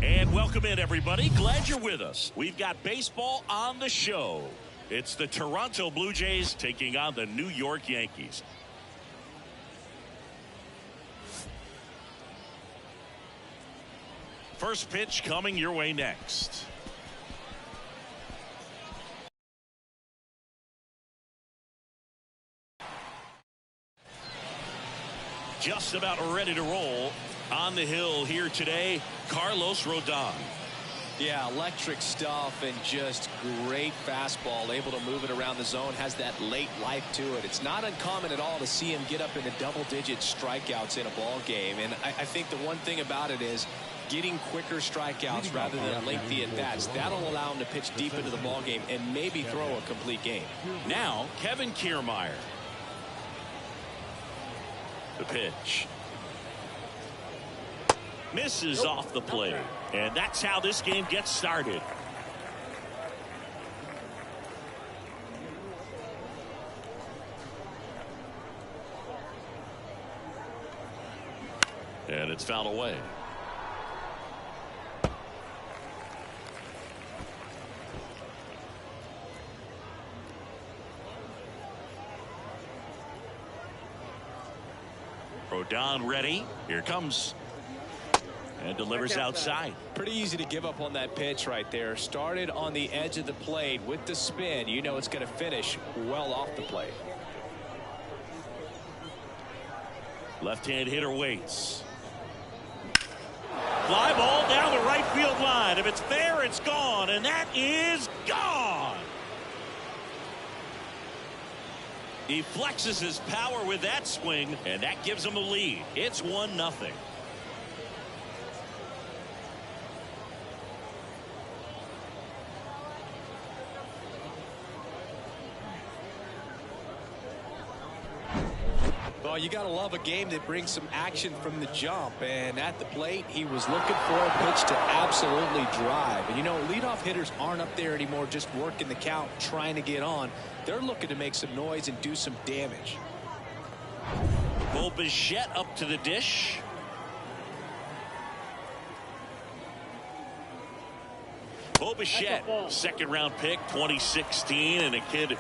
And welcome in, everybody. Glad you're with us. We've got baseball on the show. It's the Toronto Blue Jays taking on the New York Yankees. First pitch coming your way next. Just about ready to roll. On the hill here today, Carlos Rodon. Yeah, electric stuff and just great fastball, able to move it around the zone, has that late life to it. It's not uncommon at all to see him get up into double-digit strikeouts in a ball game, and I think the one thing about it is getting quicker strikeouts rather than lengthy at-bats. That'll allow him to pitch deep into the ball game and maybe throw a complete game. Now, Kevin Kiermaier. The pitch. Misses off the plate. And that's how this game gets started. And it's fouled away. Rodon ready. Here comes. And delivers outside. Pretty easy to give up on that pitch right there. Started on the edge of the plate with the spin. You know it's going to finish well off the plate. Left-hand hitter waits. Fly ball down the right field line. If it's fair, it's gone. And that is gone. He flexes his power with that swing, and that gives him a lead. It's 1-0. Well, you got to love a game that brings some action from the jump, and at the plate he was looking for a pitch to absolutely drive. And you know, leadoff hitters aren't up there anymore just working the count, trying to get on. They're looking to make some noise and do some damage. Bichette up to the dish. Bichette, second-round pick, 2016, and a kid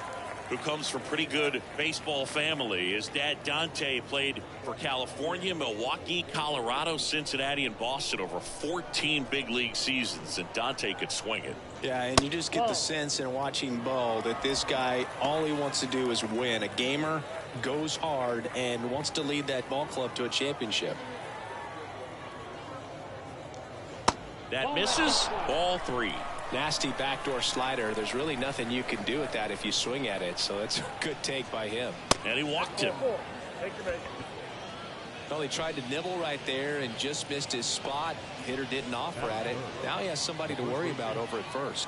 who comes from pretty good baseball family. His dad Dante played for California, Milwaukee, Colorado, Cincinnati, and Boston over 14 big league seasons, and Dante could swing it. Yeah, and you just get the sense in watching Bo that this guy, all he wants to do is win. A gamer, goes hard, and wants to lead that ball club to a championship. That misses. Ball 3. Nasty backdoor slider. There's really nothing you can do with that if you swing at it, so it's a good take by him. And he walked him. Well, he tried to nibble right there and just missed his spot. Hitter didn't offer at it. Now he has somebody to worry about over at first.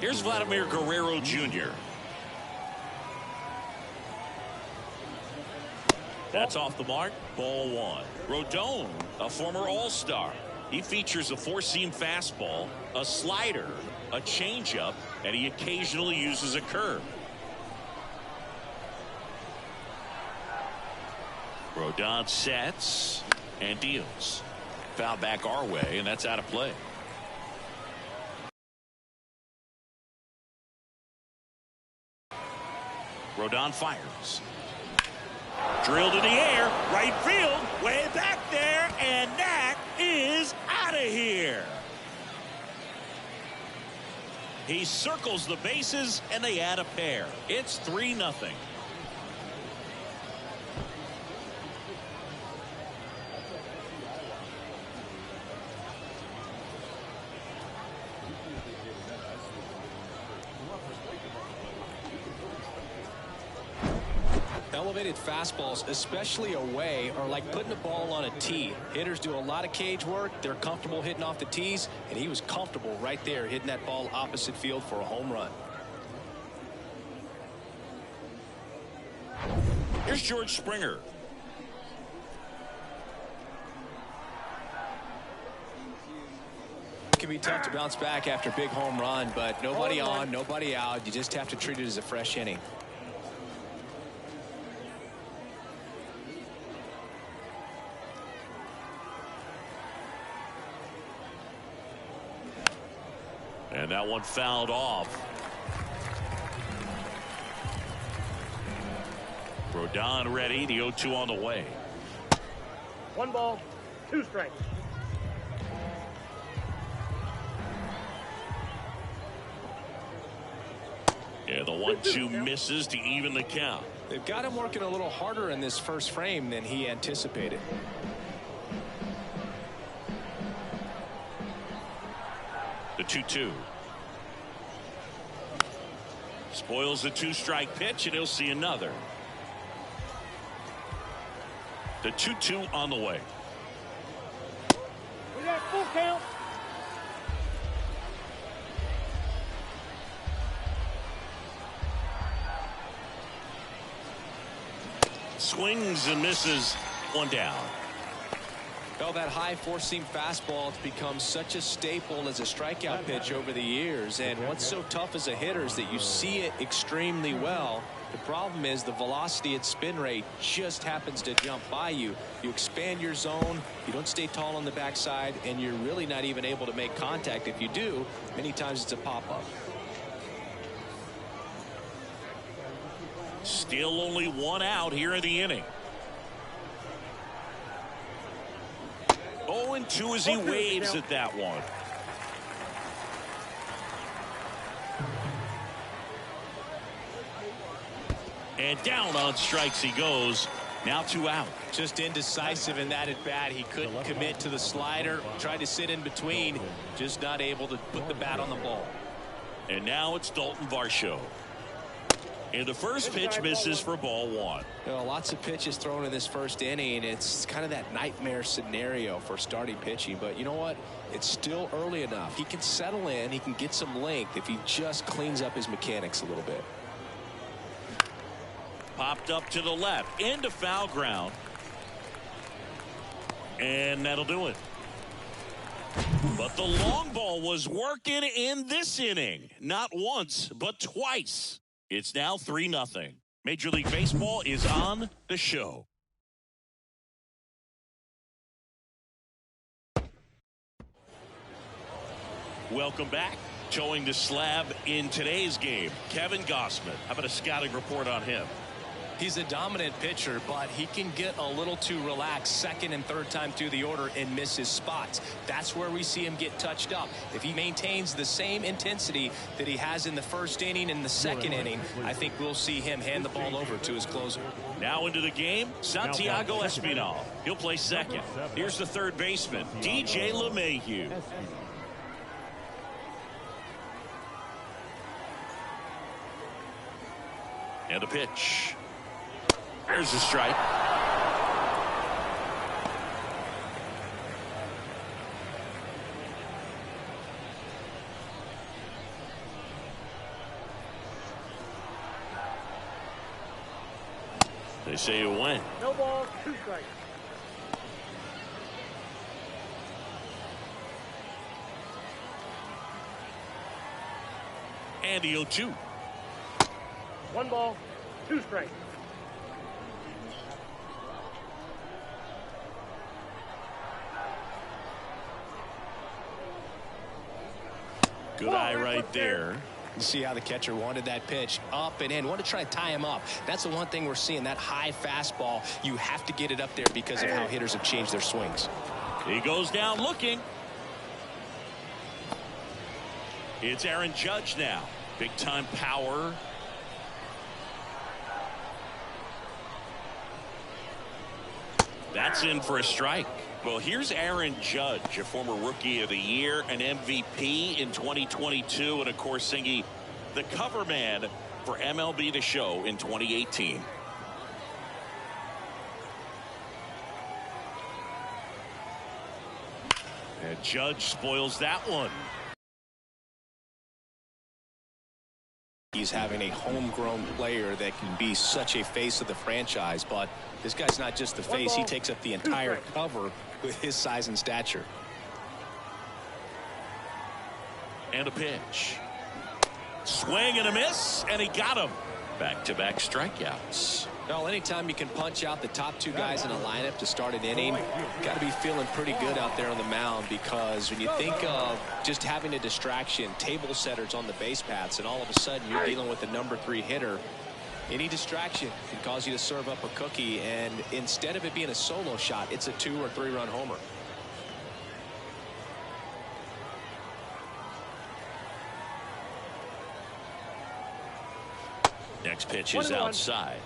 Here's Vladimir Guerrero Jr. That's off the mark. Ball 1. Rodon, a former All-Star. He features a four-seam fastball, a slider, a changeup, and he occasionally uses a curve. Rodon sets and deals. Foul back our way, and that's out of play. Rodon fires. Drilled in the air, right field, way back there, and that is out of here. He circles the bases, and they add a pair. It's 3-0. Elevated fastballs, especially away, are like putting the ball on a tee. Hitters do a lot of cage work. They're comfortable hitting off the tees, and he was comfortable right there hitting that ball opposite field for a home run. Here's George Springer. It can be tough to bounce back after a big home run, but nobody on, nobody out. You just have to treat it as a fresh inning. And that one fouled off. Rodon ready. The 0-2 on the way. 1 ball, 2 strikes. Yeah, the 1-2 misses to even the count. They've got him working a little harder in this first frame than he anticipated. The 2-2. Spoils the 2-strike pitch, and he'll see another. The 2-2 on the way. We got full count. Swings and misses. 1 down. Well, that high four-seam fastball has become such a staple as a strikeout pitch over the years. And what's so tough as a hitter is that you see it extremely well. The problem is the velocity and spin rate just happens to jump by you. You expand your zone, you don't stay tall on the backside, and you're really not even able to make contact. If you do, many times it's a pop-up. Still only 1 out here in the inning. 0-2 as he waves at that one. And down on strikes he goes. Now 2 out. Just indecisive in that at bat. He couldn't commit to the slider. Tried to sit in between. Just not able to put the bat on the ball. And now it's Dalton Varsho. And the first pitch misses for ball 1. You know, lots of pitches thrown in this first inning. It's kind of that nightmare scenario for starting pitching. But you know what? It's still early enough. He can settle in. He can get some length if he just cleans up his mechanics a little bit. Popped up to the left into foul ground. And that'll do it. But the long ball was working in this inning. Not once, but twice. It's now 3-0. Major League Baseball is on the show. Welcome back. Towing the slab in today's game, Kevin Gossman. How about a scouting report on him? He's a dominant pitcher, but he can get a little too relaxed second and third time through the order and miss his spots. That's where we see him get touched up. If he maintains the same intensity that he has in the first inning and the second inning, I think we'll see him hand the ball over to his closer. Now into the game, Santiago Espinal. He'll play second. Here's the third baseman, DJ LeMahieu. And a pitch. There's a strike. They say it went. No ball, 2 strikes. And the 0-2. 1 ball, 2 strikes. Good eye right there. You see how the catcher wanted that pitch up and in. Want to try to tie him up. That's the one thing we're seeing, that high fastball. You have to get it up there because of how hitters have changed their swings. He goes down looking. It's Aaron Judge now. Big time power. That's in for a strike. Well, here's Aaron Judge, a former Rookie of the Year, an MVP in 2022, and of course singing the cover man for MLB The Show in 2018. And Judge spoils that one. He's having a homegrown player that can be such a face of the franchise, but this guy's not just the face. He takes up the entire cover with his size and stature. And a pitch. Swing and a miss, and he got him. Back-to-back strikeouts. Well, anytime you can punch out the top two guys in a lineup to start an inning, got to be feeling pretty good out there on the mound, because when you think of just having a distraction, table setters on the base paths, and all of a sudden you're dealing with the #3 hitter, any distraction can cause you to serve up a cookie, and instead of it being a solo shot, it's a 2- or 3-run homer. Next pitch is outside.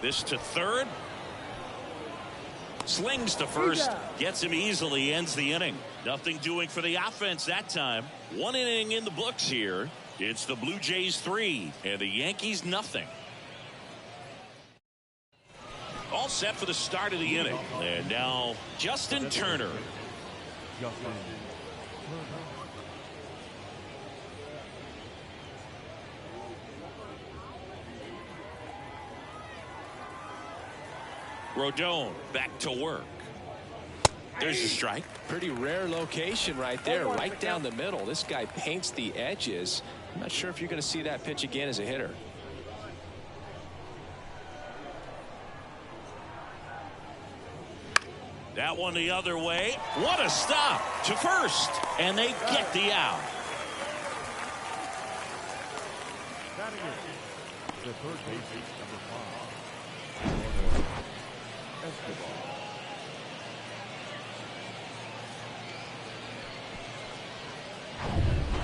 This to third. Slings to first. Gets him easily. Ends the inning. Nothing doing for the offense that time. 1 inning in the books here. It's the Blue Jays 3 and the Yankees nothing. All set for the start of the inning. And now Justin Turner. Rodon back to work. There's a strike. Pretty rare location right there, right down the middle. This guy paints the edges. I'm not sure if you're going to see that pitch again as a hitter. That one the other way. What a stop to first, and they get the out. The third base, number 5.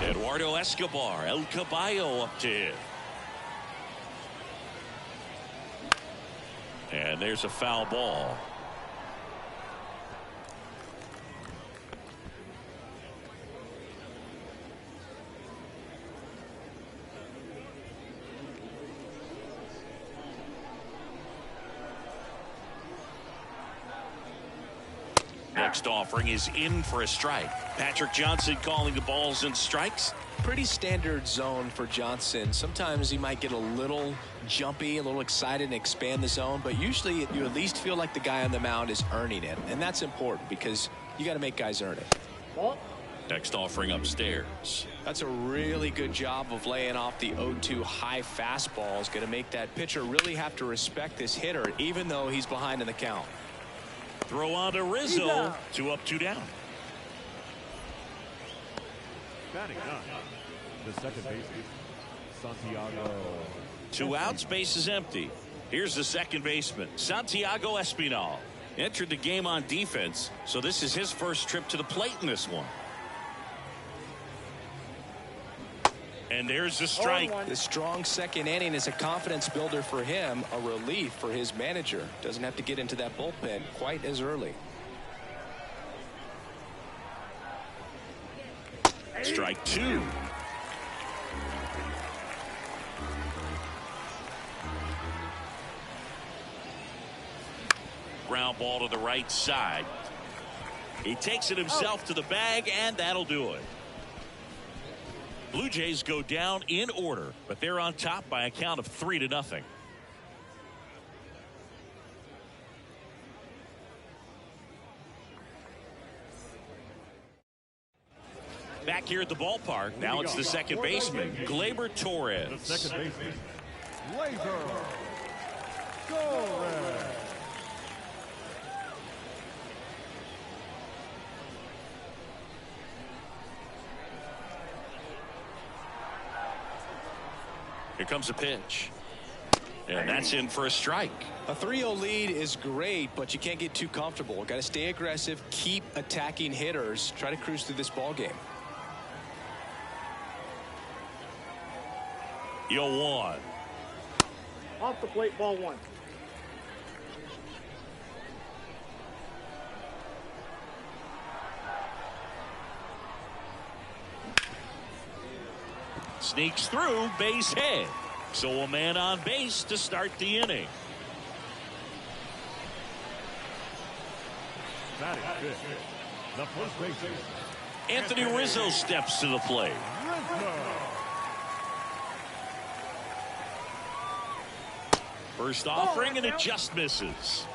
Eduardo Escobar, El Caballo up to hit. And there's a foul ball. Next offering is in for a strike. Patrick Johnson calling the balls and strikes. Pretty standard zone for Johnson. Sometimes he might get a little jumpy, a little excited and expand the zone, but usually you at least feel like the guy on the mound is earning it, and that's important because you got to make guys earn it. Next offering upstairs. That's a really good job of laying off the 0-2 high fastball. Is going to make that pitcher really have to respect this hitter, even though he's behind in the count. Throw on to Rizzo. 2 up, 2 down. Batting 9. The second baseman, Santiago. 2 outs, base is empty. Here's the second baseman, Santiago Espinal. Entered the game on defense, so this is his first trip to the plate in this one. And there's the strike. The strong second inning is a confidence builder for him, a relief for his manager. Doesn't have to get into that bullpen quite as early. Strike 2. Ground ball to the right side. He takes it himself to the bag, and that'll do it. Blue Jays go down in order, but they're on top by a count of 3-0. Back here at the ballpark, now it's the second baseman, Gleyber Torres. The second baseman, Gleyber Torres. Here comes a pitch. And that's in for a strike. A 3-0 lead is great, but you can't get too comfortable. Got to stay aggressive, keep attacking hitters, try to cruise through this ball game. 0-1. Off the plate, ball 1. Sneaks through, base hit. So a man on base to start the inning. Batting 5th. The first baseman, Anthony Rizzo steps to the plate. Rizzo. First offering, and it just misses.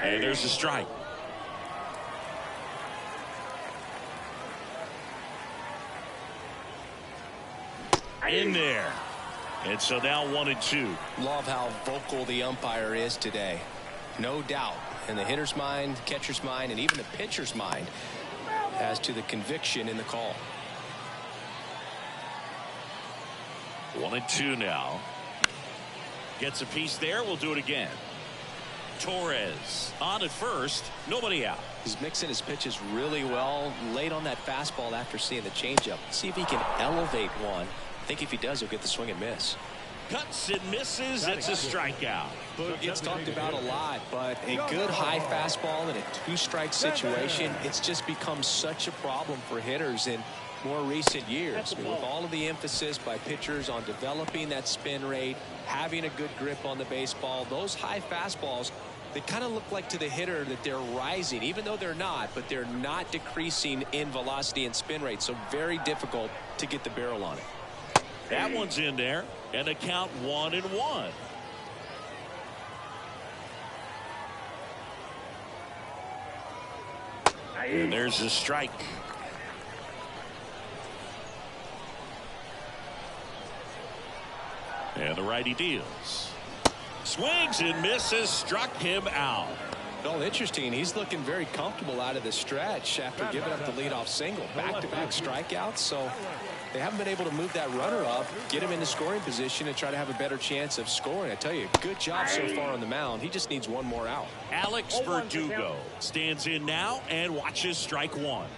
And there's a strike. In there. And so now 1-2. Love how vocal the umpire is today. No doubt in the hitter's mind, catcher's mind, and even the pitcher's mind as to the conviction in the call. 1-2 now. Gets a piece there. We'll do it again. Torres on at first. Nobody out. He's mixing his pitches really well. Late on that fastball after seeing the changeup. See if he can elevate one. I think if he does, he'll get the swing and miss. Cuts and misses. It's a strikeout. It's talked about a lot, but a good high fastball in a two-strike situation, it's just become such a problem for hitters in more recent years. With all of the emphasis by pitchers on developing that spin rate, having a good grip on the baseball, those high fastballs, they kind of look like to the hitter that they're rising, even though they're not, but they're not decreasing in velocity and spin rate, so very difficult to get the barrel on it. That one's in there, and a count 1-1. And there's a strike. And the righty deals. Swings and misses, struck him out. Well, interesting. He's looking very comfortable out of the stretch after giving up the leadoff single. Back-to-back strikeouts, so they haven't been able to move that runner up, get him into scoring position, and try to have a better chance of scoring. I tell you, good job so far on the mound. He just needs one more out. Alex Verdugo stands in now and watches strike one.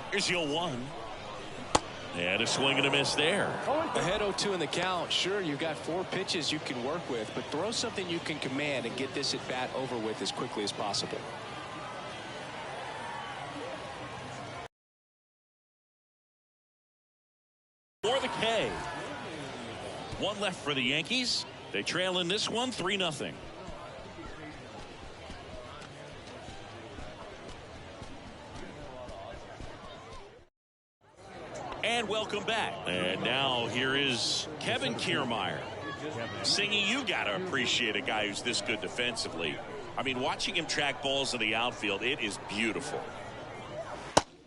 Here's your 1. And a swing and a miss there. Ahead 0-2 in the count. Sure, you've got 4 pitches you can work with, but throw something you can command and get this at bat over with as quickly as possible. For the K. 1 left for the Yankees. They trail in this one 3-0. And welcome back. And now here is Kevin Kiermaier. Singy, you got to appreciate a guy who's this good defensively. I mean, watching him track balls in the outfield, it is beautiful.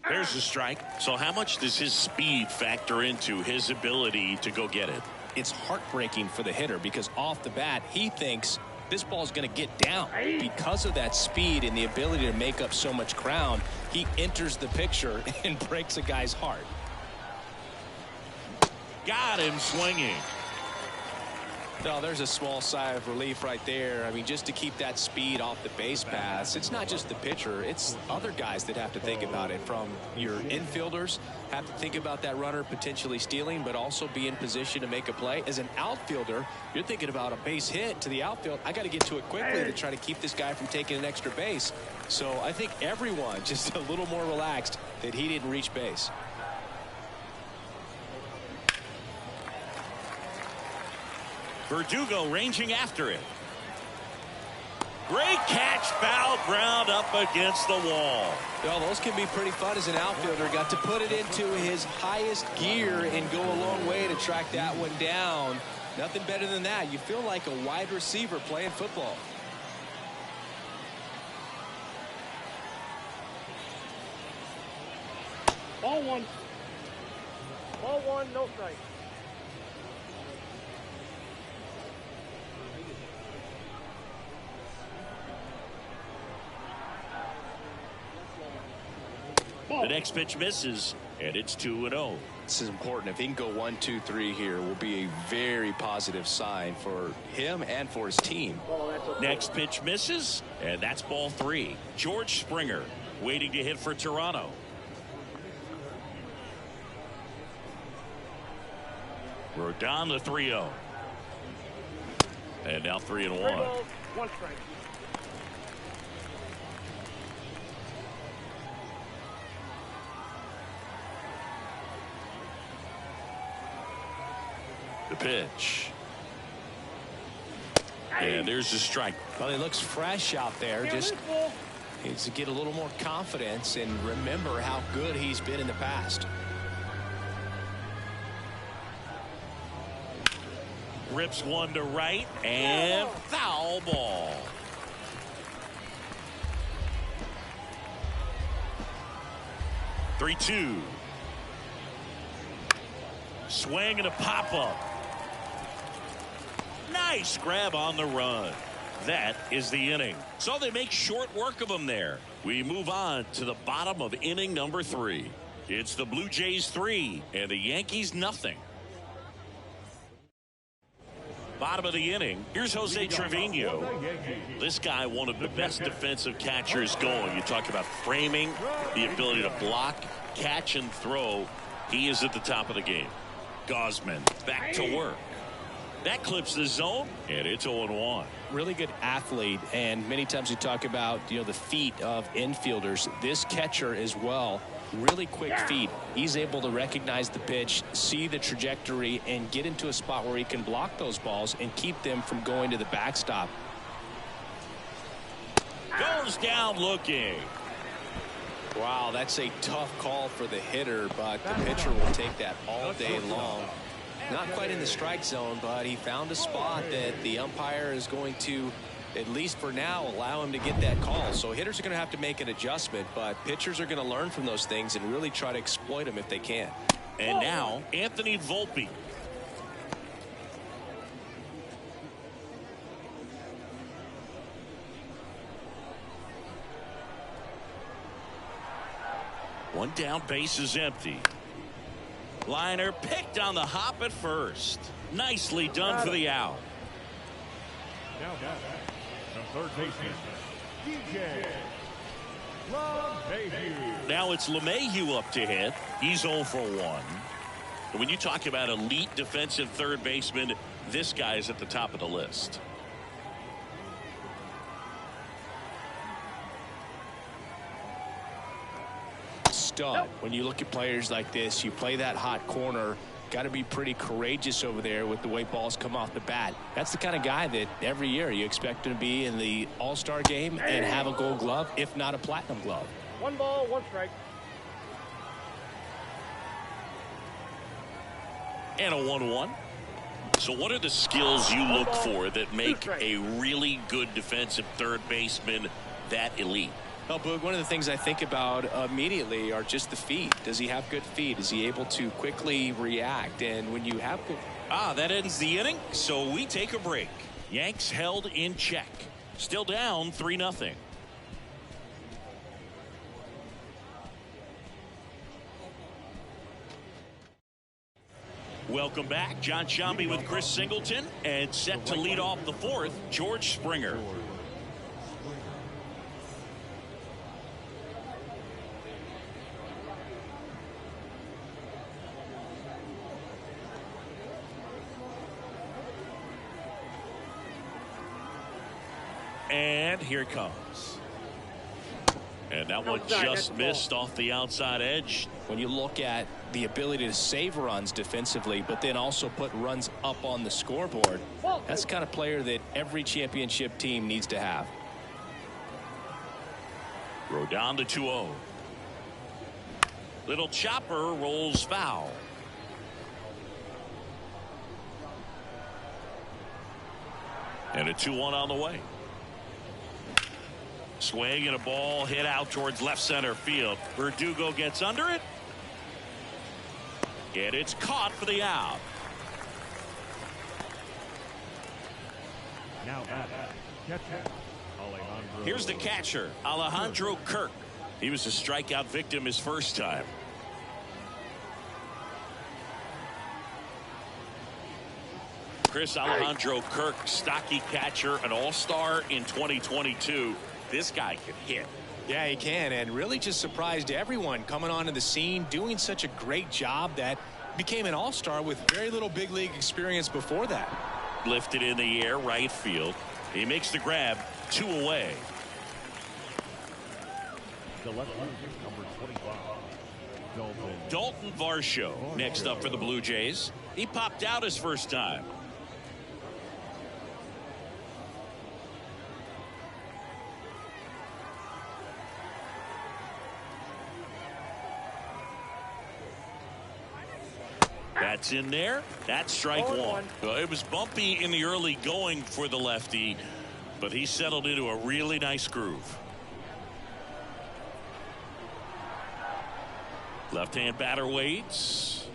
There's a strike. So how much does his speed factor into his ability to go get it? It's heartbreaking for the hitter because off the bat, he thinks this ball is going to get down. Because of that speed and the ability to make up so much ground, he enters the picture and breaks a guy's heart. Got him swinging. No, there's a small sigh of relief right there. I mean, just to keep that speed off the base paths. It's not just the pitcher. It's other guys that have to think about it. From your infielders have to think about that runner potentially stealing, but also be in position to make a play. As an outfielder, you're thinking about a base hit to the outfield. I got to get to it quickly to try to keep this guy from taking an extra base. So I think everyone just a little more relaxed that he didn't reach base. Verdugo ranging after it. Great catch, foul ground up against the wall. Well, those can be pretty fun as an outfielder. Got to put it into his highest gear and go a long way to track that one down. Nothing better than that. You feel like a wide receiver playing football. Ball 1. Ball 1, no strike. The next pitch misses, and it's 2-0. This is important. If he can go 1, 2, 3 here, will be a very positive sign for him and for his team. Next pitch misses, and that's ball 3. George Springer waiting to hit for Toronto. We're down to 3-0. And now 3-1. 1 strike. The pitch. And there's a strike. Well, he looks fresh out there. Just needs to get a little more confidence and remember how good he's been in the past. rips one to right, and foul ball. Three-two. Swing and a pop-up. Nice grab on the run. That is the inning. So they make short work of them there. We move on to the bottom of inning number 3. It's the Blue Jays 3 and the Yankees nothing. Bottom of the inning. Here's Jose Trevino. This guy, one of the best defensive catchers going. You talk about framing, the ability to block, catch, and throw. He is at the top of the game. Gosman back to work. That clips the zone, and it's 0-1. Really good athlete, and many times we talk about, the feet of infielders. This catcher as well, really quick feet. He's able to recognize the pitch, see the trajectory, and get into a spot where he can block those balls and keep them from going to the backstop. Goes down looking. Wow, that's a tough call for the hitter, but the pitcher will take that all day long. Not quite in the strike zone, but he found a spot that the umpire is going to, at least for now, allow him to get that call. So hitters are going to have to make an adjustment, but pitchers are going to learn from those things and really try to exploit them if they can. And now, Anthony Volpe. One down, base is empty. Liner picked on the hop at first. Nicely done for the out. Now the third baseman, DJ LeMahieu. Now it's LeMahieu up to hit. He's 0 for 1. And when you talk about elite defensive third baseman, this guy is at the top of the list. Stud. When you look at players like this, you play that hot corner, got to be pretty courageous over there with the way balls come off the bat. That's the kind of guy that every year you expect him to be in the All-Star game and have a Gold Glove, if not a Platinum Glove. 1 ball, 1 strike. And a 1-1. So what are the skills you look for that make a really good defensive third baseman that elite? Well, Boog, one of the things I think about immediately are just the feet. Does he have good feet? Is he able to quickly react? And when you have... That ends the inning, so we take a break. Yanks held in check. Still down 3-0. Welcome back. John Shambi with Chris Singleton, and set to lead off the 4th, George Springer. And here it comes. And that one just missed off the outside edge. When you look at the ability to save runs defensively, but then also put runs up on the scoreboard, that's the kind of player that every championship team needs to have. Throw down to 2-0. Little chopper rolls foul. And a 2-1 on the way. Swing and a ball hit out towards left center field. Verdugo gets under it. And it's caught for the out. Now catcher, Alejandro. Here's the catcher, Alejandro Kirk. He was a strikeout victim his first time. Chris, Alejandro Kirk, stocky catcher, an all-star in 2022. This guy can hit. Yeah, he can, and really just surprised everyone coming onto the scene, doing such a great job that became an all-star with very little big league experience before that. Lifted in the air, right field. He makes the grab, 2 away. The left fielder, number 25, Dalton Varsho next up for the Blue Jays. He popped out his first time. That's in there. That's strike one. It was bumpy in the early going for the lefty, but he settled into a really nice groove. Left-hand batter waits.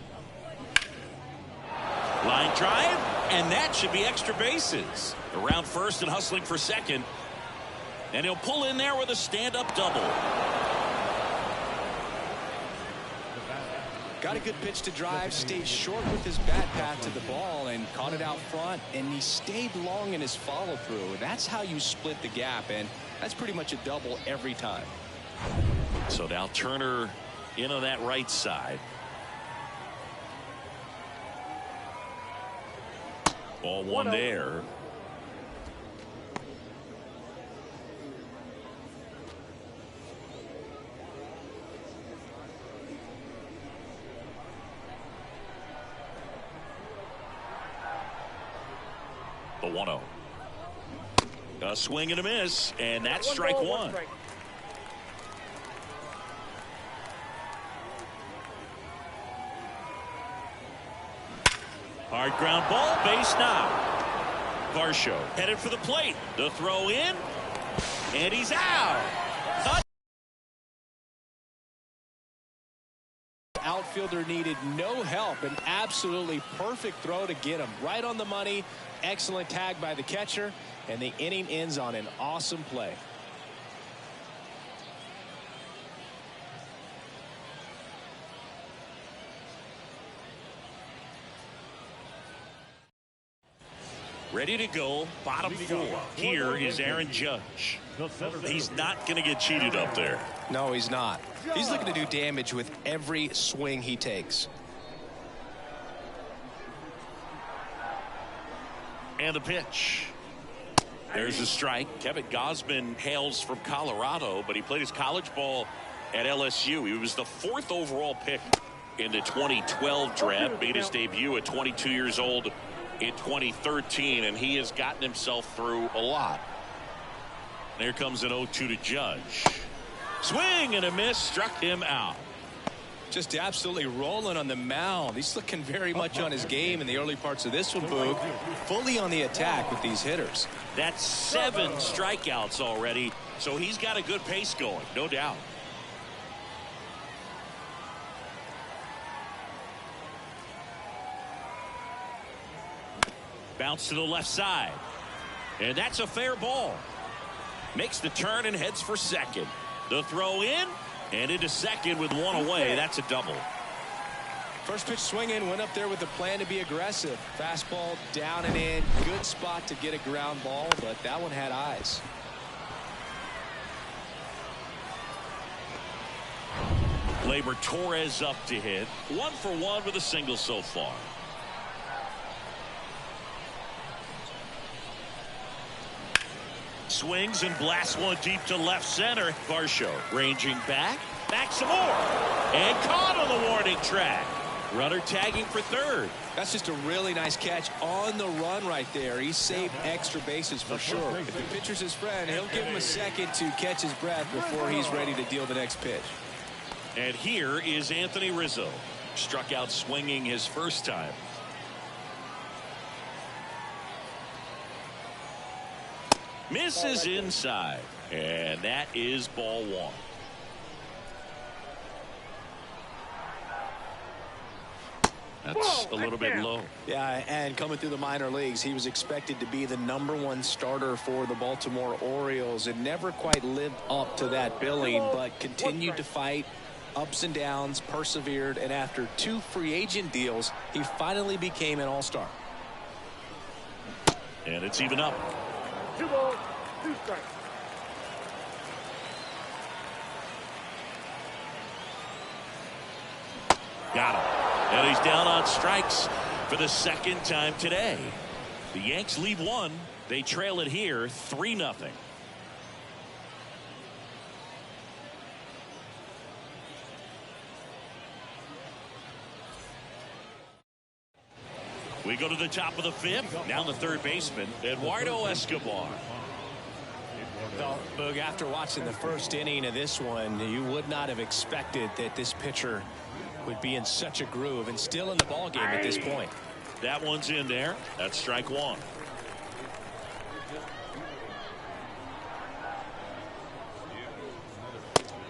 Line drive, and that should be extra bases. Around first and hustling for second. And he'll pull in there with a stand-up double. Got a good pitch to drive, stayed short with his bat path to the ball and caught it out front, and he stayed long in his follow-through. That's how you split the gap, and that's pretty much a double every time. So now Turner in on that right side. Ball one there. The 1-0. A swing and a miss, and that's strike one. Hard ground ball, base now. Varsho headed for the plate. The throw in, and he's out. Outfielder needed no help. An absolutely perfect throw to get him right on the money. Excellent tag by the catcher, and the inning ends on an awesome play. Ready to go, bottom four. Here is Aaron Judge. He's not going to get cheated up there. No, he's not. He's looking to do damage with every swing he takes. And the pitch. There's a strike. Kevin Gausman hails from Colorado, but he played his college ball at LSU. He was the 4th overall pick in the 2012 draft. Made his debut at 22 years old in 2013, and he has gotten himself through a lot. There comes an 0-2 to Judge. Swing and a miss, struck him out. Just absolutely rolling on the mound. He's looking very much on his game in the early parts of this one, Boog. Fully on the attack with these hitters. That's 7 strikeouts already, so he's got a good pace going, no doubt. Bounce to the left side, and that's a fair ball. Makes the turn and heads for second. The throw in and into second with one away. That's a double. First pitch swinging, went up there with a plan to be aggressive. Fastball down and in. Good spot to get a ground ball, but that one had eyes. Gleyber Torres up to hit. 1 for 1 with a single so far. Swings and blasts one deep to left center. Varsho ranging back some more, and caught on the warning track. Runner tagging for third. That's just a really nice catch on the run right there. He saved extra bases for sure. If the pitcher's his friend, he'll give him a second to catch his breath before he's ready to deal the next pitch. And here is Anthony Rizzo. Struck out swinging his first time. Misses inside, and that is ball one. That's a little bit low. Yeah, and coming through the minor leagues, he was expected to be the #1 starter for the Baltimore Orioles and never quite lived up to that billing, but continued to fight ups and downs, persevered, and after 2 free agent deals, he finally became an all-star. And it's even up. 2 balls, 2 strikes. Got him. And he's down on strikes for the second time today. The Yanks lead 1. They trail it here 3-0. We go to the top of the 5th. Now the third baseman, Eduardo Escobar. Well, Boog, after watching the first inning of this one, you would not have expected that this pitcher would be in such a groove and still in the ball game at this point. That one's in there. That's strike one.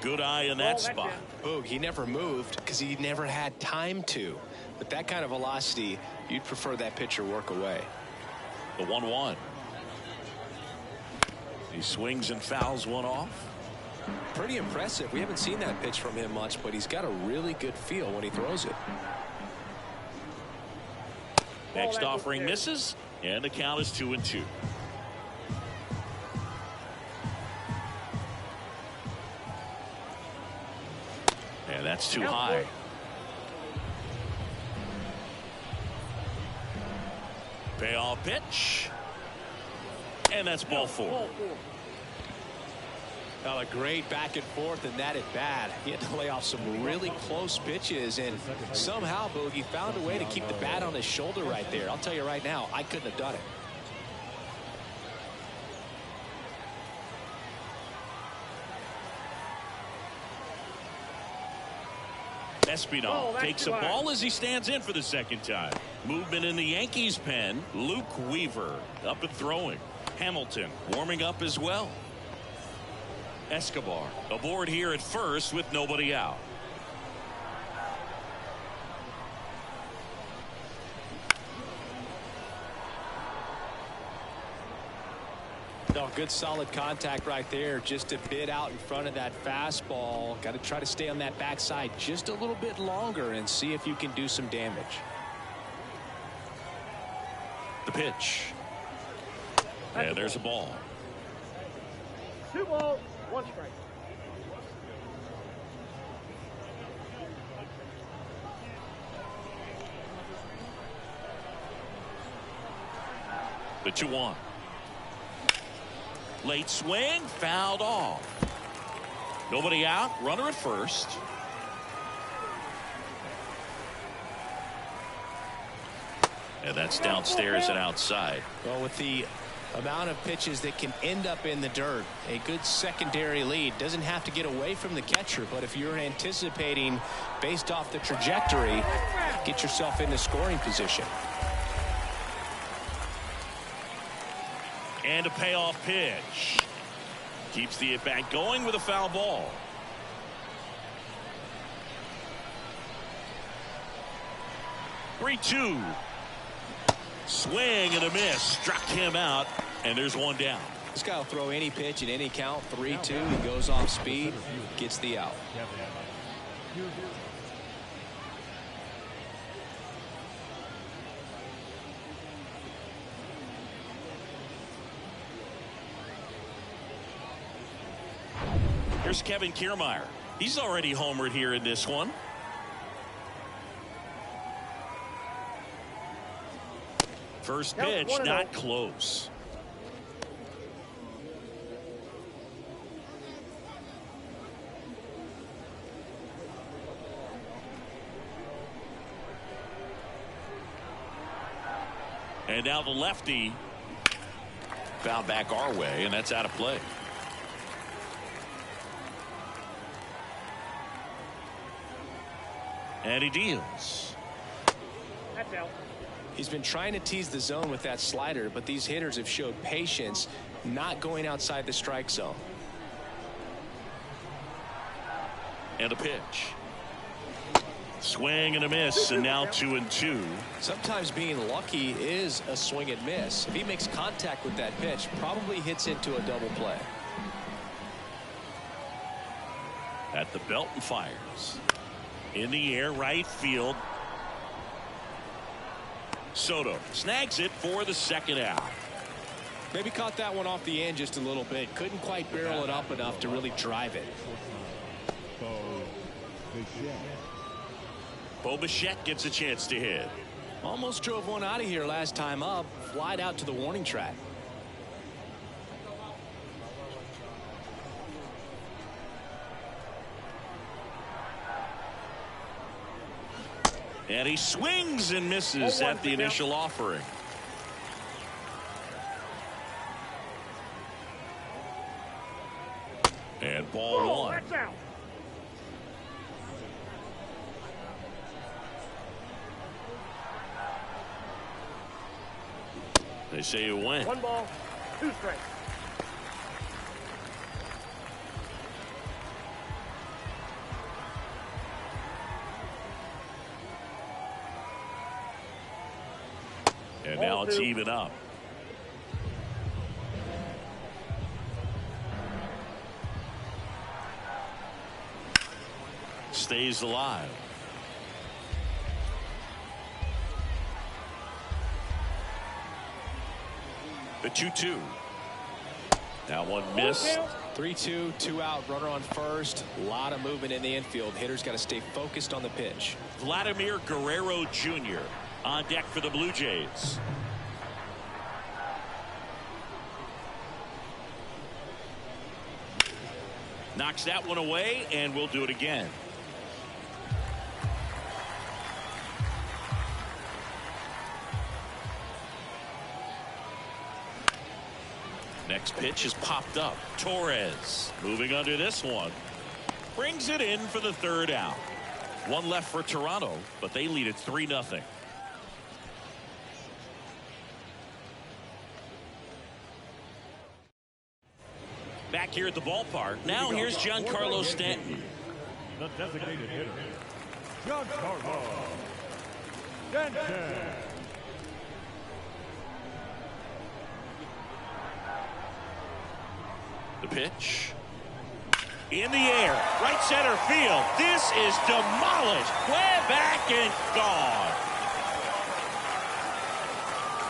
Good eye in that spot. Boog, he never moved because he never had time to. With that kind of velocity, you'd prefer that pitcher work away. The 1-1. He swings and fouls one off. Pretty impressive. We haven't seen that pitch from him much, but he's got a really good feel when he throws it. Next offering misses, and the count is 2-2. And that's too high. Payoff pitch. And that's ball four. Now a great back and forth, and that at bat. He had to lay off some really close pitches, and somehow, Boogie found a way to keep the bat on his shoulder right there. I'll tell you right now, I couldn't have done it. Espinal takes a ball as he stands in for the second time. Movement in the Yankees pen. Luke Weaver up and throwing. Hamilton warming up as well. Escobar aboard here at first with nobody out. No, good solid contact right there. Just a bit out in front of that fastball. Got to try to stay on that backside just a little bit longer and see if you can do some damage. The pitch. And there's a ball. 2 balls, 1 strike. The 2-1. Late swing, fouled off. Nobody out, runner at first. And that's downstairs and outside. Well, with the amount of pitches that can end up in the dirt, a good secondary lead doesn't have to get away from the catcher, but if you're anticipating based off the trajectory, get yourself into scoring position. And a payoff pitch. Keeps the at-bat going with a foul ball. Three-2. Swing and a miss. Struck him out, and there's one down. This guy will throw any pitch in any count. 3-2. He goes off speed, gets the out. Here's Kevin Kiermaier. He's already homered here in this one. First pitch, not close. And now the lefty fouled back our way, and that's out of play. And he deals. That's out. He's been trying to tease the zone with that slider, but these hitters have showed patience, not going outside the strike zone. And a pitch. Swing and a miss, and now 2-2. Sometimes being lucky is a swing and miss. If he makes contact with that pitch, probably hits into a double play. At the belt and fires. In the air, right field. Soto snags it for the second out. Maybe caught that one off the end just a little bit. Couldn't quite barrel it up enough to really drive it. Bo Bichette gets a chance to hit. Almost drove one out of here last time up. Flied out to the warning track. And he swings and misses at the initial offering. And ball one. They say you win. 1 ball, 2 strikes. And now it's even up. Stays alive. The 2-2. That one missed. 3-2, 2 out, runner on first. A lot of movement in the infield. Hitters got to stay focused on the pitch. Vladimir Guerrero Jr. on deck for the Blue Jays. Knocks that one away, and we'll do it again. Next pitch is popped up. Torres moving under this one. Brings it in for the 3rd out. One left for Toronto, but they lead it 3-0. Back here at the ballpark. Now here's Giancarlo Stanton. The designated hitter, Giancarlo Stanton. The pitch. In the air. Right center field. This is demolished. Way back and gone.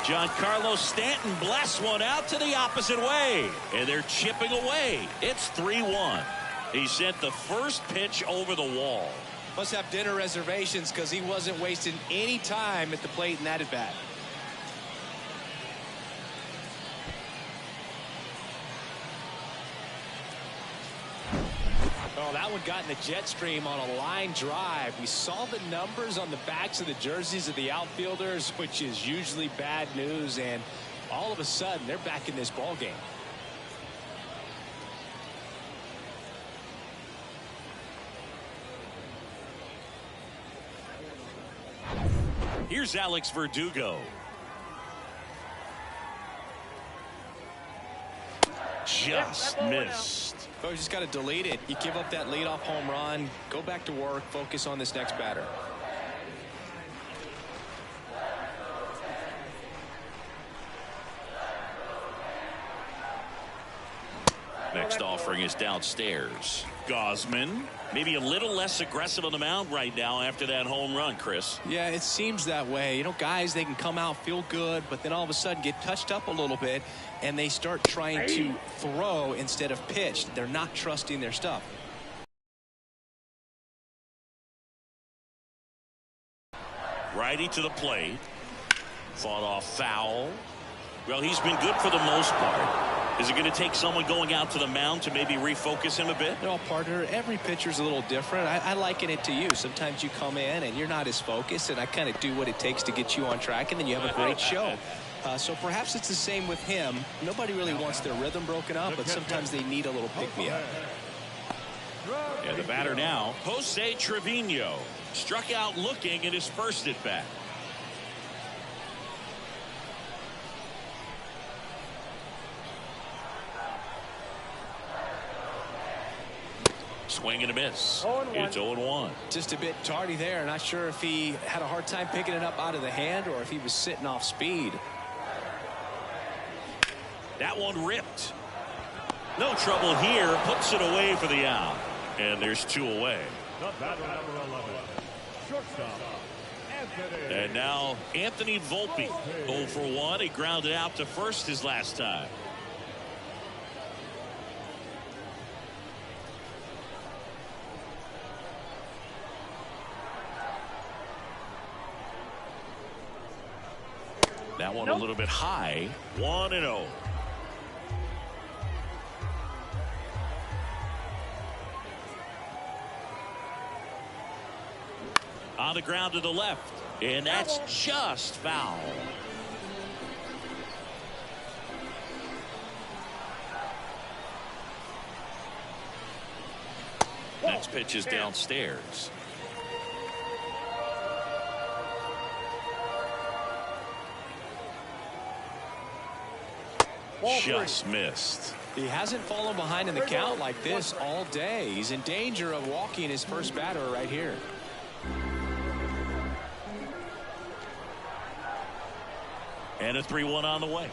Giancarlo Stanton blasts one out to the opposite way. And they're chipping away. It's 3-1. He sent the first pitch over the wall. Must have dinner reservations because he wasn't wasting any time at the plate in that at bat. Oh, that one got in the jet stream on a line drive. We saw the numbers on the backs of the jerseys of the outfielders, which is usually bad news, and all of a sudden they're back in this ball game. Here's Alex Verdugo. Just missed. Oh, you just got to delete it. You give up that leadoff home run, go back to work, focus on this next batter. Next offering is downstairs. Gausman, maybe a little less aggressive on the mound right now after that home run, Chris. Yeah, it seems that way. You know, guys, they can come out, feel good, but then all of a sudden get touched up a little bit, and they start trying to throw instead of pitch. They're not trusting their stuff. Righty to the plate. Fought off foul. Well, he's been good for the most part. Is it going to take someone going out to the mound to maybe refocus him a bit? No, partner, every pitcher's a little different. I liken it to you. Sometimes you come in and you're not as focused, and I kind of do what it takes to get you on track, and then you have a great show. So perhaps it's the same with him. Nobody really wants their rhythm broken up, but sometimes they need a little pick-me-up. And the batter now, Jose Trevino. Struck out looking at his first at-bat. Swing and a miss. It's 0-1. Just a bit tardy there. Not sure if he had a hard time picking it up out of the hand or if he was sitting off speed. That one ripped. No trouble here. Puts it away for the out. And there's 2 away. The batter, number 11, shortstop, Anthony. And now Anthony Volpe. 0 for 1. He grounded out to first his last time. That one a little bit high. 1-0. On the ground to the left. And that's just foul. Next pitch is downstairs. Just missed. He hasn't fallen behind in the count like this all day. He's in danger of walking his first batter right here. And a 3-1 on the way.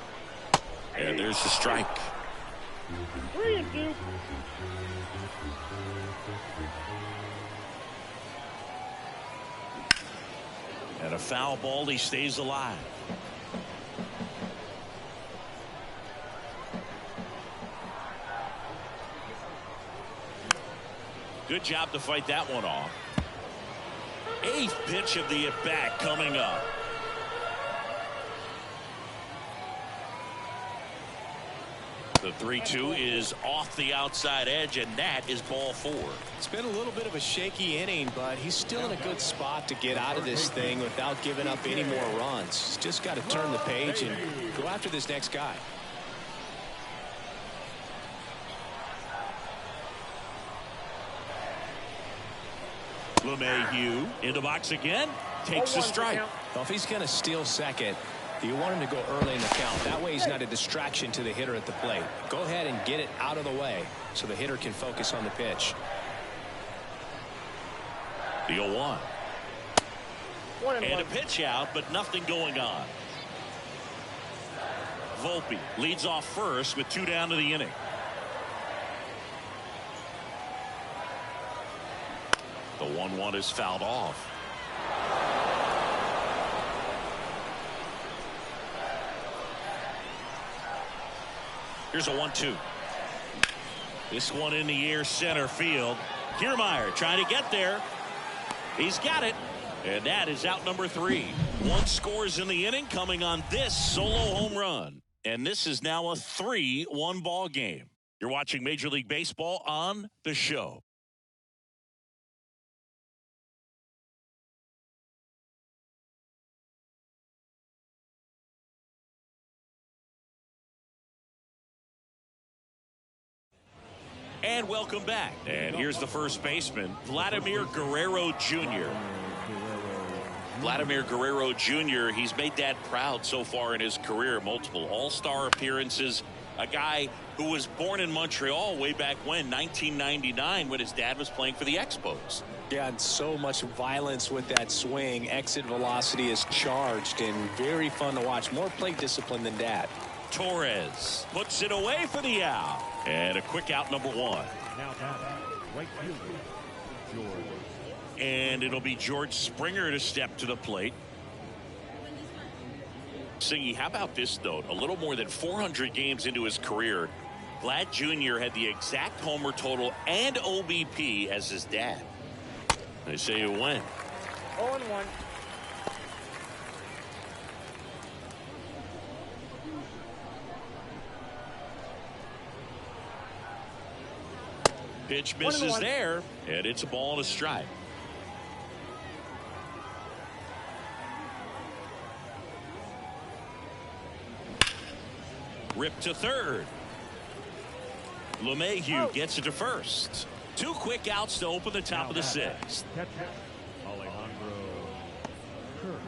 And there's the strike. 3-2. And a foul ball. He stays alive. Good job to fight that one off. 8th pitch of the at-bat coming up. The 3-2 is off the outside edge, and that is ball 4. It's been a little bit of a shaky inning, but he's still in a good spot to get out of this thing without giving up any more runs. He's just got to turn the page and go after this next guy. LeMahieu in the box again. Takes a strike. Well, if he's going to steal second, you want him to go early in the count. That way he's not a distraction to the hitter at the plate. Go ahead and get it out of the way so the hitter can focus on the pitch. The 0-1. And a pitch out, but nothing going on. Volpe leads off first with 2 down to the inning. The 1-1 is fouled off. Here's a 1-2. This one in the air, center field. Kiermaier trying to get there. He's got it. And that is out number 3. 1 scores in the inning coming on this solo home run. And this is now a 3-1 ball game. You're watching Major League Baseball on The Show. And welcome back. And here's the first baseman, Vladimir Guerrero Jr. Vladimir Guerrero Jr., he's made Dad proud so far in his career. Multiple all-star appearances. A guy who was born in Montreal way back when, 1999, when his dad was playing for the Expos. Yeah, and so much violence with that swing. Exit velocity is charged and very fun to watch. More plate discipline than Dad. Torres puts it away for the out. And a quick out, number 1. Now right fielder, George. And it'll be George Springer to step to the plate. Singy, how about this, though? A little more than 400 games into his career, Vlad Jr. had the exact homer total and OBP as his dad. They say you win. 0-1. Pitch misses there, and it's a ball and a strike. Ripped to third. LeMahieu gets it to first. 2 quick outs to open the top of the 6th. Alejandro Kirk.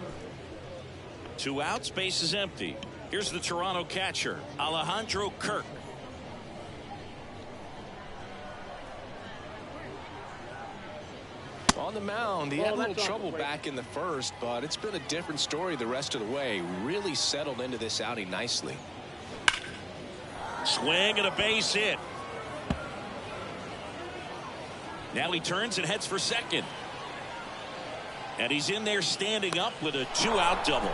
2 outs, base is empty. Here's the Toronto catcher, Alejandro Kirk. On the mound, he had a little trouble back in the first, but it's been a different story the rest of the way. Really settled into this outing nicely. Swing and a base hit. Now he turns and heads for second. And he's in there standing up with a 2-out double.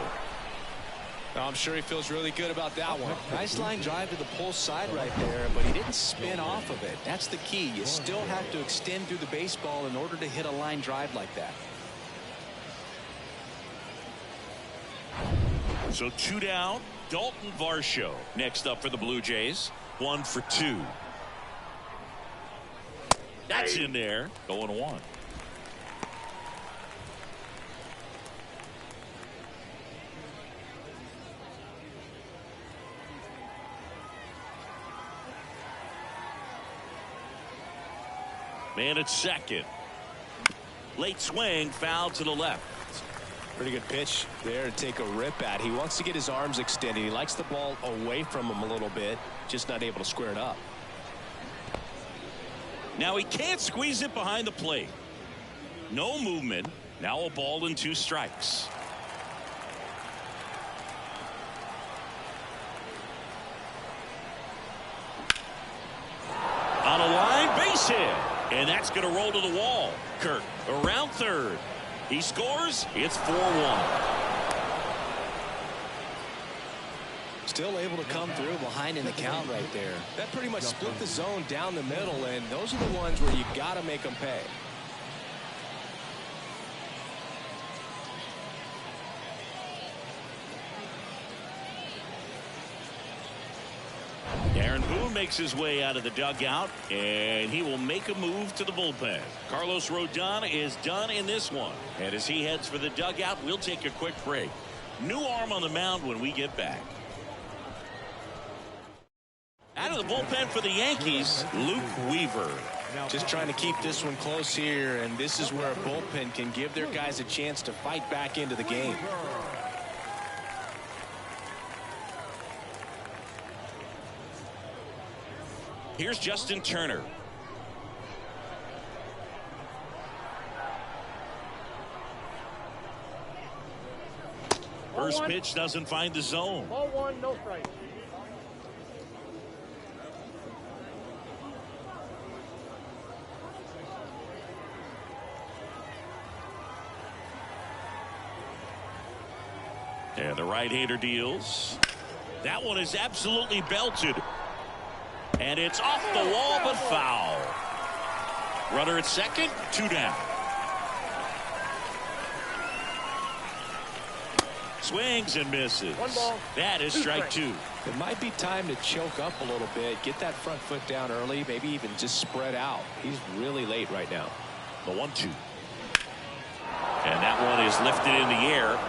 I'm sure he feels really good about that one. Nice line drive to the pull side right there, but he didn't spin off of it. That's the key. You still have to extend through the baseball in order to hit a line drive like that. So 2 down. Dalton Varsho next up for the Blue Jays. 1 for 2. That's in there. Going 1. Man at second. Late swing, foul to the left. Pretty good pitch there to take a rip at. He wants to get his arms extended. He likes the ball away from him a little bit, just not able to square it up. Now he can't squeeze it behind the plate. No movement. Now a ball and 2 strikes. On a line, base hit. And that's going to roll to the wall. Kirk around third. He scores. It's 4-1. Still able to come through behind in the count right there. That pretty much split the zone down the middle, and those are the ones where you got to make them pay. Aaron Boone makes his way out of the dugout, and he will make a move to the bullpen. Carlos Rodon is done in this one. And as he heads for the dugout, we'll take a quick break. New arm on the mound when we get back. Out of the bullpen for the Yankees, Luke Weaver. Just trying to keep this one close here, and this is where a bullpen can give their guys a chance to fight back into the game. Here's Justin Turner. First pitch doesn't find the zone. Ball 1, no strike. And the right-hander deals. That one is absolutely belted. And it's off the wall, but foul. Runner at second, 2 down. Swings and misses. 1 ball. That is strike 2. It might be time to choke up a little bit, get that front foot down early, maybe even just spread out. He's really late right now. The 1-2. And that one is lifted in the air.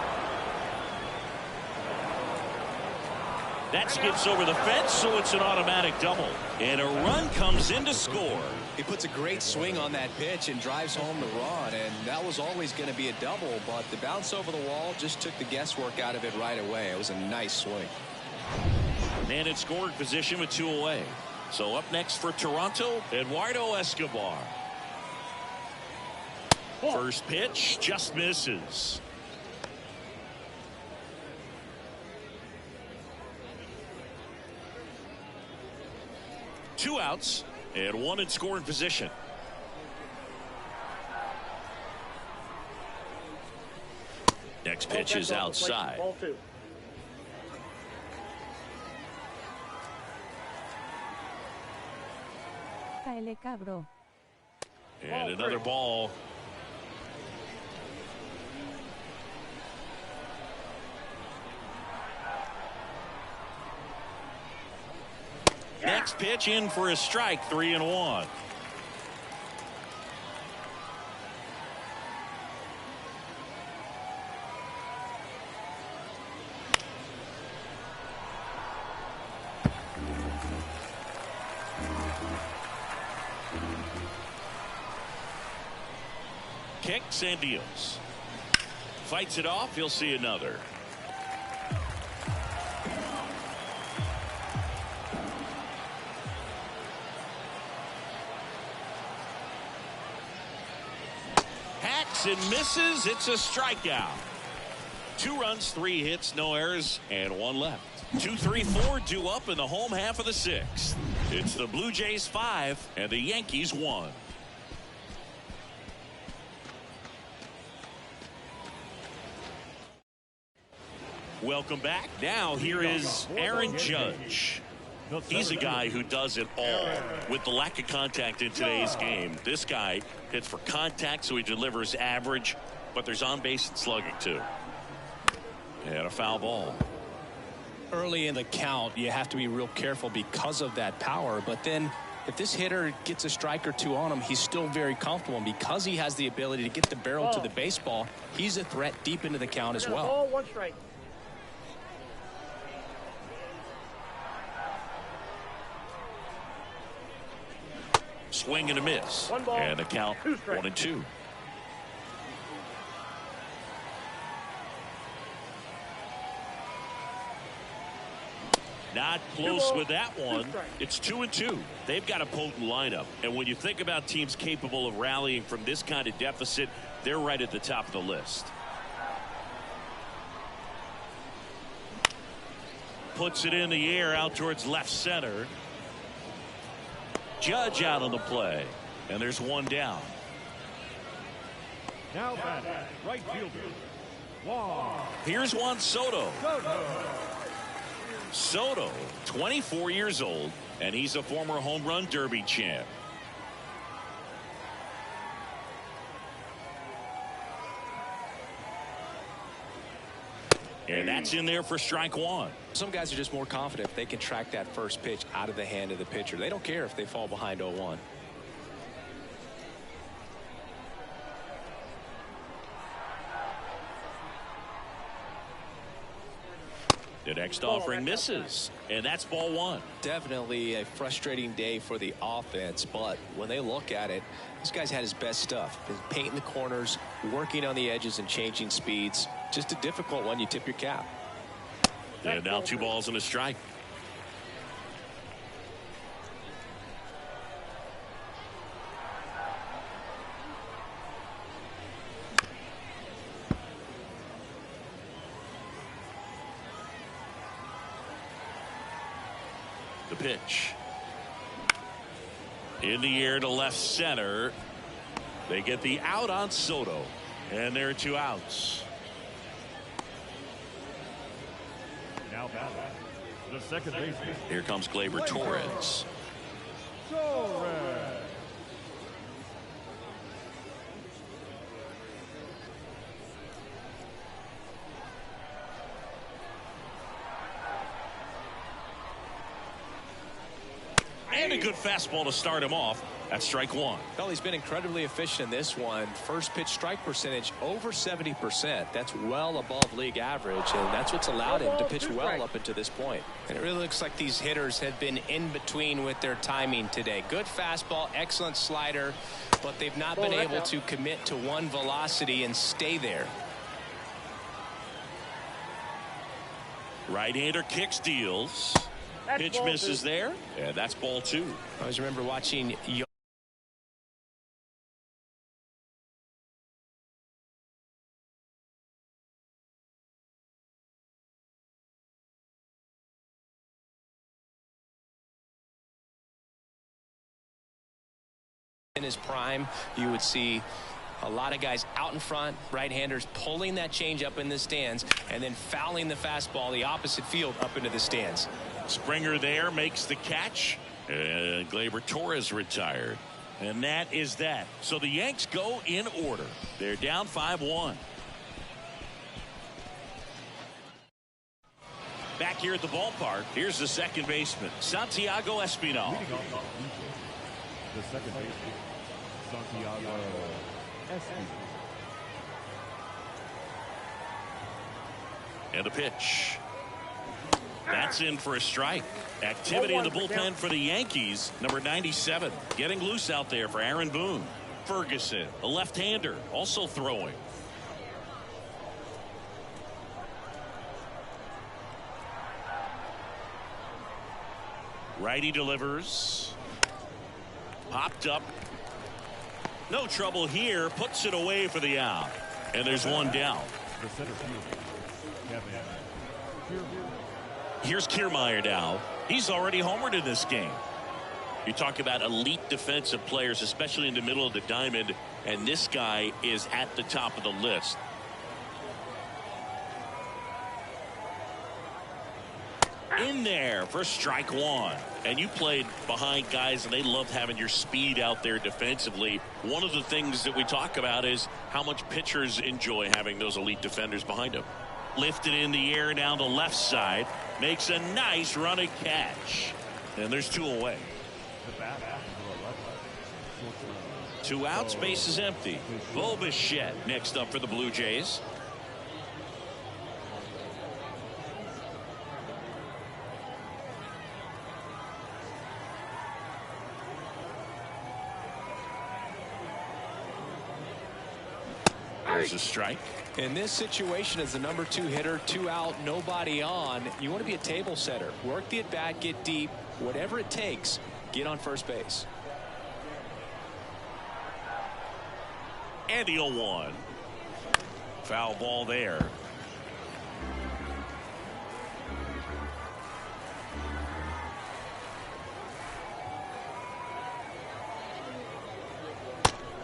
That skips over the fence, so it's an automatic double. And a run comes in to score. He puts a great swing on that pitch and drives home the run, and that was always going to be a double, but the bounce over the wall just took the guesswork out of it right away. It was a nice swing. Man in scoring position with 2 away. So up next for Toronto, Eduardo Escobar. First pitch just misses. Two outs and 1 in scoring position. Next pitch is outside. Ball 2. And another ball. Next pitch in for a strike, 3-1. Kicks and deals. Fights it off. He'll see another. And misses. It's a strikeout. 2 runs, 3 hits, no errors, and 1 left. 2, 3, 4 due up in the home half of the 6th. It's the Blue Jays 5 and the Yankees 1. Welcome back. Now here is Aaron Judge. He's a guy who does it all. With the lack of contact in today's game, this guy hits for contact, so he delivers average, but there's on base and slugging too. And a foul ball. Early in the count, you have to be real careful because of that power, but then if this hitter gets a strike or 2 on him, he's still very comfortable, and because he has the ability to get the barrel to the baseball, he's a threat deep into the count as well. Ball 1 strike. Swing and a miss. 1 ball. And the count 2 strikes. 1-2. Not close with that one. It's 2-2. They've got a potent lineup. And when you think about teams capable of rallying from this kind of deficit, they're right at the top of the list. Puts it in the air out towards left center. Judge out on the play. And there's one down. Now batting, right fielder, Juan. Here's Juan Soto. Soto, 24 years old, and he's a former home run derby champ. And that's in there for strike one. Some guys are just more confident if they can track that first pitch out of the hand of the pitcher. They don't care if they fall behind 0-1. The next offering misses, and that's ball one. Definitely a frustrating day for the offense, but when they look at it, this guy's had his best stuff. Been painting the corners, working on the edges, and changing speeds. Just a difficult one. You tip your cap. And now 2 balls and a strike. The pitch. In the air to left center. They get the out on Soto. And there are 2 outs. Now batting, the second baseman. Here comes Gleyber Torres. Torres. And a good fastball to start him off. That's strike one. Well, he's been incredibly efficient in this one. First pitch strike percentage over 70%. That's well above league average, and that's what's allowed him to pitch well up until this point. And it really looks like these hitters have been in between with their timing today. Good fastball, excellent slider, but they've not been able to commit to one velocity and stay there. Right-hander kicks, deals. Pitch misses there, and that's ball 2. I always remember watching in his prime. You would see a lot of guys out in front, right-handers pulling that change up in the stands and then fouling the fastball the opposite field up into the stands. Springer there makes the catch, and Gleyber Torres retired. And that is that. So the Yanks go in order. They're down 5-1. Back here at the ballpark, here's the second baseman, Santiago Espinal. The second baseman, Santiago Espinal. And the pitch. That's in for a strike. Activity in the bullpen for the Yankees. Number 97 getting loose out there for Aaron Boone. Ferguson, a left-hander, also throwing. Righty delivers. Popped up. No trouble here. Puts it away for the out. And there's one down. The center fielder, Kevin. Here's Kiermaier now. He's already homered in this game. You talk about elite defensive players, especially in the middle of the diamond, and this guy is at the top of the list. In there for strike one. And you played behind guys, and they loved having your speed out there defensively. One of the things that we talk about is how much pitchers enjoy having those elite defenders behind them. Lifted in the air down the left side. Makes a nice running catch. And there's 2 away. 2 outs, base is empty. Bichette next up for the Blue Jays. Calls a strike. In this situation, as the number 2 hitter, 2 out, nobody on, you want to be a table setter. Work the at-bat, get deep, whatever it takes, get on first base. And the 0-1. Foul ball there.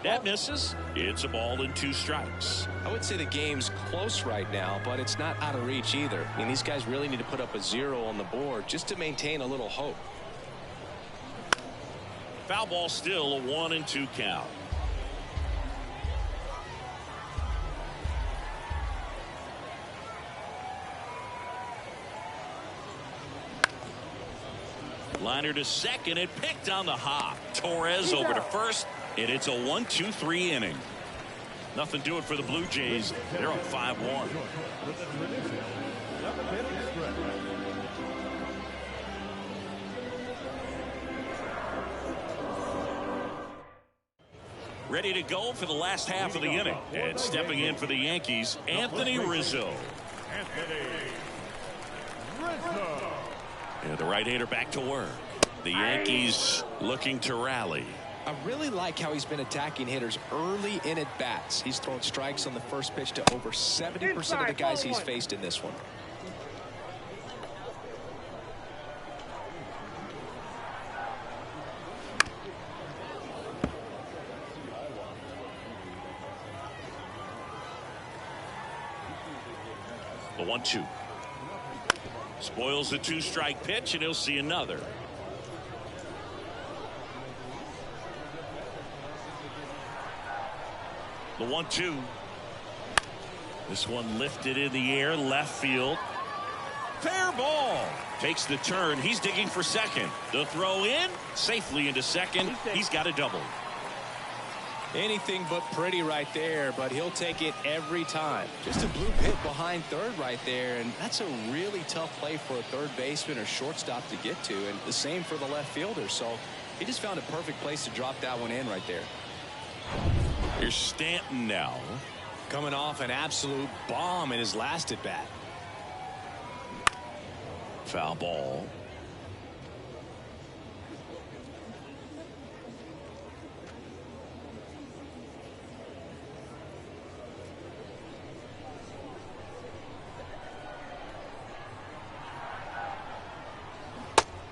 That misses. It's a ball and 2 strikes. I would say the game's close right now, but it's not out of reach either. I mean, these guys really need to put up a 0 on the board just to maintain a little hope. Foul ball still, a 1-2 count. Liner to second, and picked on the hop. Torres over to first, and it's a 1-2-3 inning. Nothing doing for the Blue Jays. They're up 5-1. Ready to go for the last half of the inning. And stepping in for the Yankees, Anthony Rizzo. And the right-hander back to work. The Yankees looking to rally. I really like how he's been attacking hitters early in at-bats. He's thrown strikes on the first pitch to over 70% of the guys he's faced in this one. The 1-2. Spoils the 2-strike pitch, and he'll see another. The 1-2. This one lifted in the air, left field. Fair ball. Takes the turn. He's digging for second. The throw in, safely into second. He's got a double. Anything but pretty right there, but he'll take it every time. Just a blue hit behind third right there, and that's a really tough play for a third baseman or shortstop to get to, and the same for the left fielder. So he just found a perfect place to drop that one in right there. Here's Stanton now. Coming off an absolute bomb in his last at bat. Foul ball.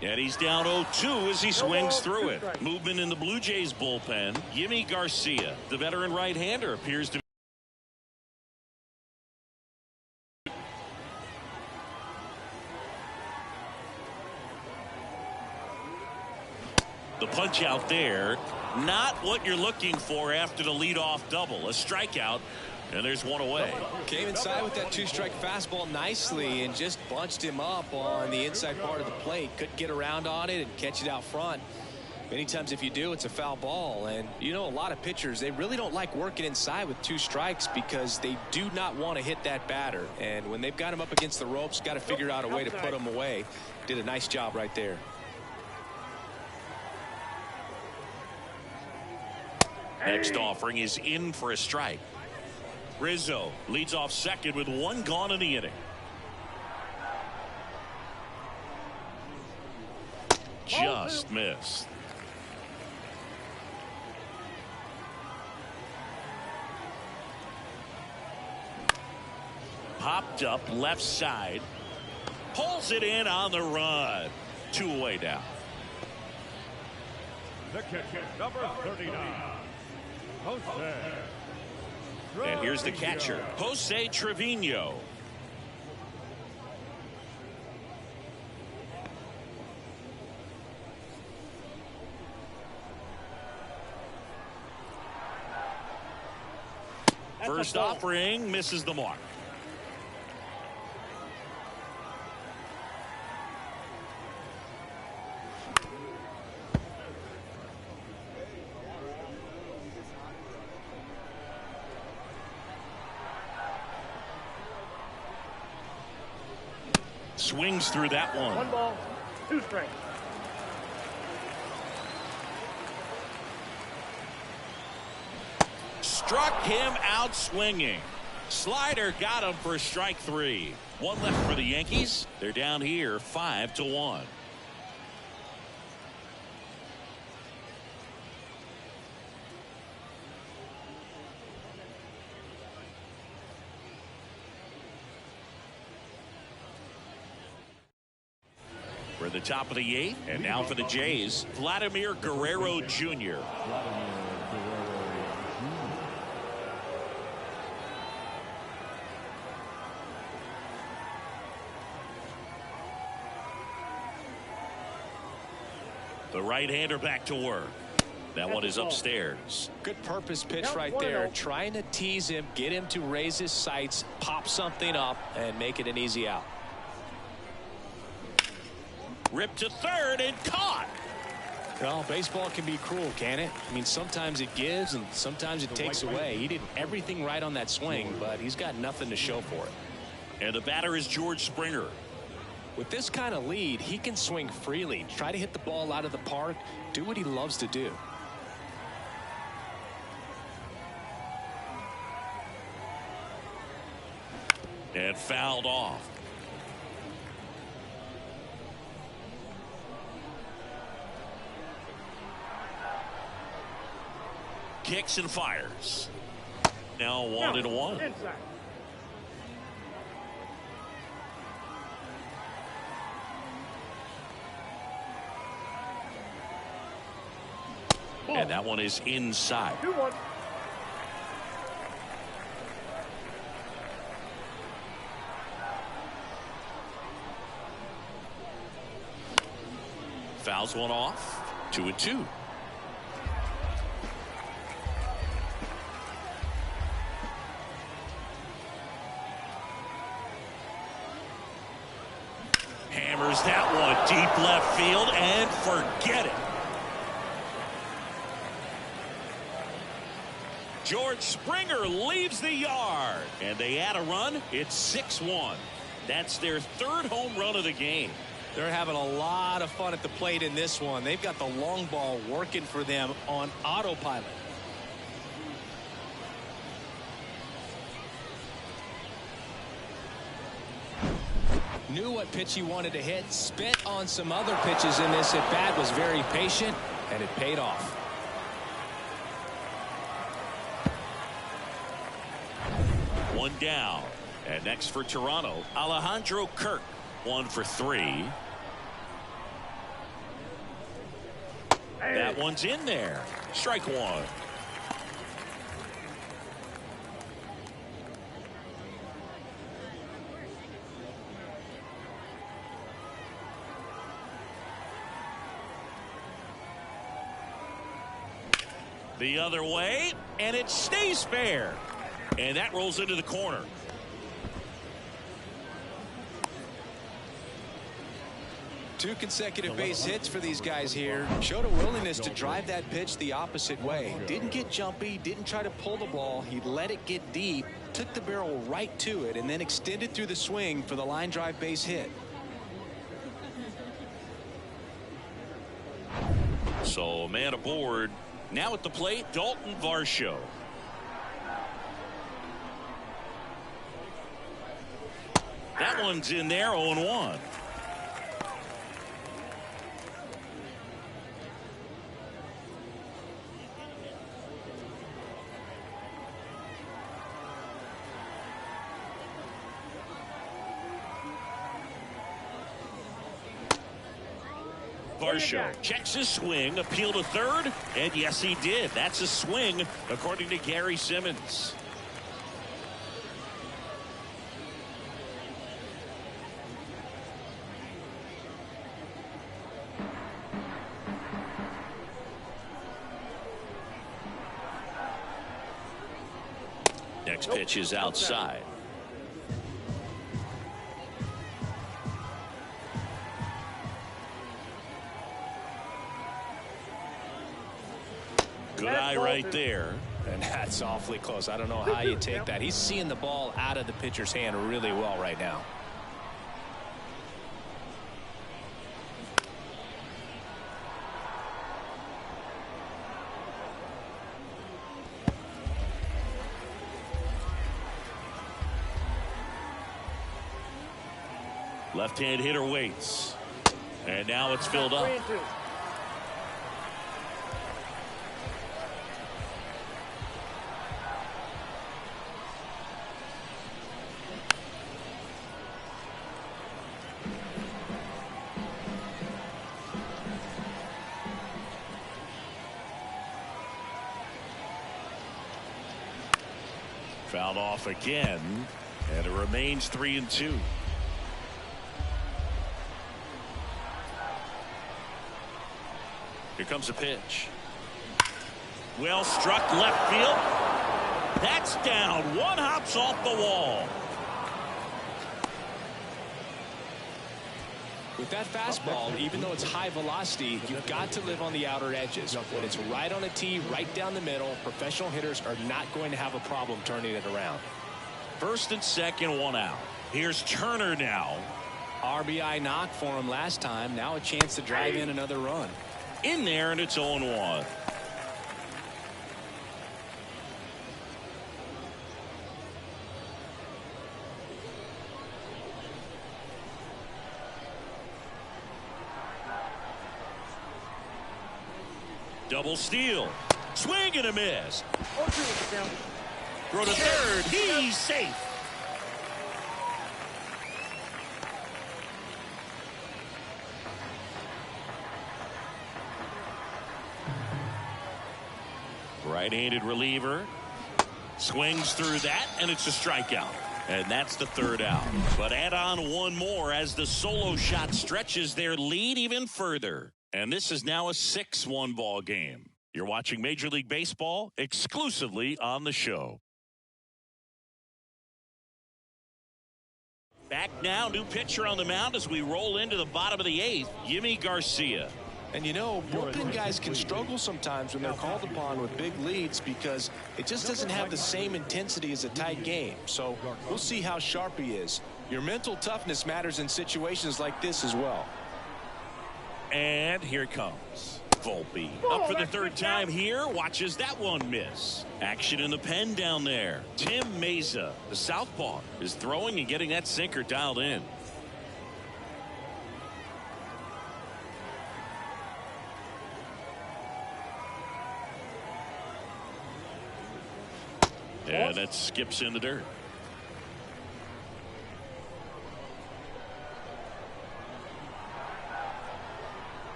And he's down 0-2 as he swings through it. Movement in the Blue Jays bullpen. Yimi Garcia, the veteran right-hander, appears to the punch out there. Not what you're looking for after the leadoff double. A strikeout. And there's one away. Came inside with that 2-strike fastball nicely and just bunched him up on the inside part of the plate. Couldn't get around on it and catch it out front. Many times if you do, it's a foul ball. And you know, a lot of pitchers, they really don't like working inside with 2 strikes because they do not want to hit that batter. And when they've got him up against the ropes, got to figure out a way to put him away. Did a nice job right there. Next offering is in for a strike. Rizzo leads off second with 1 gone in the inning. Just missed. Popped up left side. Pulls it in on the run. 2 away now. The catcher, number 39, Jose. And here's the catcher, Jose Trevino. First offering misses the mark. Swings through that one. 1 ball, 2 strikes. struck him out swinging. Slider got him for strike 3. One left for the Yankees. They're down here 5-1. We're at the top of the 8th, and now for the Jays, Vladimir Guerrero Jr. The right-hander back to work. That one is upstairs. Good purpose pitch right there. Trying to tease him, get him to raise his sights, pop something up, and make it an easy out. Ripped to third and caught. Well, baseball can be cruel, can it? I mean, sometimes it gives and sometimes it takes away. He did everything right on that swing, but he's got nothing to show for it. And the batter is George Springer. With this kind of lead, he can swing freely, try to hit the ball out of the park, do what he loves to do. And fouled off. Kicks and fires. Now 1-1. And that one is inside. 2-1. Fouls one off. 2-2. Hammers that one deep left field and forget it. George Springer leaves the yard, and they add a run. It's 6-1. That's their 3rd home run of the game. They're having a lot of fun at the plate in this one. They've got the long ball working for them on autopilot. Knew what pitch he wanted to hit, spit on some other pitches in this at bat, was very patient, and it paid off. One down. And next for Toronto, Alejandro Kirk. 1 for 3. That one's in there. Strike 1. The other way, and it stays fair. And that rolls into the corner. Two consecutive base hits for these guys here. Showed a willingness to drive that pitch the opposite way. Didn't get jumpy, didn't try to pull the ball. He let it get deep, took the barrel right to it, and then extended through the swing for the line drive base hit. So a man aboard. Now at the plate, Dalton Varsho. That one's in there, 0-1. Varsho checks his swing, appeal to third, and yes, he did. That's a swing, according to Gary Simmons. Next pitch is outside. Good eye right there. And that's awfully close. I don't know how you take that. He's seeing the ball out of the pitcher's hand really well right now. Left-hand hitter waits. And now it's filled up. 3-2. Fouled off again, and it remains 3-2. Here comes a pitch. Well struck left field. That's down. One hops off the wall. With that fastball, even though it's high velocity, you've got to live on the outer edges. When it's right on a tee, right down the middle, professional hitters are not going to have a problem turning it around. First and second, one out. Here's Turner now. RBI knock for him last time. Now a chance to drive in another run. In there, and it's 0-1. Double steal. Swing and a miss. 0-2 count. Throw to third. He's safe. Right-handed reliever. Swings through that, and it's a strikeout. And that's the third out. But add on one more as the solo shot stretches their lead even further. And this is now a 6-1 ball game. You're watching Major League Baseball exclusively on the show. Back now, new pitcher on the mound as we roll into the bottom of the 8th, Yimi Garcia. And you know, bullpen guys can struggle sometimes when they're called upon with big leads because it just doesn't have the same intensity as a tight game. So we'll see how sharp he is. Your mental toughness matters in situations like this as well. And here it comes. Volpe up for the third time here. Watches that one miss. Action in the pen down there. Tim Meza, the southpaw, is throwing and getting that sinker dialed in. And that skips in the dirt.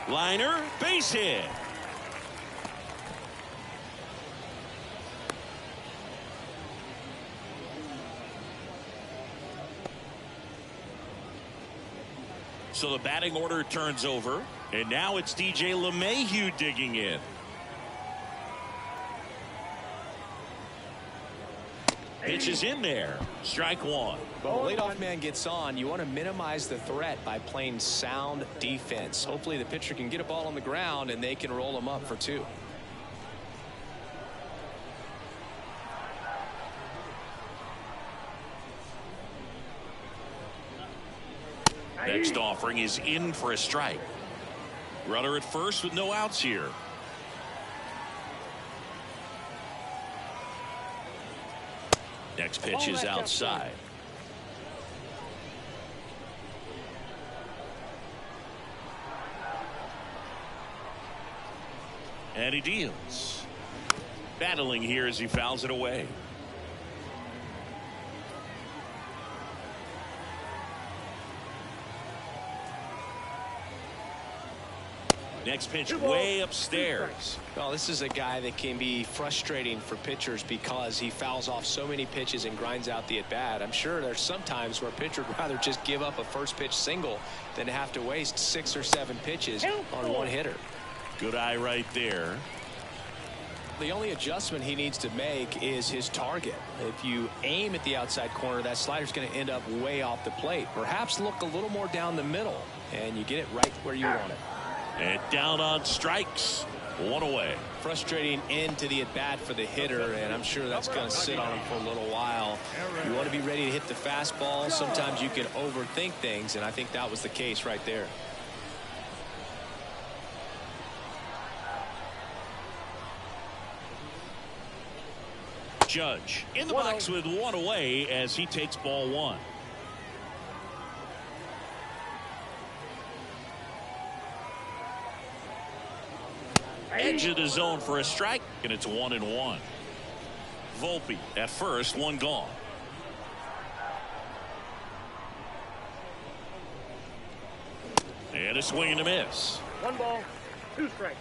Liner, base hit. So the batting order turns over, and now it's DJ LeMahieu digging in. Pitch is in there. Strike one. But when the leadoff man gets on, you want to minimize the threat by playing sound defense. Hopefully the pitcher can get a ball on the ground and they can roll him up for 2. Next offering is in for a strike. Runner at first with no outs here. Next pitch is outside. And he deals. Battling here as he fouls it away. Next pitch way upstairs. Well, this is a guy that can be frustrating for pitchers because he fouls off so many pitches and grinds out the at-bat. I'm sure there's some times where a pitcher would rather just give up a first pitch single than to have to waste 6 or 7 pitches on one hitter. Good eye right there. The only adjustment he needs to make is his target. If you aim at the outside corner, that slider's going to end up way off the plate. Perhaps look a little more down the middle, and you get it right where you want it. And down on strikes. One away. Frustrating end to the at-bat for the hitter, and I'm sure that's going to sit on him for a little while. You want to be ready to hit the fastball. Sometimes you can overthink things, and I think that was the case right there. Judge in the box with one away as he takes ball one. Edge of the zone for a strike, and it's 1-1. Volpe at first, one gone. And a swing and a miss. 1 ball, 2 strikes.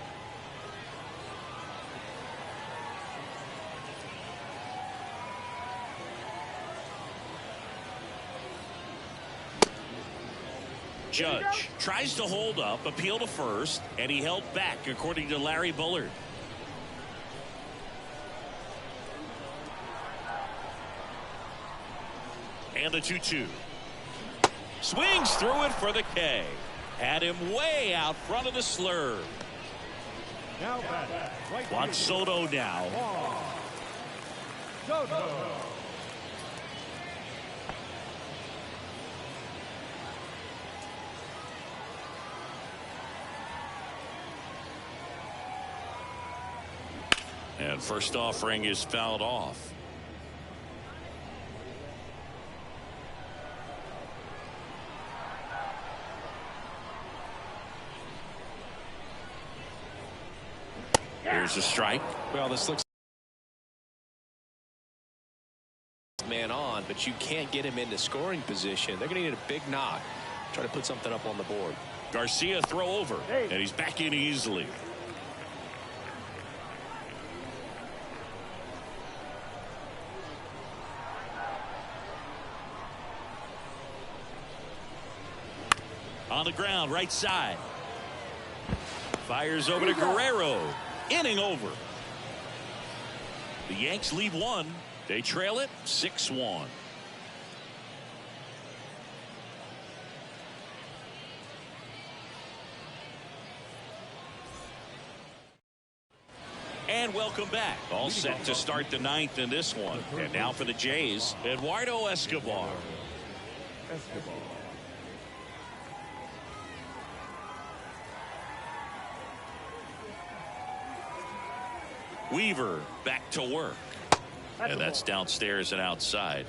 Judge tries to hold up, appeal to first, and he held back according to Larry Bullard. And the 2-2. Swings through it for the K. Had him way out front of the slurve. Now back. Right Juan Soto now. Soto. And first offering is fouled off. Here's a strike. Well, this looks man on, but you can't get him into scoring position. They're going to need a big knock. Try to put something up on the board. Garcia throw over, and he's back in easily. On the ground, right side. Fires over to Guerrero. Inning over. The Yanks lead one. They trail it 6-1. And welcome back. All set to start the ninth in this one. And now for the Jays, Eduardo Escobar. Weaver back to work. And that's downstairs and outside.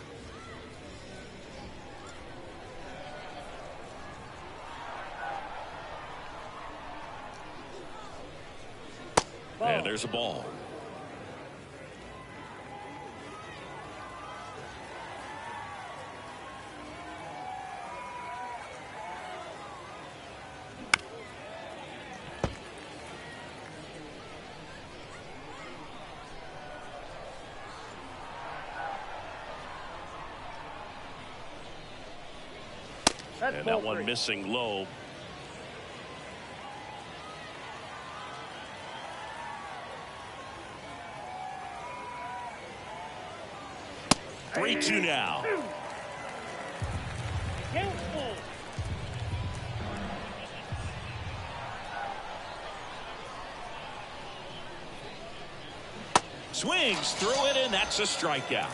And there's a ball. And that one missing low. Three, 2 now. Swings through it, and that's a strikeout.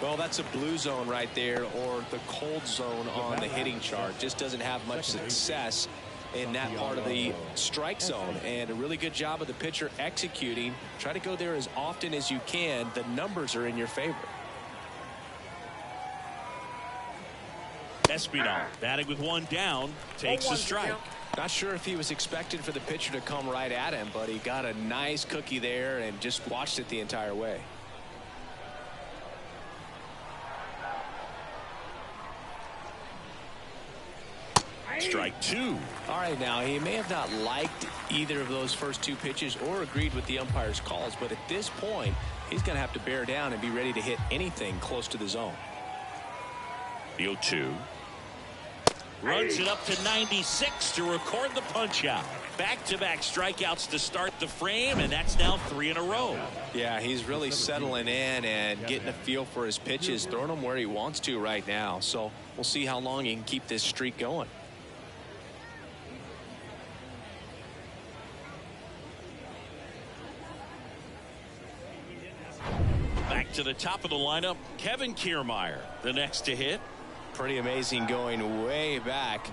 Well, that's a blue zone right there, or the cold zone on the hitting chart. Just doesn't have much success in that part of the strike zone, and a really good job of the pitcher executing. Try to go there as often as you can. The numbers are in your favor. Espinal batting with one down, takes a strike. Not sure if he was expecting for the pitcher to come right at him, but he got a nice cookie there and just watched it the entire way. Strike 2. All right, now he may have not liked either of those first 2 pitches or agreed with the umpire's calls, but at this point he's going to have to bear down and be ready to hit anything close to the zone. The 0-2. Runs it up to 96 to record the punch out. Back-to-back strikeouts to start the frame, and that's now 3 in a row. Yeah, he's really settling in and getting a feel for his pitches, throwing them where he wants to right now. So we'll see how long he can keep this streak going. Back to the top of the lineup, Kevin Kiermaier, the next to hit. Pretty amazing, going way back.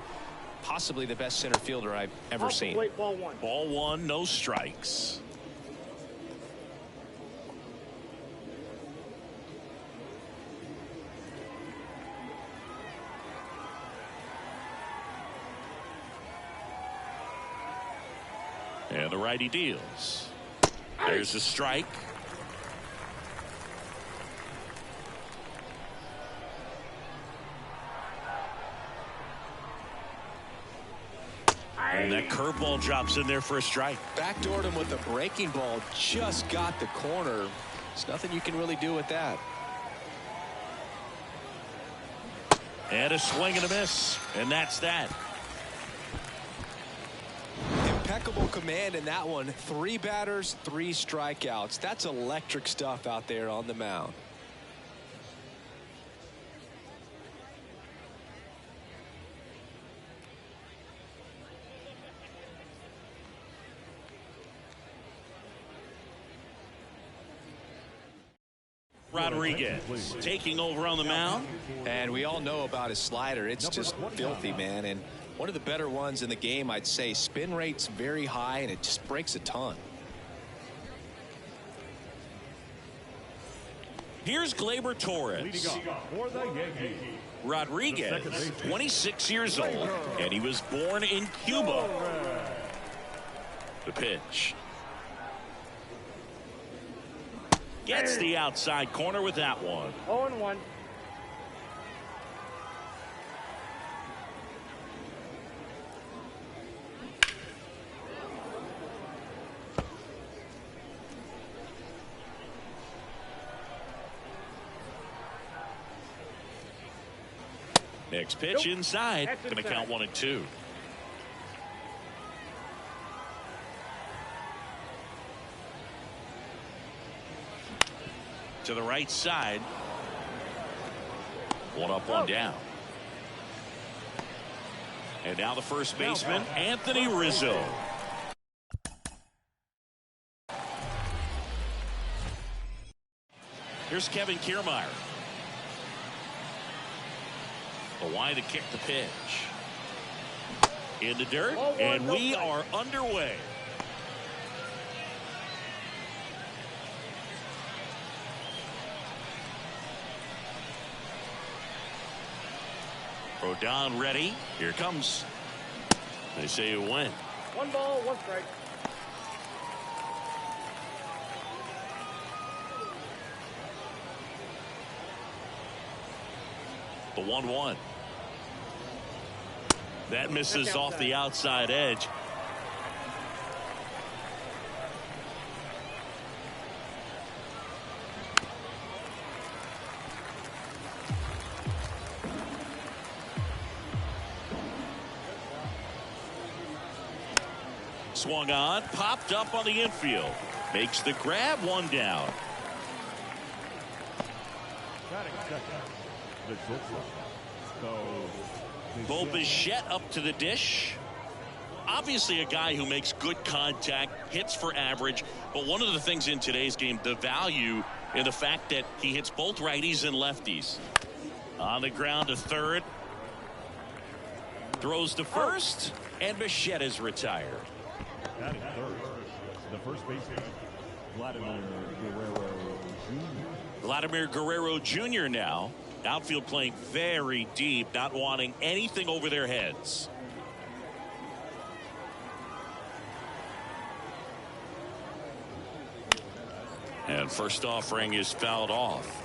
Possibly the best center fielder I've ever seen. Ball 1. Ball 1, no strikes. And the righty deals. There's a strike. And that curveball drops in there for a strike. Backdoored him with a breaking ball. Just got the corner. There's nothing you can really do with that. And a swing and a miss. And that's that. Impeccable command in that one. 3 batters, 3 strikeouts. That's electric stuff out there on the mound. Rodriguez taking over on the mound. And we all know about his slider. It's just filthy, man. And one of the better ones in the game, I'd say. Spin rate's very high, and it just breaks a ton. Here's Gleyber Torres. For the Yankees. Rodriguez, 26 years old, and he was born in Cuba. The pitch. Gets the outside corner with that one. 0-1. Next pitch inside. Going to count 1-2. To the right side. 1 up, 1 down. And now the first baseman, Anthony Rizzo. Here's Kevin Kiermaier. The line to kick the pitch. In the dirt, and we are underway. Rodon ready. Here it comes. They say you win. 1 ball, 1 strike. The 1-1. That misses off the outside edge. Swung on, popped up on the infield. Makes the grab, 1 down. Bo Bichette up to the dish. Obviously a guy who makes good contact, hits for average, but one of the things in today's game, the value in the fact that he hits both righties and lefties. On the ground to third. Throws to first, and Bichette is retired. Batting third, the first baseman, Vladimir Guerrero Jr. Vladimir Guerrero Jr. now. Outfield playing very deep, not wanting anything over their heads. And first offering is fouled off.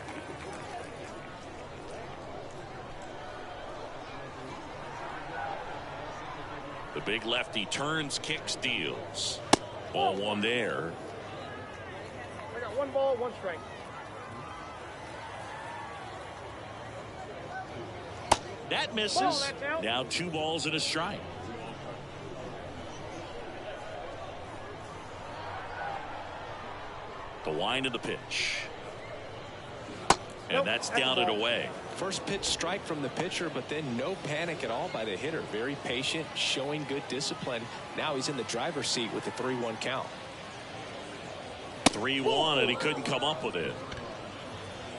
The big lefty turns, kicks, deals. Ball 1 there. I got 1 ball, 1 strike. That misses. Now 2 balls and a strike. The line of the pitch. And that's down and away. First pitch strike from the pitcher, but then no panic at all by the hitter. Very patient, showing good discipline. Now he's in the driver's seat with the 3-1 count. 3-1, and he couldn't come up with it.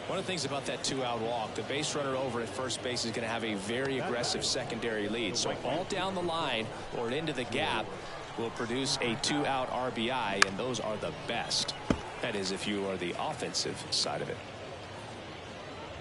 One of the things about that 2-out walk, the base runner over at first base is going to have a very aggressive secondary lead. So all down the line or into the gap will produce a 2-out RBI, and those are the best. That is, if you are the offensive side of it.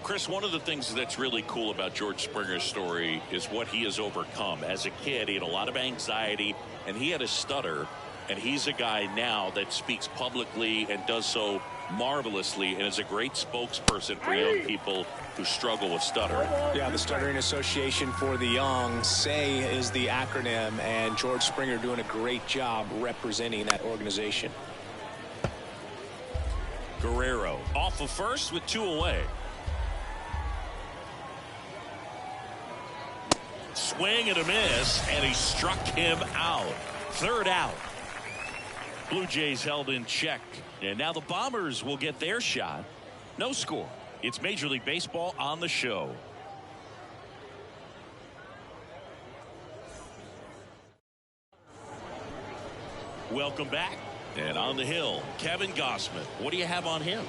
Chris, one of the things that's really cool about George Springer's story is what he has overcome. As a kid, he had a lot of anxiety, and he had a stutter. And he's a guy now that speaks publicly and does so marvelously and is a great spokesperson for young people who struggle with stuttering. Yeah, the Stuttering Association for the Young, SAY is the acronym, and George Springer doing a great job representing that organization. Guerrero off of first with 2 away. Swing and a miss, and he struck him out. 3rd out. Blue Jays held in check, and now the Bombers will get their shot. No score. It's Major League Baseball on the show. Welcome back. And on the hill, Kevin Gossman. What do you have on him?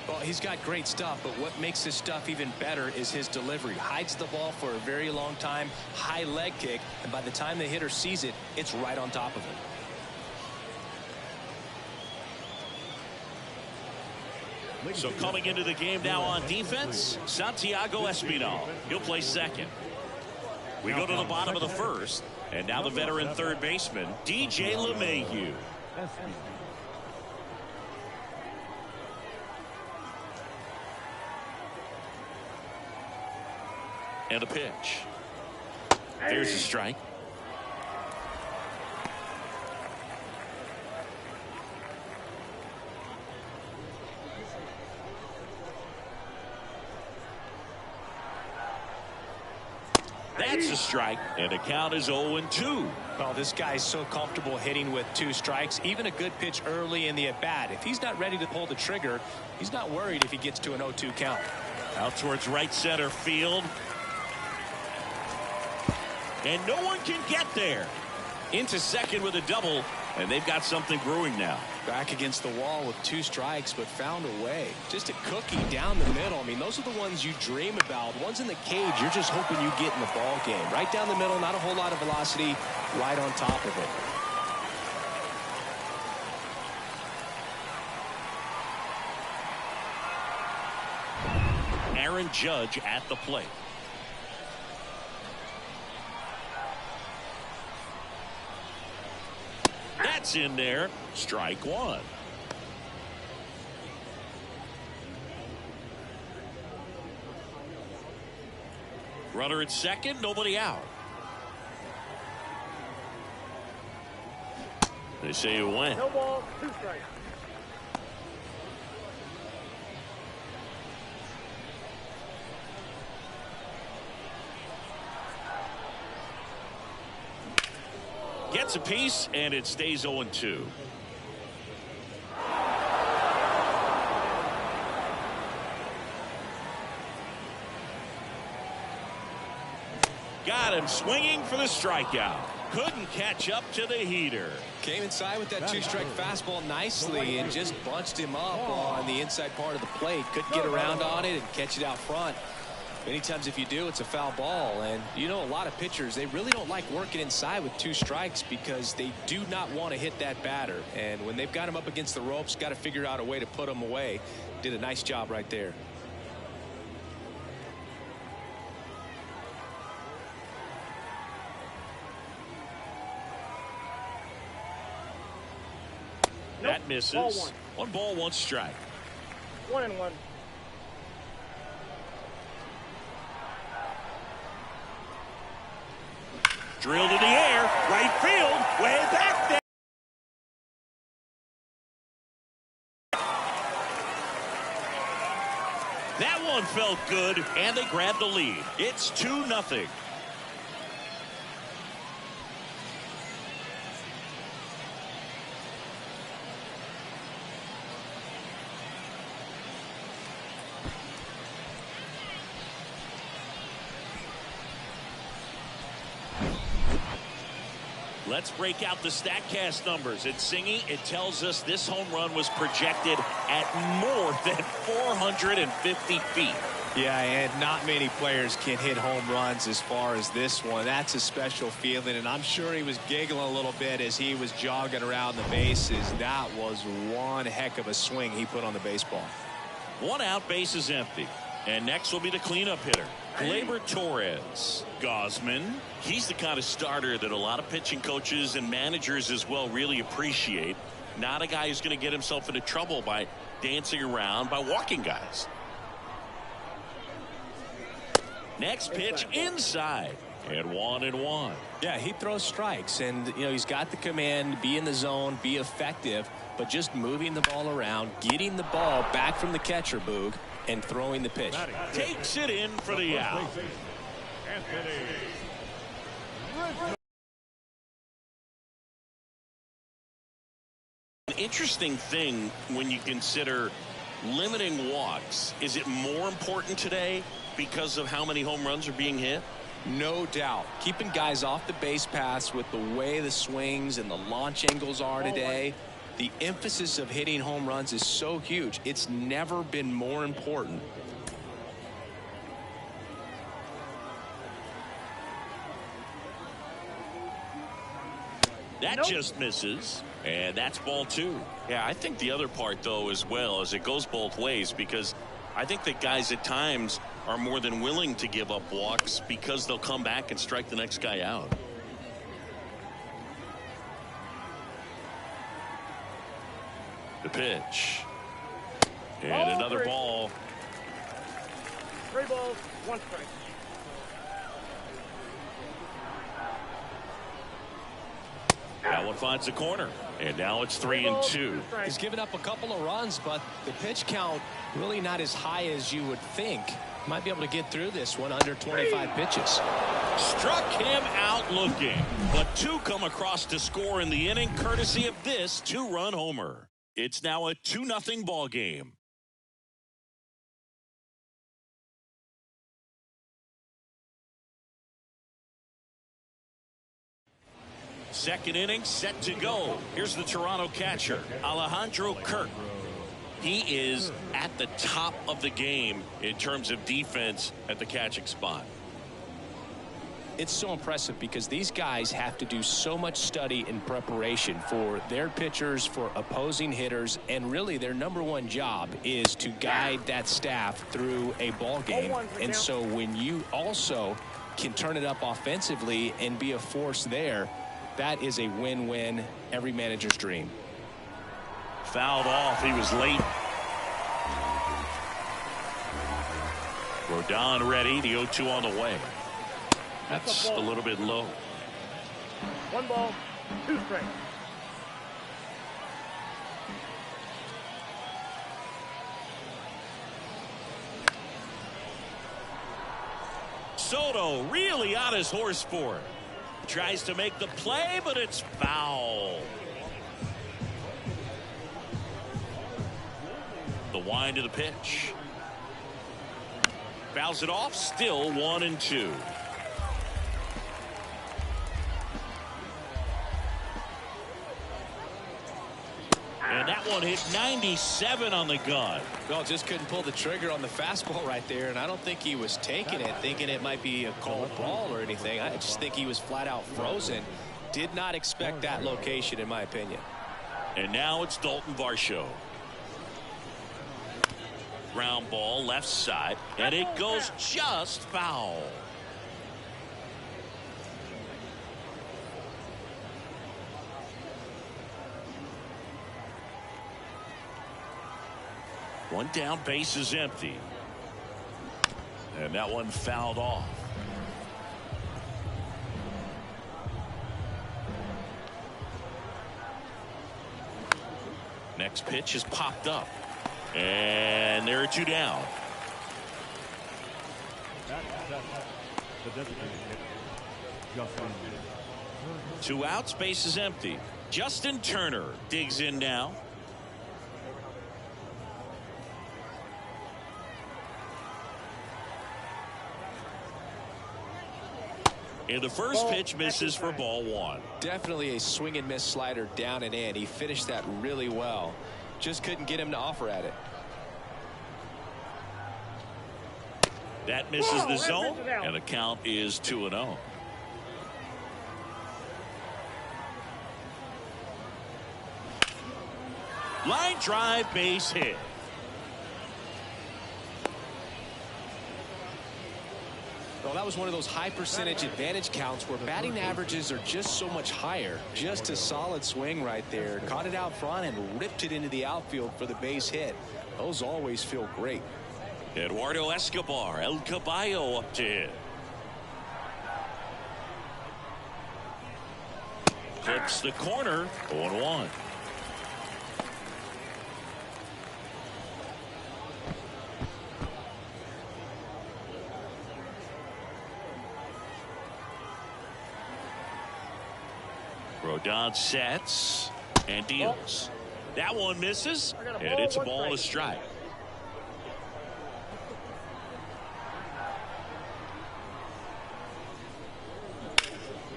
Well, he's got great stuff, but what makes his stuff even better is his delivery. Hides the ball for a very long time, high leg kick, and by the time the hitter sees it, it's right on top of him. So coming into the game now on defense, Santiago Espinal. He'll play second. We go to the bottom of the first, and now the veteran third baseman, DJ LeMahieu. And a pitch. There's a strike. That's a strike, and the count is 0-2. Well, this guy's so comfortable hitting with 2 strikes, even a good pitch early in the at-bat. If he's not ready to pull the trigger, he's not worried if he gets to an 0-2 count. Out towards right center field. And no one can get there. Into second with a double, and they've got something brewing now. Back against the wall with 2 strikes, but found a way. Just a cookie down the middle. I mean, those are the ones you dream about. Ones in the cage, you're just hoping you get in the ball game. Right down the middle, not a whole lot of velocity, right on top of it. Aaron Judge at the plate. That's in there. Strike 1. Runner at second, nobody out. They say you win. No ball, 2 strikes. Gets a piece, and it stays 0-2. Got him swinging for the strikeout. Couldn't catch up to the heater. Came inside with that 2-strike fastball nicely and just bunched him up on the inside part of the plate. Couldn't get around on it and catch it out front. Many times if you do, it's a foul ball. And you know, a lot of pitchers, they really don't like working inside with 2 strikes because they do not want to hit that batter. And when they've got him up against the ropes, got to figure out a way to put him away. Did a nice job right there. That misses. Ball 1. 1 ball, 1 strike. 1-1. Drilled in the air, right field, way back there. That one felt good, and they grabbed the lead. It's 2-0. Let's break out the StatCast numbers. At Singy, it tells us this home run was projected at more than 450 feet. Yeah, and not many players can hit home runs as far as this one. That's a special feeling, and I'm sure he was giggling a little bit as he was jogging around the bases. That was one heck of a swing he put on the baseball. 1 out, base is empty. And next will be the cleanup hitter. Gleyber Torres. Gosman. He's the kind of starter that a lot of pitching coaches and managers as well really appreciate. Not a guy who's going to get himself into trouble by dancing around, by walking guys. Next pitch inside. And 1-1. Yeah, he throws strikes, and he's got the command, be in the zone, be effective, but just moving the ball around, getting the ball back from the catcher, Boog, and throwing the pitch. Takes it in for the out. An interesting thing when you consider limiting walks. Is it more important today because of how many home runs are being hit? No doubt. Keeping guys off the base paths with the way the swings and the launch angles are today, the emphasis of hitting home runs is so huge. It's never been more important. That just misses. And that's ball 2. Yeah, I think the other part, though, as well, is it goes both ways, because I think that guys at times are more than willing to give up walks because they'll come back and strike the next guy out. The pitch. And another ball. 3 balls, 1 strike. That one finds the corner. And now it's 3-2. He's given up a couple of runs, but the pitch count really not as high as you would think. Might be able to get through this one under 25 pitches. Struck him out looking, but 2 come across to score in the inning courtesy of this 2-run homer. It's now a 2-0 ball game. Second inning set to go. Here's the Toronto catcher, Alejandro Kirk. He is at the top of the game in terms of defense at the catching spot. It's so impressive because these guys have to do so much study and preparation for their pitchers, for opposing hitters, and really their #1 job is to guide that staff through a ball game. And so when you also can turn it up offensively and be a force there, that is a win-win, every manager's dream. Fouled off. He was late. Rodon ready. The 0-2 on the way. That's a little bit low. 1 ball, 2 strikes. Soto really on his horse for it. Tries to make the play, but it's foul. The wind of the pitch. Fouls it off. Still 1-2. And that one hit 97 on the gun. Well, just couldn't pull the trigger on the fastball right there, and I don't think he was taking it thinking it might be a called ball or anything. I just think he was flat out frozen. Did not expect that location, in my opinion. And now it's Dalton Varsho. Ground ball left side, and it goes just foul. One down, base is empty. And that one fouled off. Next pitch is popped up. And there are 2 down. The designated hitter, Justin. 2 outs, base is empty. Justin Turner digs in now. And the first pitch misses for ball 1. Definitely a swing and miss slider down and in. He finished that really well. Just couldn't get him to offer at it. That misses the zone, and the count is 2-0. Line drive, base hit. Well, that was one of those high percentage advantage counts where batting averages are just so much higher. Just a solid swing right there. Caught it out front and ripped it into the outfield for the base hit. Those always feel great. Eduardo Escobar, El Caballo up to hit. Clips the corner, 0-1. Rodon sets and deals. That one misses, and it's a ball and a strike.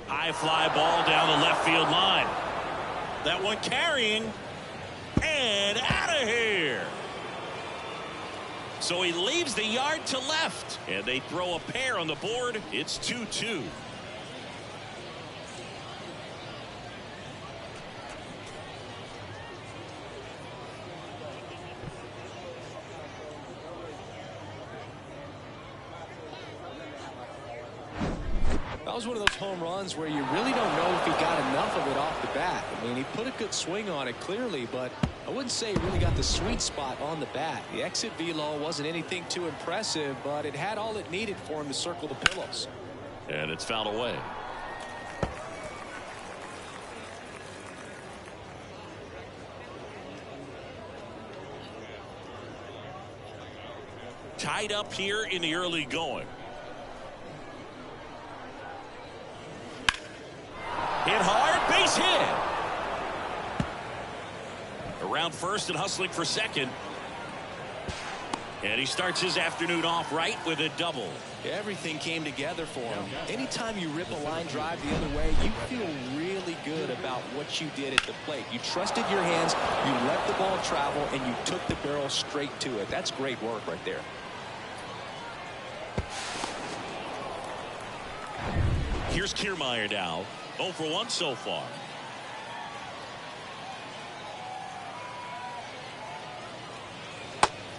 High fly ball down the left field line. That one carrying and out of here. So he leaves the yard to left, and they throw a pair on the board. It's 2-2. That was one of those home runs where you really don't know if he got enough of it off the bat. I mean, he put a good swing on it clearly, but I wouldn't say he really got the sweet spot on the bat. The exit velo wasn't anything too impressive, but it had all it needed for him to circle the pillows. And it's fouled away. Tied up here in the early going. Hit hard, base hit. Around first and hustling for second. And he starts his afternoon off right with a double. Everything came together for him. Anytime you rip a line drive the other way, you feel really good about what you did at the plate. You trusted your hands, you let the ball travel, and you took the barrel straight to it. That's great work right there. Here's Kiermaier now. 0 for 1 so far.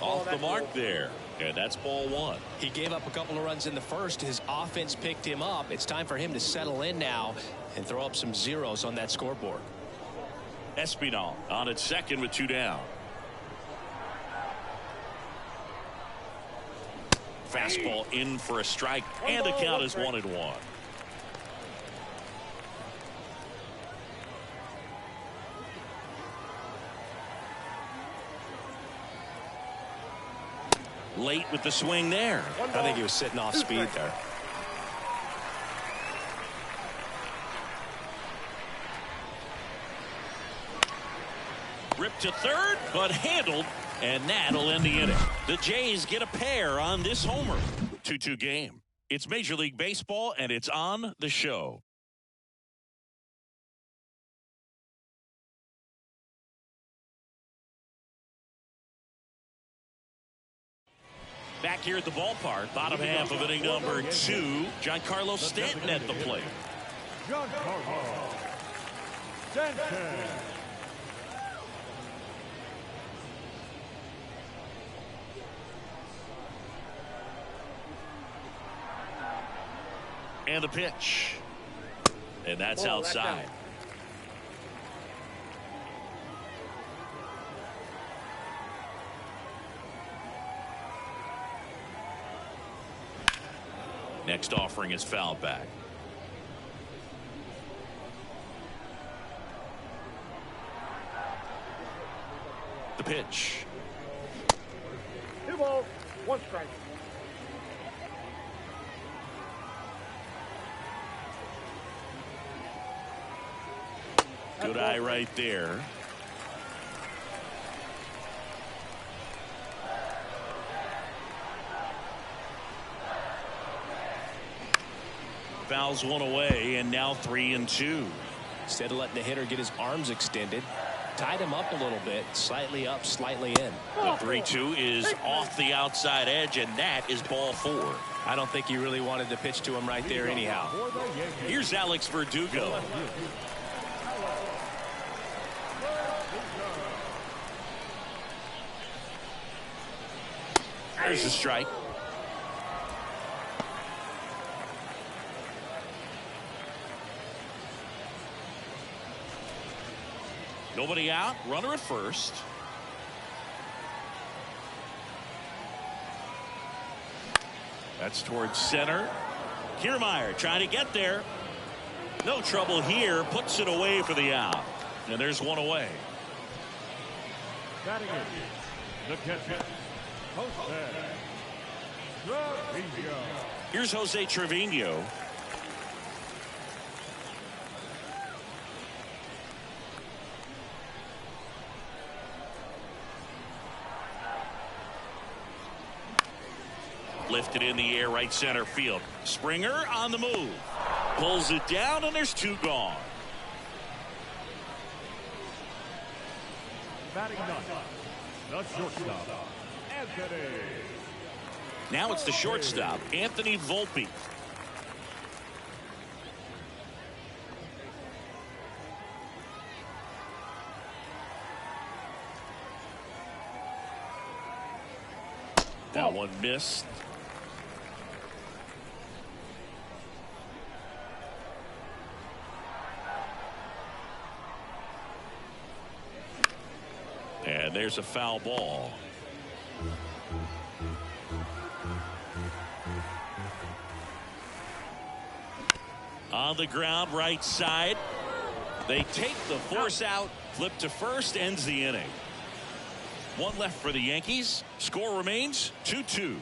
Off the mark there. And that's ball 1. He gave up a couple of runs in the first. His offense picked him up. It's time for him to settle in now and throw up some zeros on that scoreboard. Espinal on at second with 2 down. Fastball in for a strike, and the count is 1-1. Late with the swing there. I think he was sitting off speed there. Ripped to third, but handled, and that'll end the inning. The Jays get a pair on this homer. 2-2 game. It's Major League Baseball, and it's on the show. Back here at the ballpark, bottom half of inning number 2. Giancarlo Stanton at the plate. Giancarlo Stanton. And the pitch. And that's outside. Next offering is fouled back. The pitch. 2 balls, 1 strike. Good eye right there. Fouls one away, and now 3-2. Instead of letting the hitter get his arms extended, tied him up a little bit, slightly up, slightly in. The 3-2 is off the outside edge, and that is ball 4. I don't think he really wanted to pitch to him right there anyhow. Here's Alex Verdugo. There's a strike. Nobody out. Runner at first. That's towards center. Kiermaier trying to get there. No trouble here. Puts it away for the out. And there's one away. Batting in, the catcher, Jose Trevino. Here's Jose Trevino. Lifted in the air, right center field. Springer on the move. Pulls it down, and there's two gone. Batting ninth, the shortstop, Anthony. Now it's the shortstop, Anthony Volpe. That one missed. And there's a foul ball. On the ground, right side. They take the force out. Flip to first, ends the inning. One left for the Yankees. Score remains 2-2.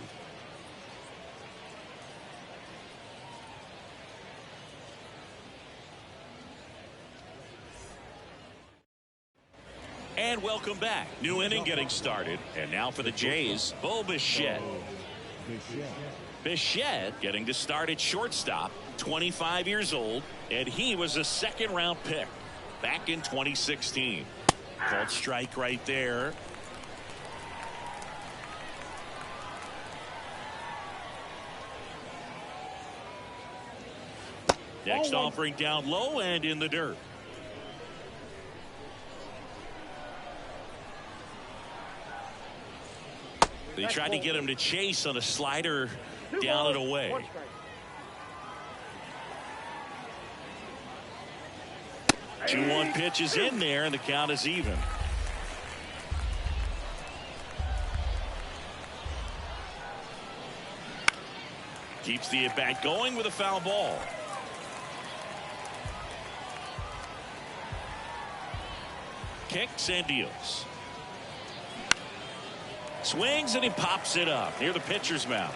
And welcome back. New inning getting started. And now for the Jays, Bichette. Bichette getting to start at shortstop, 25 years old, and he was a second-round pick back in 2016. Called strike right there. Next offering down low and in the dirt. They tried to get him to chase on a slider down and away. 2-1 pitch is in there, and the count is even. Keeps the at-bat going with a foul ball. Kicks and deals. Swings and he pops it up near the pitcher's mound.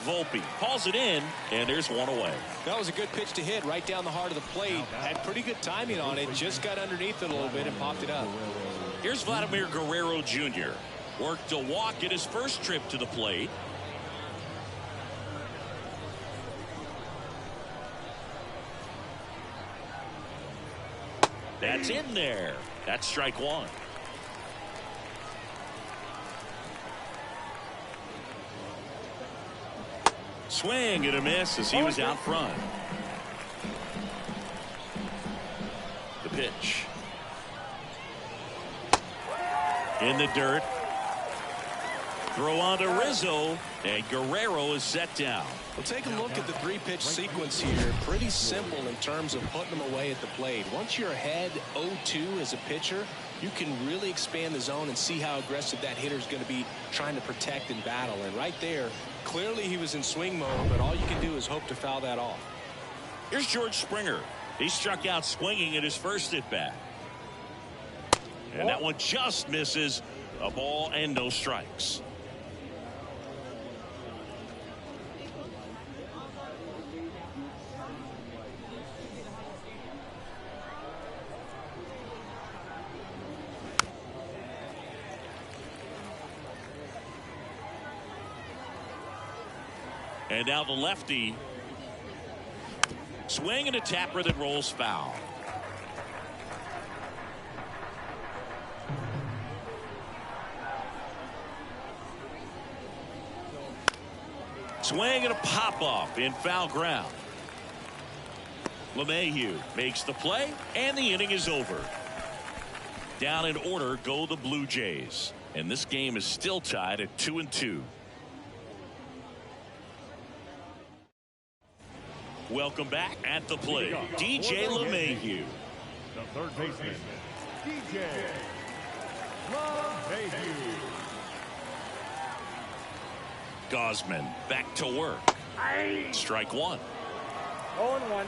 Volpe hauls it in, and there's one away. That was a good pitch to hit right down the heart of the plate. Had pretty good timing on it. Just got underneath it a little bit and popped it up. Here's Vladimir Guerrero Jr. Worked a walk at his first trip to the plate. That's in there. That's strike one. Swing and a miss as he was out front. The pitch. In the dirt. Throw on to Rizzo, and Guerrero is set down. Well, take a look at the three-pitch sequence here. Pretty simple in terms of putting them away at the plate. Once you're ahead 0-2 as a pitcher, you can really expand the zone and see how aggressive that hitter is going to be trying to protect and battle. And right there, clearly he was in swing mode, but all you can do is hope to foul that off. Here's George Springer. He struck out swinging at his first at-bat. And that one just misses. A ball and no strikes. And now the lefty. Swing and a tapper that rolls foul. Swing and a pop-off in foul ground. LeMahieu makes the play, and the inning is over. Down in order go the Blue Jays. And this game is still tied at 2-2. Welcome back at the plate, DJ LeMahieu. The third baseman, DJ. Love debut. Gosman back to work. Strike one. 0-1.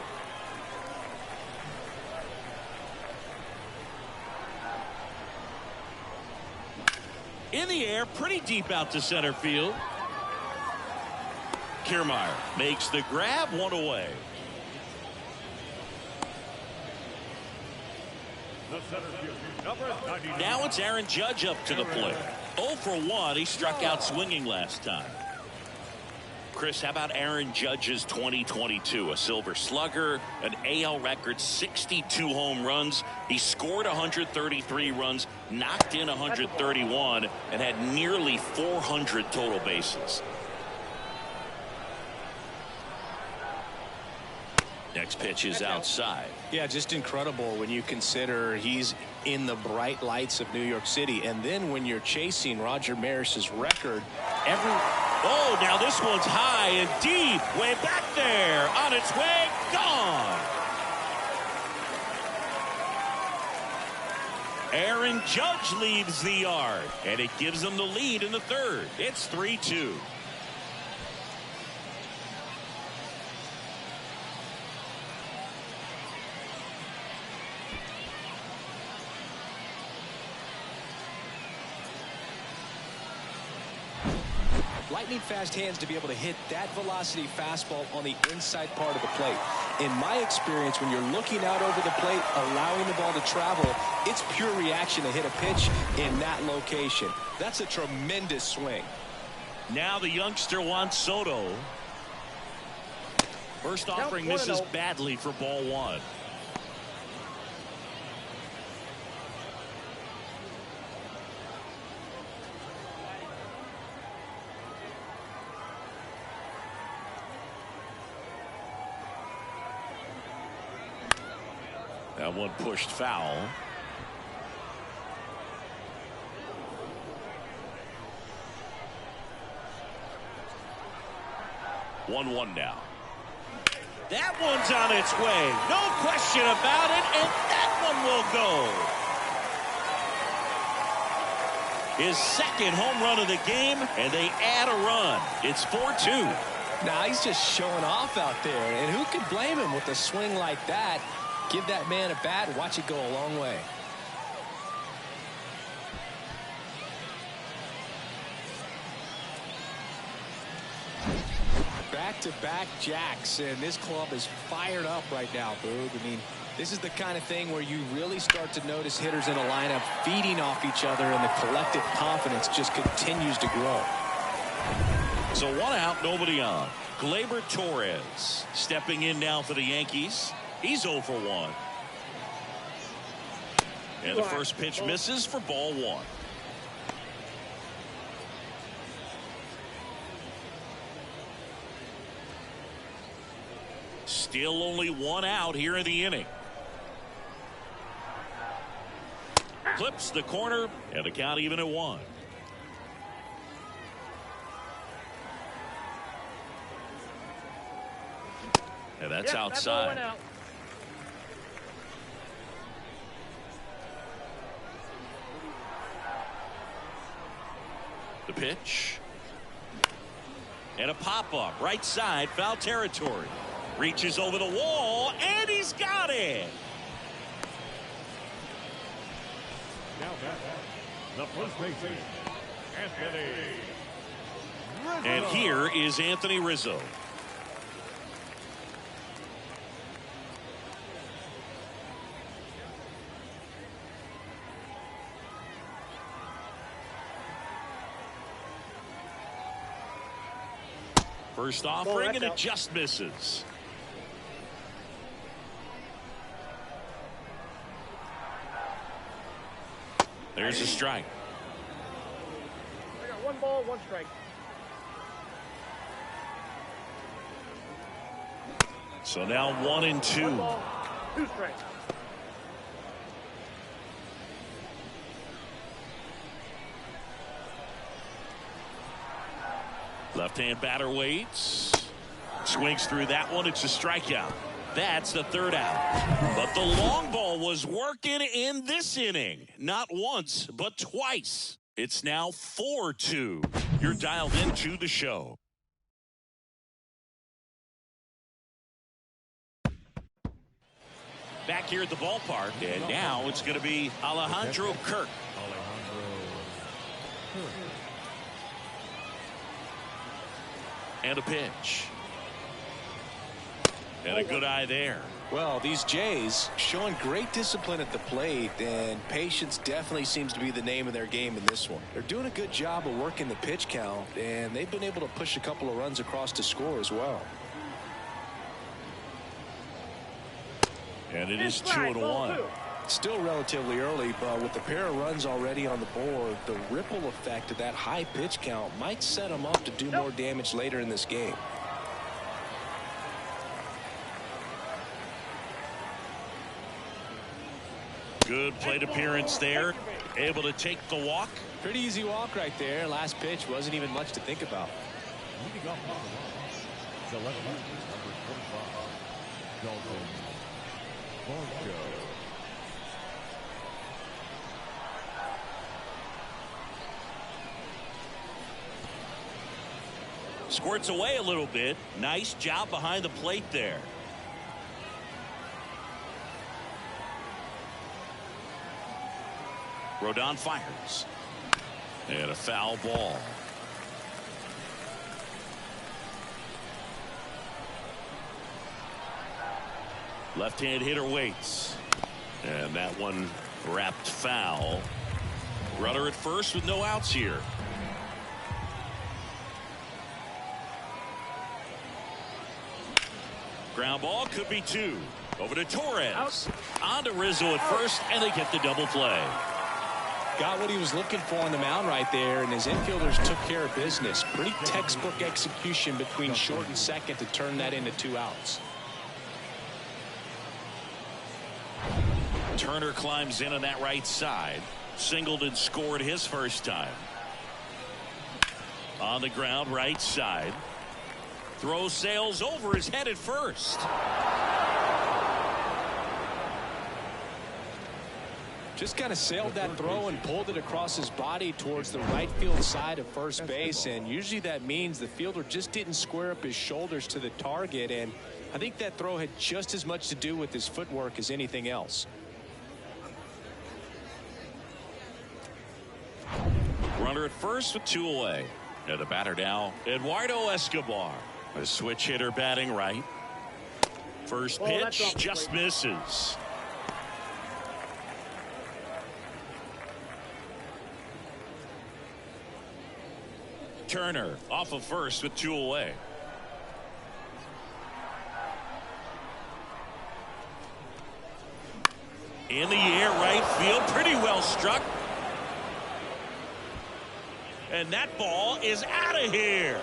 In the air, pretty deep out to center field. Kiermaier makes the grab, one away. The center fielder, number 99. Now it's Aaron Judge up to the plate. 0 for 1. He struck out swinging last time. Chris, how about Aaron Judge's 2022? A Silver Slugger, an AL record 62 home runs. He scored 133 runs, knocked in 131, and had nearly 400 total bases. Next pitch is outside. Yeah, just incredible when you consider he's in the bright lights of New York City. And then when you're chasing Roger Maris's record, Oh, now this one's high and deep. Way back there. On its way. Gone. Aaron Judge leaves the yard. And it gives them the lead in the third. It's 3-2. lightning fast hands to be able to hit that velocity fastball on the inside part of the plate. In my experience, when you're looking out over the plate, allowing the ball to travel, it's pure reaction to hit a pitch in that location. That's a tremendous swing. Now the youngster wants Soto. First offering misses badly for ball one. That one pushed foul. One now. That one's on its way. No question about it, and that one will go. His second home run of the game, and they add a run. It's 4-2. Now he's just showing off out there, and who could blame him with a swing like that? Give that man a bat, watch it go a long way. Back-to-back jacks, and this club is fired up right now, Boog. I mean, this is the kind of thing where you really start to notice hitters in a lineup feeding off each other, and the collective confidence just continues to grow. So one out, nobody on. Gleyber Torres stepping in now for the Yankees. He's 0 for 1. And the first pitch misses for ball one. Still only one out here in the inning. Clips the corner, and the count even at 1. And that's outside. Out. The pitch. And a pop-up. Right side, foul territory. Reaches over the wall, and he's got it. Now the first baseman, Anthony Rizzo. And here is Anthony Rizzo. First offering, and it just misses. There's a strike. I got 1 ball, 1 strike. So now 1-2. 1 ball, 2 strikes. Left-hand batter waits. Swings through that one. It's a strikeout. That's the third out. But the long ball was working in this inning. Not once, but twice. It's now 4-2. You're dialed into the show. Back here at the ballpark, and now it's going to be Alejandro Kirk. And a pitch. And a good eye there. Well, these Jays showing great discipline at the plate, and patience definitely seems to be the name of their game in this one. They're doing a good job of working the pitch count, and they've been able to push a couple of runs across to score as well. And it is 2-1. Still relatively early, but with the pair of runs already on the board, the ripple effect of that high pitch count might set them up to do more damage later in this game. Good plate appearance there. Able to take the walk. Pretty easy walk right there. Last pitch wasn't even much to think about. Leading off the line, the left-hander, number 25, Dalton Varsho. Squirts away a little bit. Nice job behind the plate there. Rodon fires. And a foul ball. Left-hand hitter waits. And that one wrapped foul. Runner at first with no outs here. Ground ball, could be two. Over to Torres. On to Rizzo at first, and they get the double play. Got what he was looking for on the mound right there, and his infielders took care of business. Pretty textbook execution between short and second to turn that into 2 outs. Turner climbs in on that right side. Singled and scored his first time. On the ground, right side. Throw sails over his head at first. Just kind of sailed that throw and pulled it across his body towards the right field side of first base, and usually that means the fielder just didn't square up his shoulders to the target, and I think that throw had just as much to do with his footwork as anything else. Runner at first with 2 away. And the batter now, Eduardo Escobar. A switch hitter batting right. First pitch just misses. Turner off of first with 2 away. In the air, right field, pretty well struck. And that ball is out of here.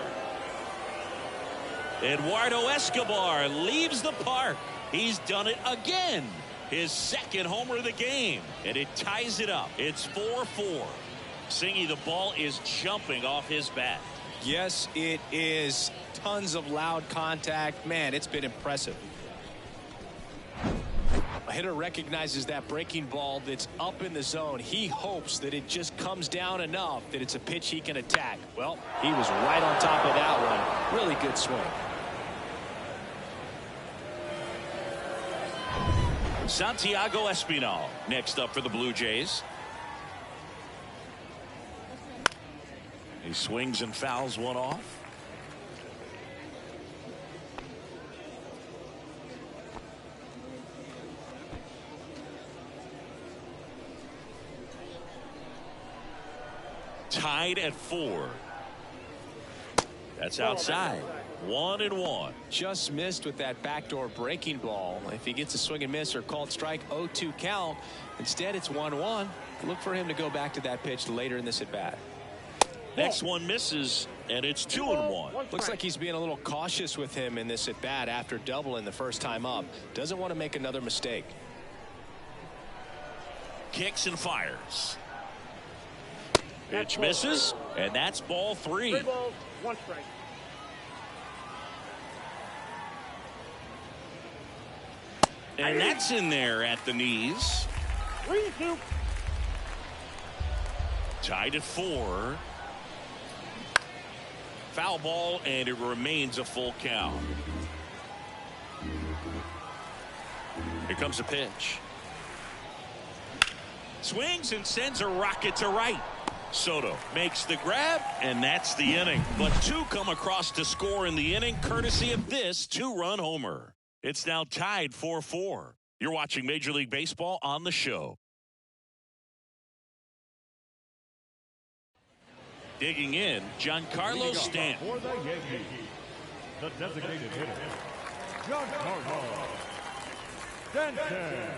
Eduardo Escobar leaves the park. He's done it again. His second homer of the game. And it ties it up. It's 4-4. Singy, the ball is jumping off his bat. Yes, it is. Tons of loud contact. Man, it's been impressive. A hitter recognizes that breaking ball that's up in the zone. He hopes that it just comes down enough that it's a pitch he can attack. Well, he was right on top of that one. Really good swing. Santiago Espinal next up for the Blue Jays. He swings and fouls one off. Tied at 4. That's outside. 1-1. Just missed with that backdoor breaking ball. If he gets a swing and miss or called strike, 0-2 count. Instead, it's 1-1. Look for him to go back to that pitch later in this at bat. Next one misses, and it's 2-1. Looks like he's being a little cautious with him in this at bat after doubling the first time up. Doesn't want to make another mistake. Kicks and fires. Pitch misses, and that's ball 3. 3 balls, 1 strike. And that's in there at the knees. 3-2. Tied at 4. Foul ball, and it remains a full count. Here comes a pitch. Swings and sends a rocket to right. Soto makes the grab, and that's the inning. But 2 come across to score in the inning, courtesy of this 2-run homer. It's now tied 4-4. You're watching Major League Baseball on the show. Digging in, Giancarlo Stanton. For the Yankees, the designated hitter, Giancarlo Stanton.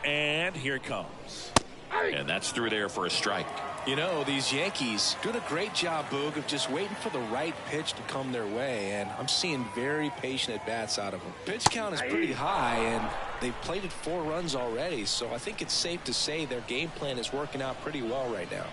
And here it comes. And that's through there for a strike. You know, these Yankees doing a great job, Boog, of just waiting for the right pitch to come their way, and I'm seeing very patient at-bats out of them. Pitch count is pretty high, and they've plated 4 runs already, so I think it's safe to say their game plan is working out pretty well right now.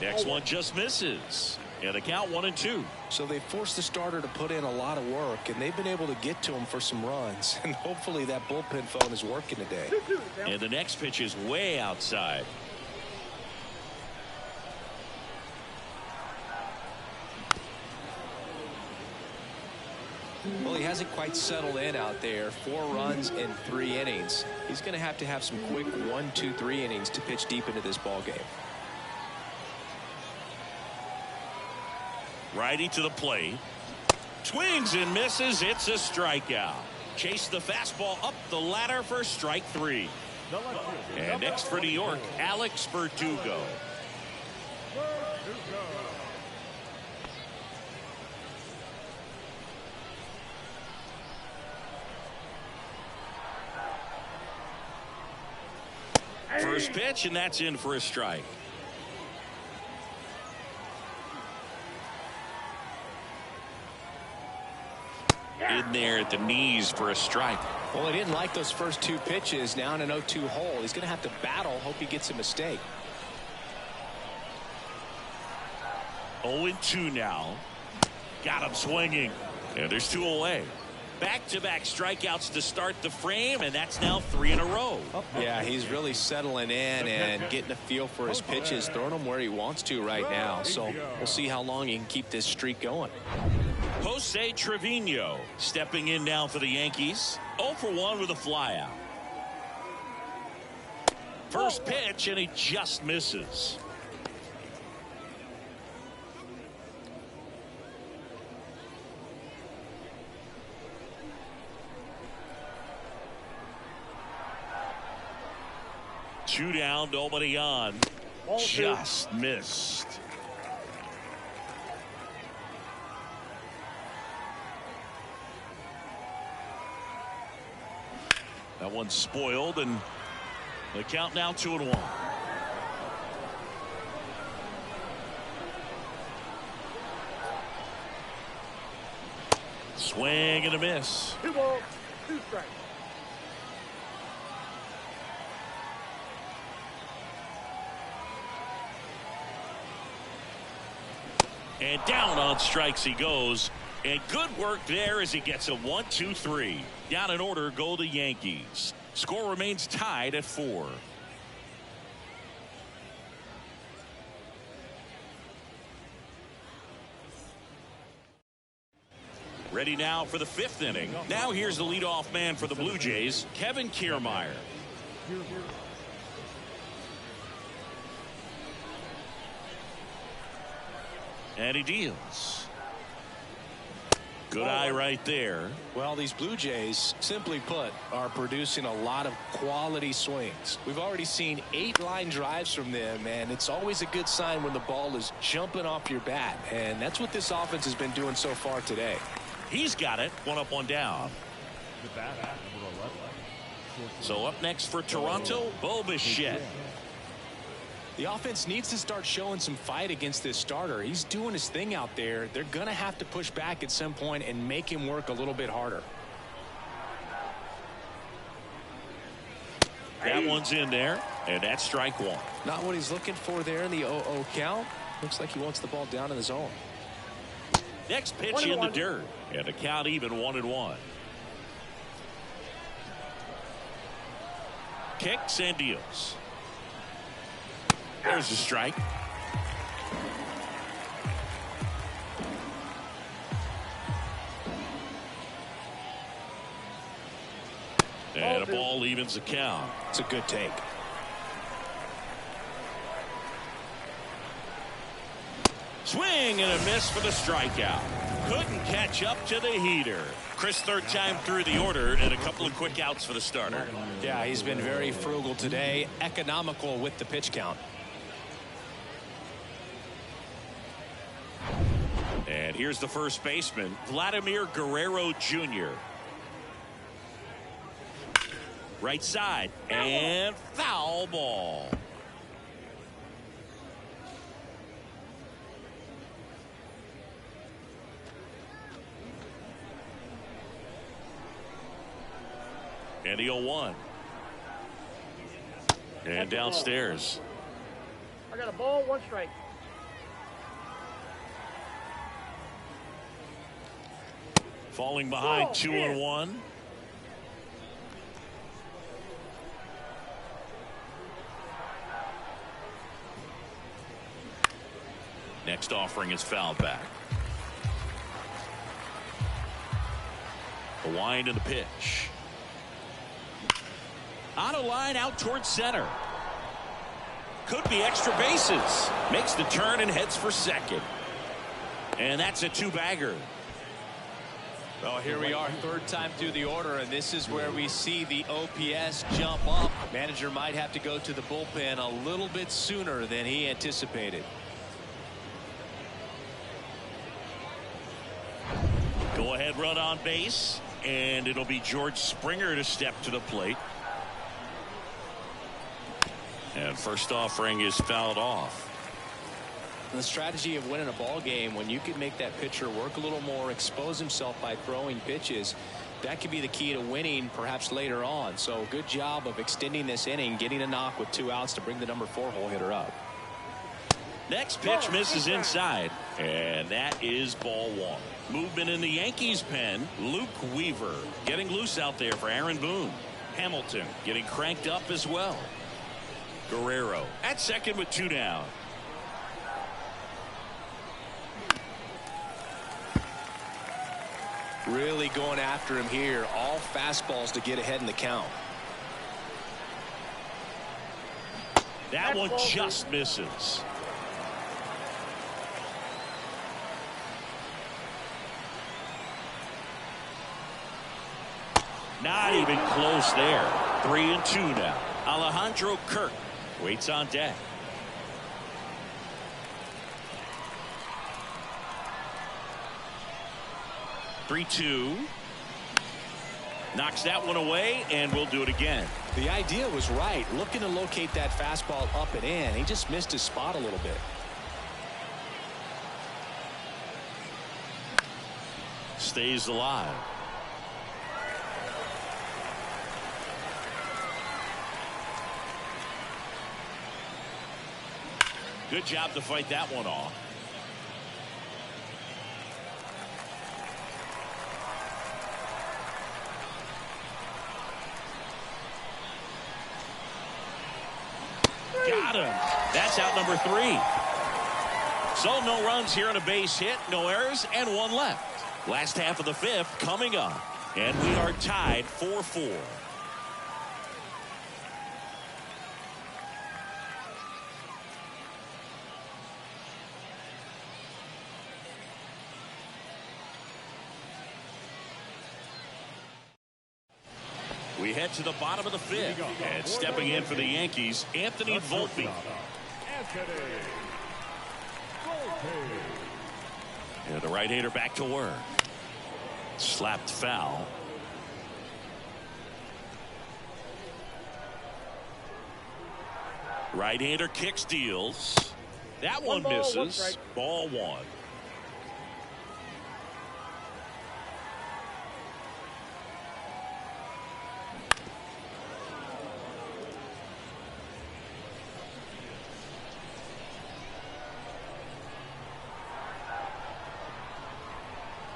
Next one just misses. And the count 1-2. So they forced the starter to put in a lot of work, and they've been able to get to him for some runs. And hopefully that bullpen phone is working today. And the next pitch is way outside. Well, he hasn't quite settled in out there. 4 runs in 3 innings. He's going to have some quick 1, 2, 3 innings to pitch deep into this ball game. Righty to the plate. Swings and misses. It's a strikeout. Chase the fastball up the ladder for strike 3. And next for New York, Alex Verdugo. First pitch, and that's in for a strike. In there at the knees for a strike. Well, he didn't like those first 2 pitches. Now in an 0-2 hole. He's going to have to battle. Hope he gets a mistake. 0-2 now. Got him swinging. And there's 2 away. Back-to-back strikeouts to start the frame, and that's now 3 in a row. Yeah, he's really settling in and getting a feel for his pitches, throwing them where he wants to right now. So we'll see how long he can keep this streak going. Jose Trevino stepping in now for the Yankees. 0 for 1 with a flyout. First pitch, and he just misses. Two down, nobody on. Just missed. That one's spoiled, and the count now 2-1. Swing and a miss. 2 balls, 2 strikes. And down on strikes he goes. And good work there as he gets a 1-2-3. Down in order go the Yankees. Score remains tied at 4. Ready now for the 5th inning. Now here's the leadoff man for the Blue Jays, Kevin Kiermaier. And he deals. Good eye right there. Well, these Blue Jays, simply put, are producing a lot of quality swings. We've already seen 8 line drives from them, and it's always a good sign when the ball is jumping off your bat. And that's what this offense has been doing so far today. He's got it. 1 up, 1 down. So up next for Toronto, Bo Bichette. The offense needs to start showing some fight against this starter. He's doing his thing out there. They're going to have to push back at some point and make him work a little bit harder. one's in there, and that's strike one. Not what he's looking for there in the 0-0 count. Looks like he wants the ball down in the zone. Next pitch in the dirt, and the count even 1-1. Kicks and deals. There's a strike. And a ball evens the count. It's a good take. Swing and a miss for the strikeout. Couldn't catch up to the heater. Chris, third time through the order, and a couple of quick outs for the starter. Yeah, he's been very frugal today. Economical with the pitch count. And here's the first baseman, Vladimir Guerrero Jr. Right side, and foul ball. And the 0-1. And downstairs. I got a ball, 1 strike. Falling behind 2-1. Next offering is fouled back. The wind and the pitch. On a line out towards center. Could be extra bases. Makes the turn and heads for second. And that's a 2-bagger. Well, here we are, third time through the order, and this is where we see the OPS jump up. Manager might have to go to the bullpen a little bit sooner than he anticipated. Go ahead run on base, and it'll be George Springer to step to the plate. And first offering is fouled off. The strategy of winning a ball game, when you can make that pitcher work a little more, expose himself by throwing pitches, that could be the key to winning perhaps later on. So good job of extending this inning, getting a knock with 2 outs to bring the number 4 hole hitter up. Next pitch misses inside, and that is ball 1. Movement in the Yankees pen. Luke Weaver getting loose out there for Aaron Boone. Hamilton getting cranked up as well. Guerrero at second with 2 down. Really going after him here. All fastballs to get ahead in the count. That one just misses. Not even close there. 3-2 now. Alejandro Kirk waits on deck. Three-two. Knocks that one away, and we'll do it again. The idea was right. Looking to locate that fastball up and in. He just missed his spot a little bit. Stays alive. Good job to fight that one off. Got him. That's out number 3. So no runs here on a base hit, no errors, and 1 left. Last half of the 5th coming up, and we are tied 4-4. We head to the bottom of the 5th, and stepping in for the Yankees, Anthony Volpe. And the right-hander back to work. Slapped foul. Right-hander kicks, deals. That one misses. Ball 1.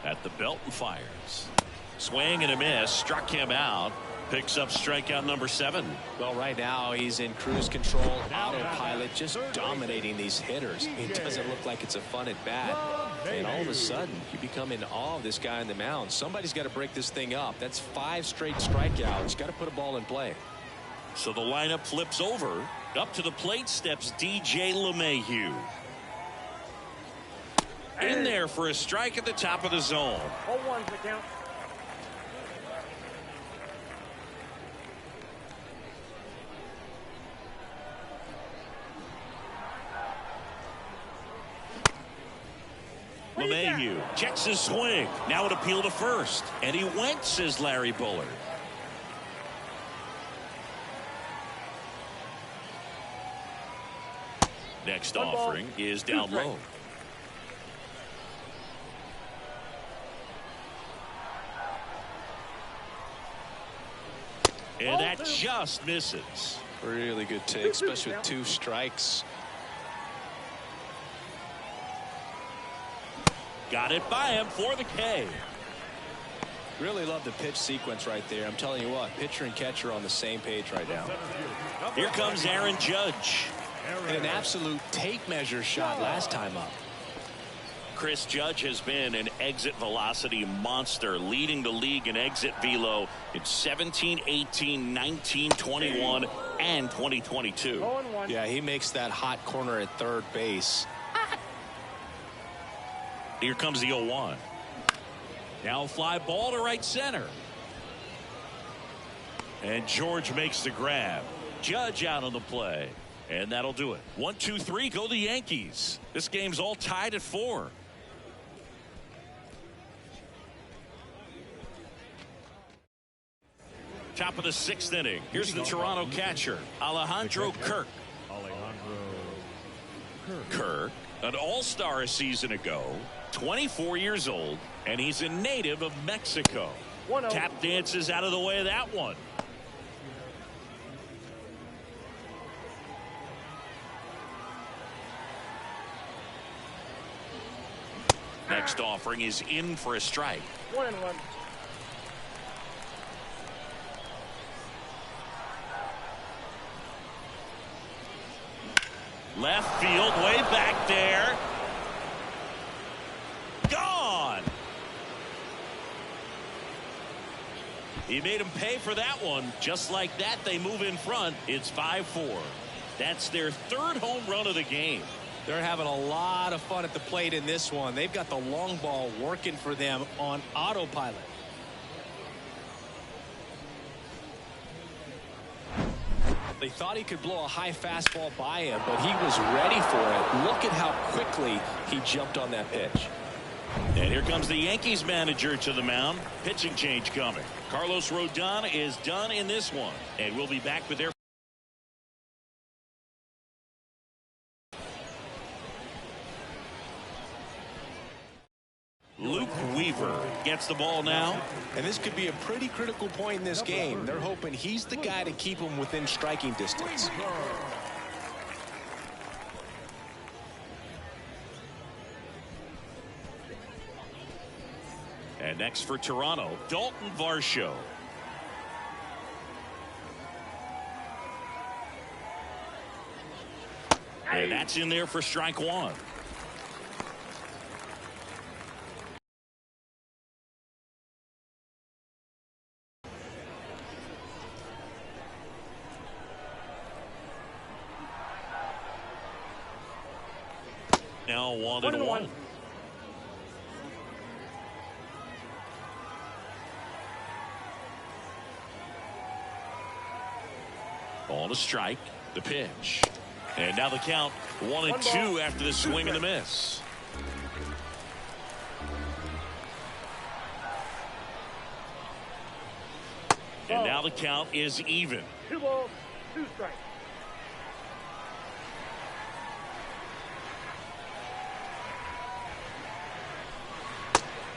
At the belt and fires. Swing and a miss. Struck him out. Picks up strikeout number 7. Well, right now he's in cruise control, autopilot, just dominating these hitters. It doesn't look like it's a fun at bat. And all of a sudden, you become in awe of this guy on the mound. Somebody's got to break this thing up. That's 5 straight strikeouts. Got to put a ball in play. So the lineup flips over. Up to the plate steps DJ LeMahieu. In there for a strike at the top of the zone. 0-1's the count. LeMahieu checks his swing. Now it appeal to first. And he went, says Larry Bullard. Next offering is down low. And that just misses. Really good take, especially with 2 strikes. Got it by him for the K. Really love the pitch sequence right there. I'm telling you what, pitcher and catcher are on the same page right now. Here comes Aaron Judge. And an absolute tape measure shot last time up. Chris Judge has been an exit velocity monster, leading the league in exit velo in 17, 18, 19, 21, and 2022. Yeah, he makes that hot corner at third base. Here comes the 0-1. Now a fly ball to right center. And George makes the grab. Judge out on the play. And that'll do it. 1, 2, 3, go the Yankees. This game's all tied at 4. Top of the 6th inning. Here's the Toronto catcher, Alejandro Kirk. Kirk, an all-star a season ago, 24 years old, and he's a native of Mexico. Tap dances out of the way of that one. Next offering is in for a strike. 1-1. Left field, way back there. Gone. He made him pay for that one. Just like that, they move in front. It's 5-4. That's their 3rd home run of the game. They're having a lot of fun at the plate in this one. They've got the long ball working for them on autopilot. They thought he could blow a high fastball by him, but he was ready for it. Look at how quickly he jumped on that pitch. And here comes the Yankees manager to the mound. Pitching change coming. Carlos Rodon is done in this one. And we'll be back with their Luke Weaver gets the ball now. And this could be a pretty critical point in this game. They're hoping he's the guy to keep them within striking distance. And next for Toronto, Dalton Varsho. And that's in there for strike 1. Now 1-1. Ball to strike. The pitch. And now the count 1-2 after the swing and the miss. And now the count is even. 2 balls, 2 strikes.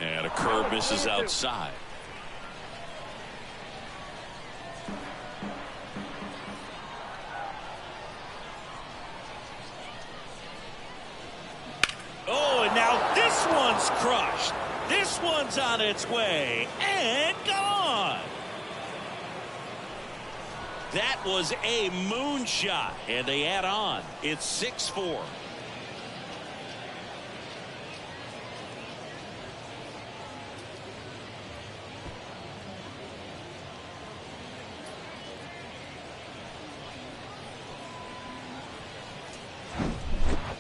And a curve misses outside. Oh, and now this one's crushed. This one's on its way and gone. That was a moonshot, and they add on. It's 6-4.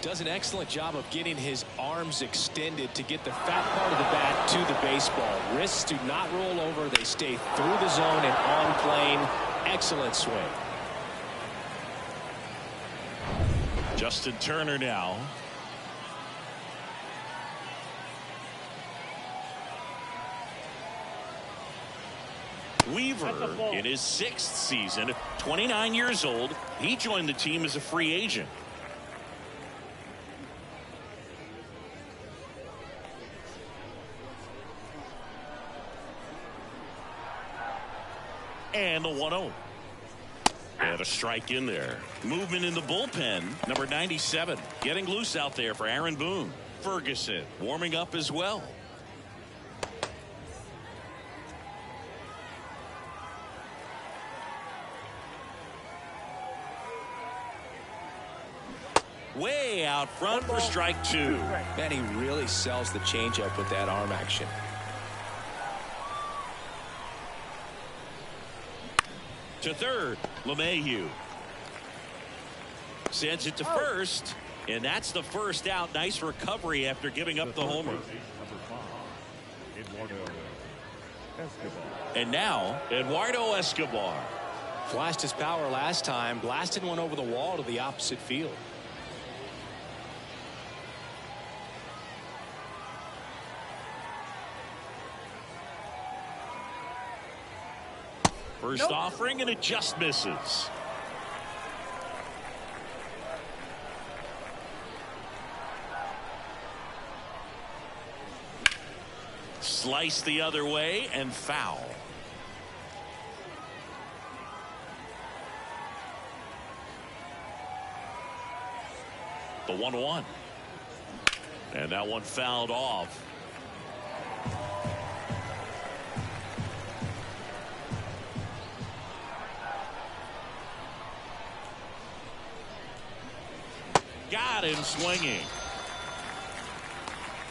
Does an excellent job of getting his arms extended to get the fat part of the bat to the baseball. Wrists do not roll over. They stay through the zone and on plane. Excellent swing. Justin Turner now. Weaver in his 6th season, 29 years old. He joined the team as a free agent. And the 1-0. And a strike in there. Movement in the bullpen. Number 97 getting loose out there for Aaron Boone. Ferguson warming up as well. Way out front for strike 2. Man, he really sells the changeup with that arm action. To third, LeMahieu sends it to first, and that's the first out. Nice recovery after giving up the homer. And now Eduardo Escobar Flashed his power last time, blasted one over the wall to the opposite field. First offering, and it just misses. Slice the other way and foul. The 1-1. And that one fouled off. Got him swinging.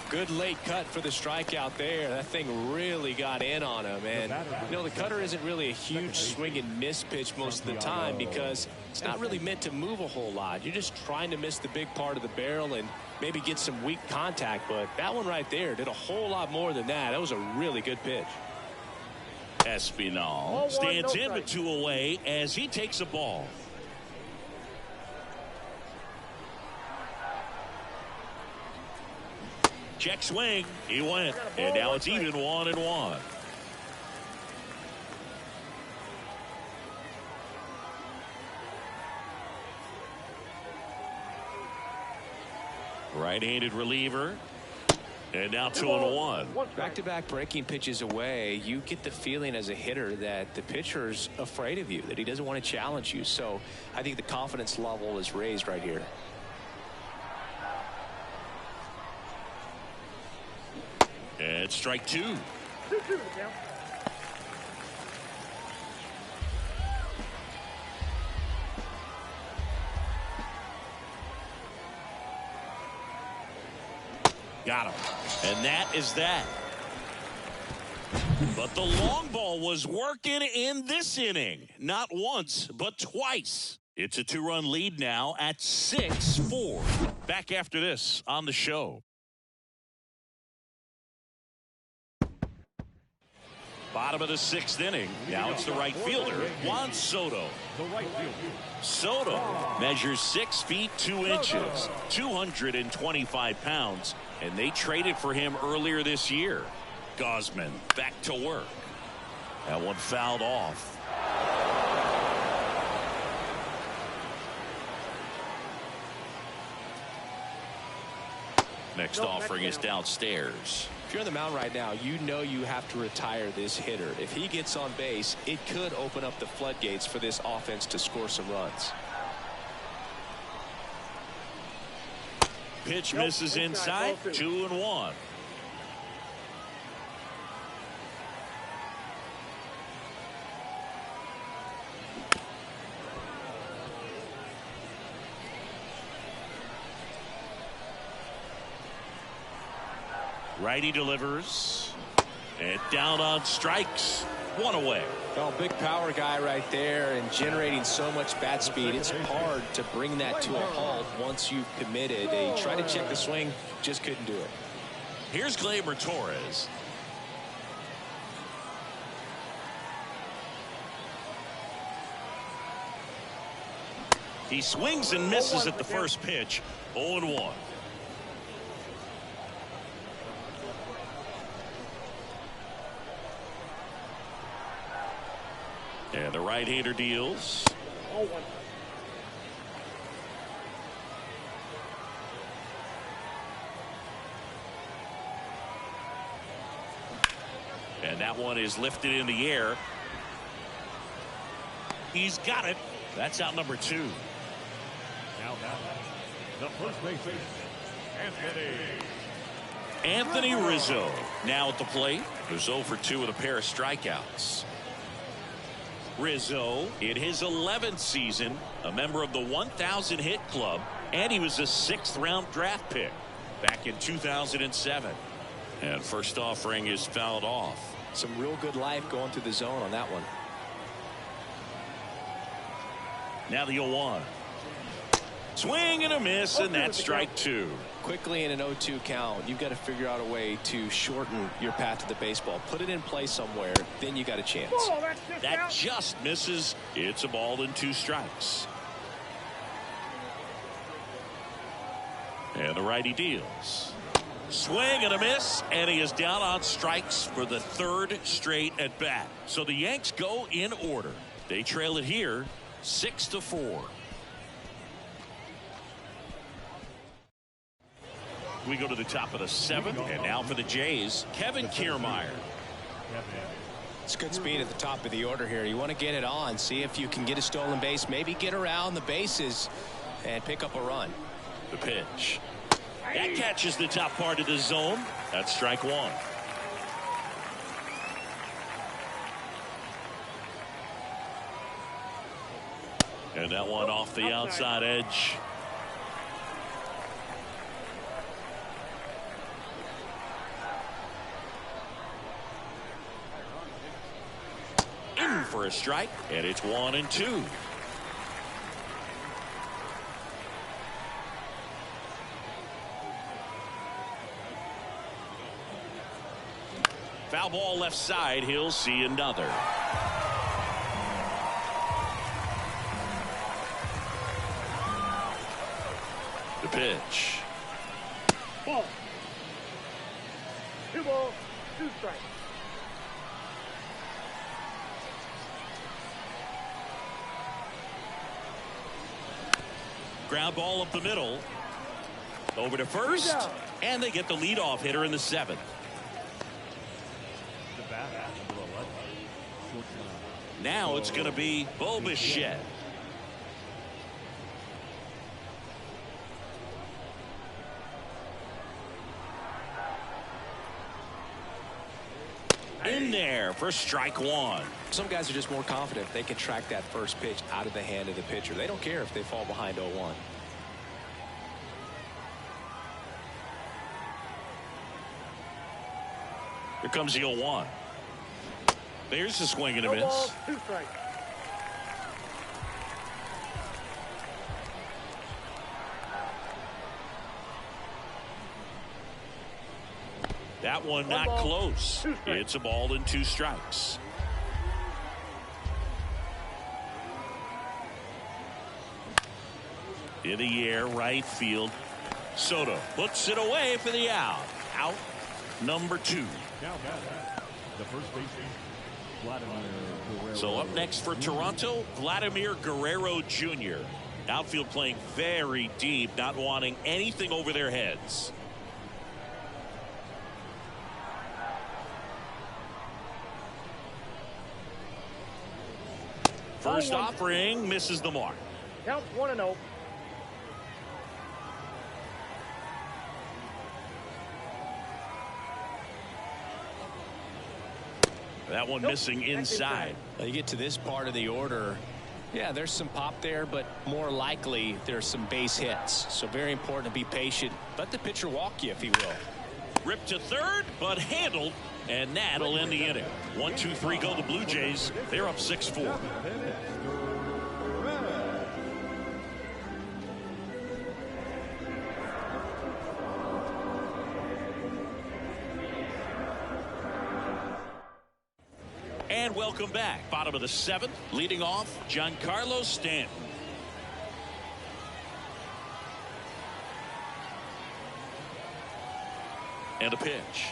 Good late cut for the strikeout there. That thing really got in on him. And, you know, the cutter isn't really a huge swing and miss pitch most of the time because it's not really meant to move a whole lot. You're just trying to miss the big part of the barrel and maybe get some weak contact. But that one right there did a whole lot more than that. That was a really good pitch. Espinal stands in with 2 away as he takes a ball. Check swing. He went. And now it's even 1-1. Right-handed reliever. And now 2-1. Back-to-back breaking pitches away, you get the feeling as a hitter that the pitcher's afraid of you, that he doesn't want to challenge you. So I think the confidence level is raised right here. And strike 2. Got him. And that is that. But the long ball was working in this inning. Not once, but twice. It's a 2-run lead now at 6-4. Back after this on the show. Bottom of the 6th inning. Now it's the right fielder, Juan Soto. Soto measures 6 feet 2 inches, 225 pounds, and they traded for him earlier this year. Gausman back to work. That one fouled off. Next offering is downstairs. If you're on the mound right now, you know you have to retire this hitter. If he gets on base, it could open up the floodgates for this offense to score some runs. Pitch misses inside, 2-1. Righty delivers. And down on strikes. One away. Oh, big power guy right there and generating so much bat speed. It's hard to bring that to a halt once you've committed. They tried to check the swing, just couldn't do it. Here's Gleyber Torres. He swings and misses at the first pitch. 0-1. And the right-hander deals. 0-1. And that one is lifted in the air. He's got it. That's out number 2. Now, the first baseman, Anthony Rizzo now at the plate. There's 0 for 2 with a pair of strikeouts. Rizzo in his 11th season, a member of the 1,000 hit club, and he was a 6th round draft pick back in 2007. And first offering is fouled off. Some real good life going through the zone on that one. Now the 0-1. Swing and a miss, and that's strike 2. Quickly in an 0-2 count, you've got to figure out a way to shorten your path to the baseball. Put it in play somewhere, then you got a chance. That just misses. It's a ball and 2 strikes. And the righty deals. Swing and a miss, and he is down on strikes for the 3rd straight at bat. So the Yanks go in order. They trail it here 6-4. We go to the top of the 7th, and now for the Jays, Kevin Kiermaier. It's good speed at the top of the order here. You want to get it on, see if you can get a stolen base, maybe get around the bases and pick up a run. The pitch. That catches the top part of the zone. That's strike 1. And that one off the outside edge. In for a strike, and it's 1-2. Foul ball left side. He'll see another. The pitch. Ball. 2 balls, 2 strikes. Ground ball up the middle. Over to first. And they get the leadoff hitter in the 7th. Now it's going to be Bichette. In there for strike 1. Some guys are just more confident they can track that first pitch out of the hand of the pitcher. They don't care if they fall behind 0-1. Here comes the 0-1. There's the swing and a miss. Ball, 2 strikes. That one not close. It's a ball and 2 strikes. In the air, right field. Soto puts it away for the out. Out number 2. Now the first baseman, Vladimir. So up next for Toronto, Vladimir Guerrero Jr. Outfield playing very deep, not wanting anything over their heads. First offering misses the mark. Count 1-0. That one missing inside. Well, you get to this part of the order. Yeah, there's some pop there, but more likely there's some base hits. So very important to be patient. Let the pitcher walk you if he will. Ripped to third, but handled, and that'll end the inning. 1-2-3 go the Blue Jays. They're up 6-4. And welcome back. Bottom of the 7th, leading off, Giancarlo Stanton. And a pitch.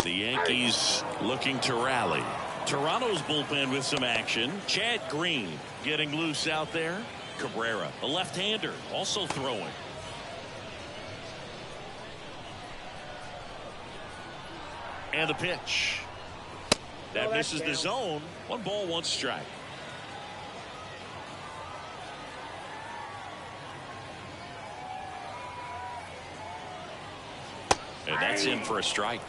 The Yankees looking to rally. Toronto's bullpen with some action. Chad Green getting loose out there. Cabrera, a left-hander, also throwing. And the pitch. That misses the zone. 1 ball, 1 strike. And that's in for a strike.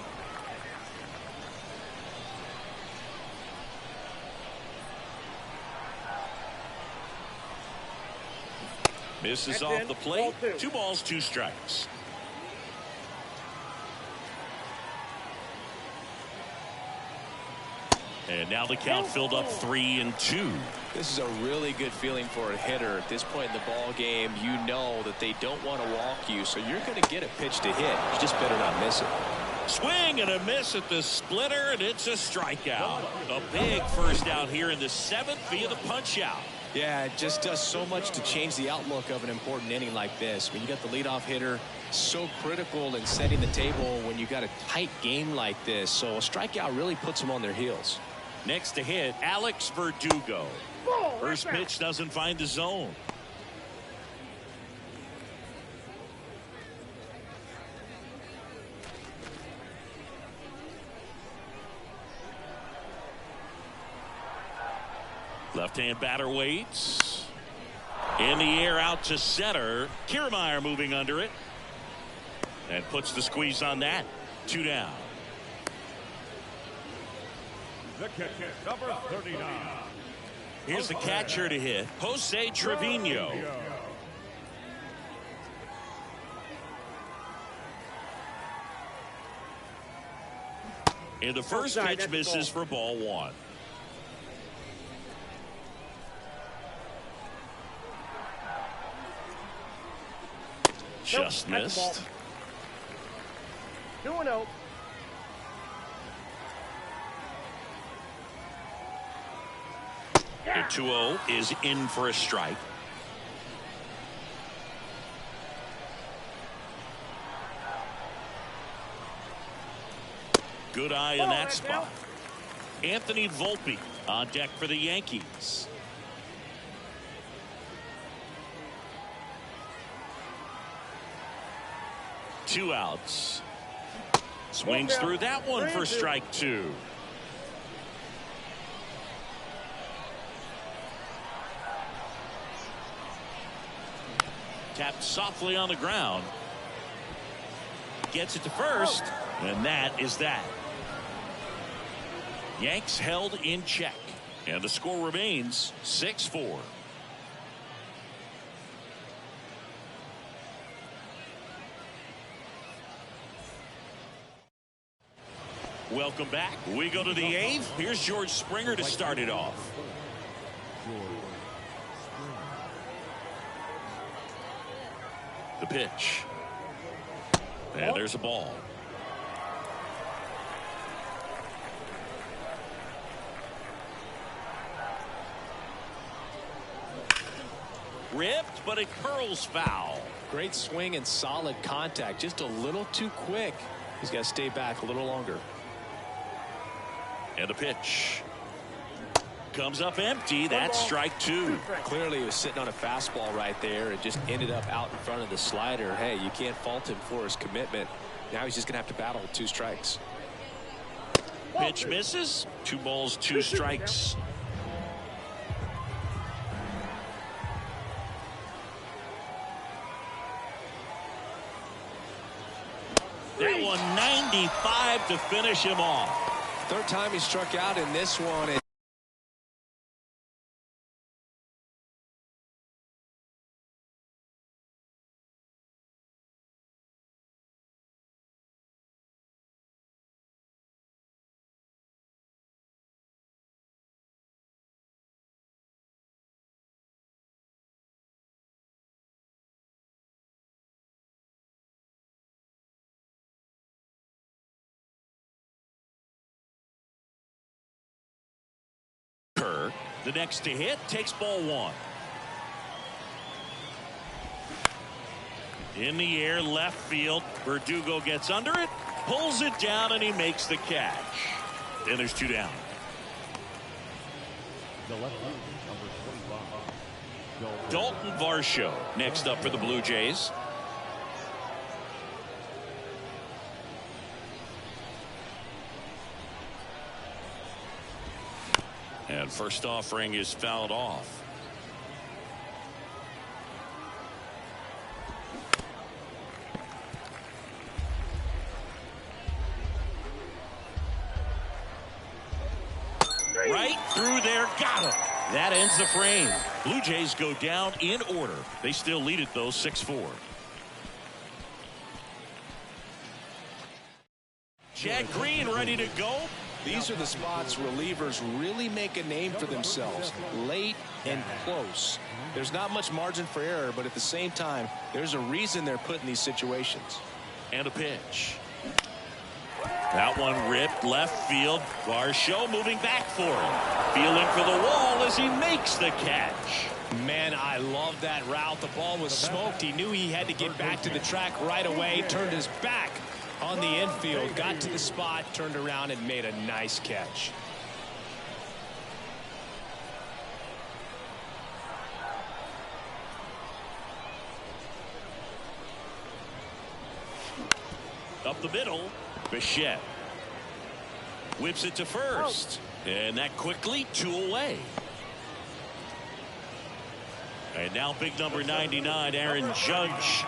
Misses off the plate. 2 balls, 2 strikes. And now the count filled up 3-2. This is a really good feeling for a hitter at this point in the ball game. You know that they don't want to walk you, so you're going to get a pitch to hit. You just better not miss it. Swing and a miss at the splitter, and it's a strikeout. A big first out here in the 7th via the punch out. Yeah, it just does so much to change the outlook of an important inning like this. When you got the leadoff hitter, so critical in setting the table when you got a tight game like this. So a strikeout really puts them on their heels. Next to hit, Alex Verdugo. First pitch doesn't find the zone. Left-hand batter waits. In the air out to center. Kiermaier moving under it. And puts the squeeze on that. 2 down. The catcher, number 39. Here's the catcher to hit, Jose Trevino. And the first pitch misses for ball 1. Just missed. 2-0. The 2-0 is in for a strike. Good eye in that spot. Anthony Volpe on deck for the Yankees. Two outs. Swings through that one for strike 2. Tapped softly on the ground. Gets it to first, and that is that. Yanks held in check, and the score remains 6-4. Welcome back. We go to the 8th. Here's George Springer to start it off. The pitch. And there's a ball. Ripped, but it curls foul. Great swing and solid contact. Just a little too quick. He's got to stay back a little longer. And a pitch. Comes up empty. That's strike 2. Clearly he was sitting on a fastball right there and just ended up out in front of the slider. Hey, you can't fault him for his commitment. Now he's just gonna have to battle with 2 strikes. Pitch misses. 2 balls, 2 strikes. That one 95 to finish him off. 3rd time he struck out in this one. The next to hit takes ball one. In the air, left field. Verdugo gets under it, pulls it down, and he makes the catch. And there's two down. The left fielder, number 25. Dalton Varsho next up for the Blue Jays. And first offering is fouled off. Right through there, got him. That ends the frame. Blue Jays go down in order. They still lead it though, 6-4. Chad Green ready to go. These are the spots relievers really make a name for themselves. Late and close. There's not much margin for error, but at the same time, there's a reason they're put in these situations. And a pitch. That one ripped left field. Varsho moving back for it. Feeling for the wall as he makes the catch. Man, I love that route. The ball was smoked. He knew he had to get back to the track right away. Turned his back on the infield. Got to the spot, turned around, and made a nice catch. Up the middle. Bichette whips it to first, and that quickly 2 away. And now big number 99, Aaron Judge.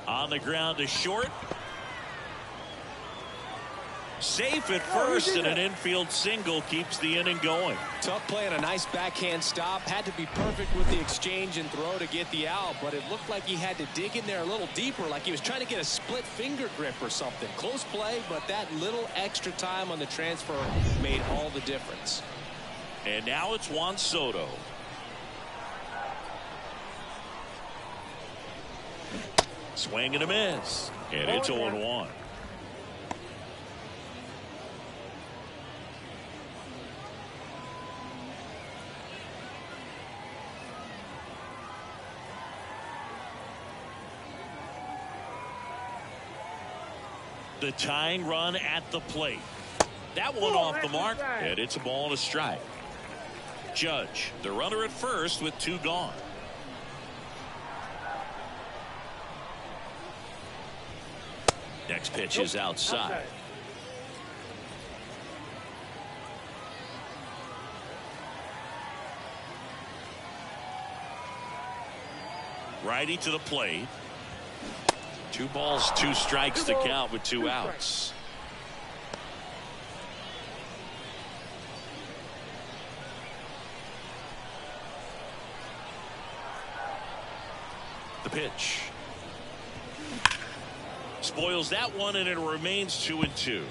On the ground to short. Safe at first, and an infield single keeps the inning going. Tough play and a nice backhand stop. Had to be perfect with the exchange and throw to get the out, but it looked like he had to dig in there a little deeper, like he was trying to get a split finger grip or something. Close play, but that little extra time on the transfer made all the difference. And now it's Juan Soto. Swing and a miss, and it's 0-1. The tying run at the plate. That one off the mark, and it's a ball and a strike. Judge, the runner at first with 2 gone. Next pitch is outside. Righty to the plate. 2 balls, 2 strikes to count with 2 outs. The pitch. Spoils that one, and it remains 2-2.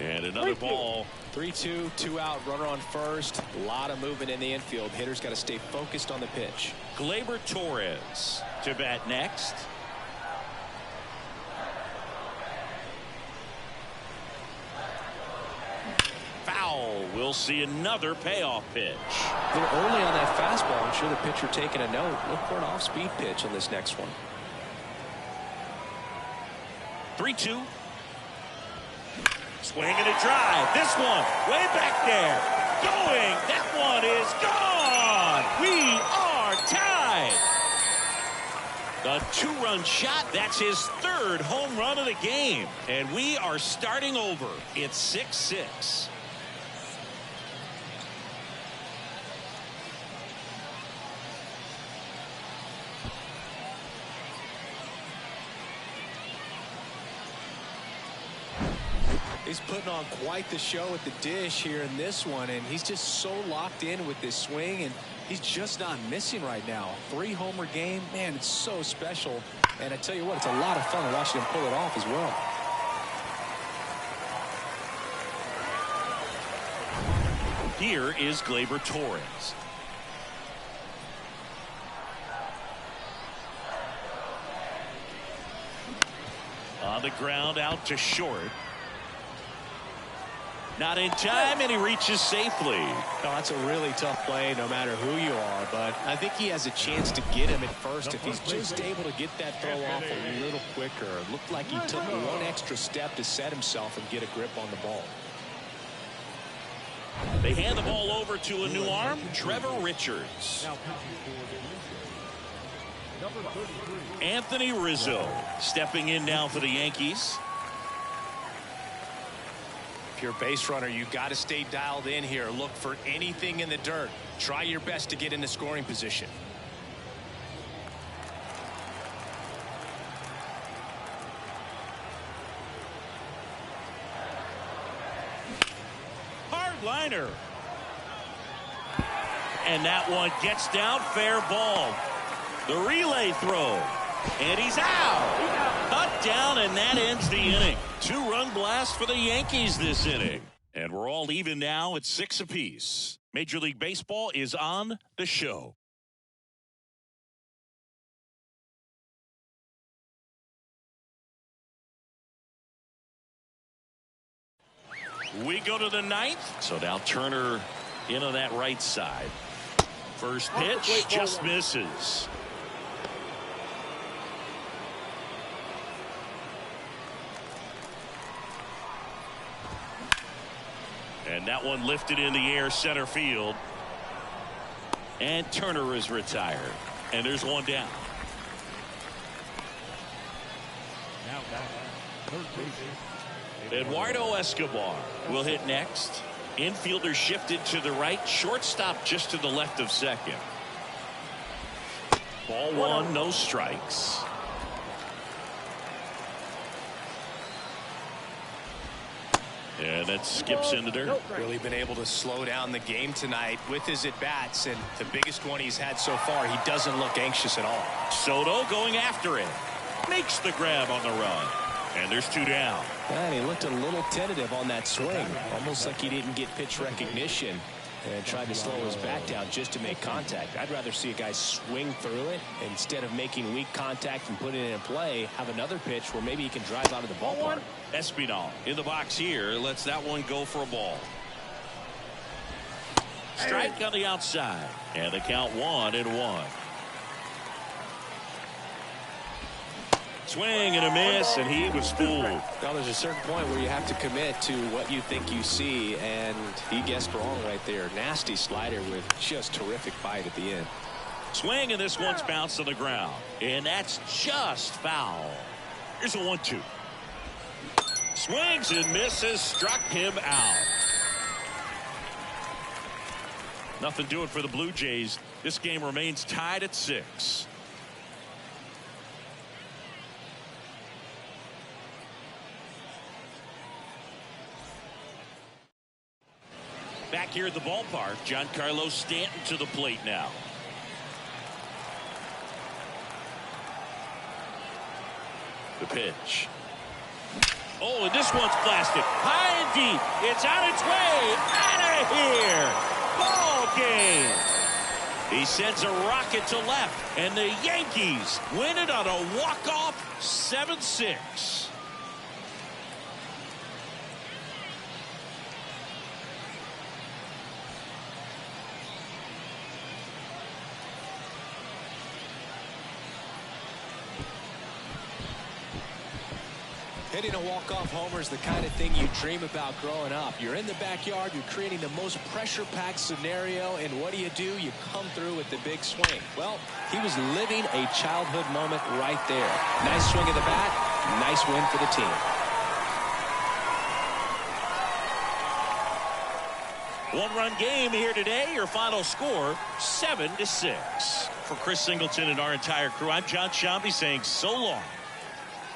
And another ball. 3-2, 2 out, runner on first. A lot of movement in the infield. Hitter's got to stay focused on the pitch. Gleyber Torres to bat next. Foul. We'll see another payoff pitch. They're early on that fastball. I'm sure the pitcher taking a note. Look for an off-speed pitch on this next one. 3-2. Swing and a drive. This one way back there. Going. That one is gone. We are tied. The 2-run shot. That's his 3rd home run of the game. And we are starting over. It's 6-6. He's putting on quite the show at the dish here in this one, and he's just so locked in with this swing, and he's just not missing right now. 3-homer game, man, it's so special. And I tell you what, it's a lot of fun watching him pull it off as well. Here is Gleyber Torres. On the ground, out to short. Not in time, and he reaches safely. Oh, that's a really tough play no matter who you are, but I think he has a chance to get him at first if he's just able to get that throw off a little quicker. It looked like he took one extra step to set himself and get a grip on the ball. They hand the ball over to a new arm, Trevor Richards. Anthony Rizzo stepping in now for the Yankees. If you're a base runner, you got to stay dialed in here. Look for anything in the dirt. Try your best to get into scoring position. Hard liner. And that one gets down, fair ball. The relay throw. And he's out. Cut down, and that ends the inning. 2-run blast for the Yankees this inning. And we're all even now at 6 apiece. Major League Baseball is on the show. We go to the 9th. So now Turner in on that right side. First pitch just misses. And that one lifted in the air center field. And Turner is retired. And there's one down. Now back, third base. Eduardo Escobar will hit next. Infielder shifted to the right. Shortstop just to the left of second. Ball one, no strikes. And that skips into dirt. Really been able to slow down the game tonight with his at-bats, and the biggest one he's had so far, he doesn't look anxious at all. Soto going after it. Makes the grab on the run. And there's 2 down. And he looked a little tentative on that swing, almost like he didn't get pitch recognition and tried to slow his bat down just to make contact. I'd rather see a guy swing through it instead of making weak contact and putting it in play. Have another pitch where maybe he can drive out of the ballpark. Espinal in the box here lets that one go for a ball. Strike on the outside, and the count 1-1. Swing and a miss, and he was fooled. Now there's a certain point where you have to commit to what you think you see, and he guessed wrong right there. Nasty slider with just terrific bite at the end. Swing, and this one's bounced on the ground, and that's just foul. Here's a 1-2. Swings and misses, struck him out. Nothing doing for the Blue Jays. This game remains tied at 6. Back here at the ballpark, Giancarlo Stanton to the plate now. The pitch. Oh, and this one's blasted. High and deep. It's on its way. Out of here. Ball game. He sends a rocket to left, and the Yankees win it on a walk-off 7-6. Hitting a walk-off homer is the kind of thing you dream about growing up. You're in the backyard, you're creating the most pressure-packed scenario, and what do? You come through with the big swing. Well, he was living a childhood moment right there. Nice swing of the bat, nice win for the team. One-run game here today. Your final score, 7-6. For Chris Singleton and our entire crew, I'm John Shambi saying so long.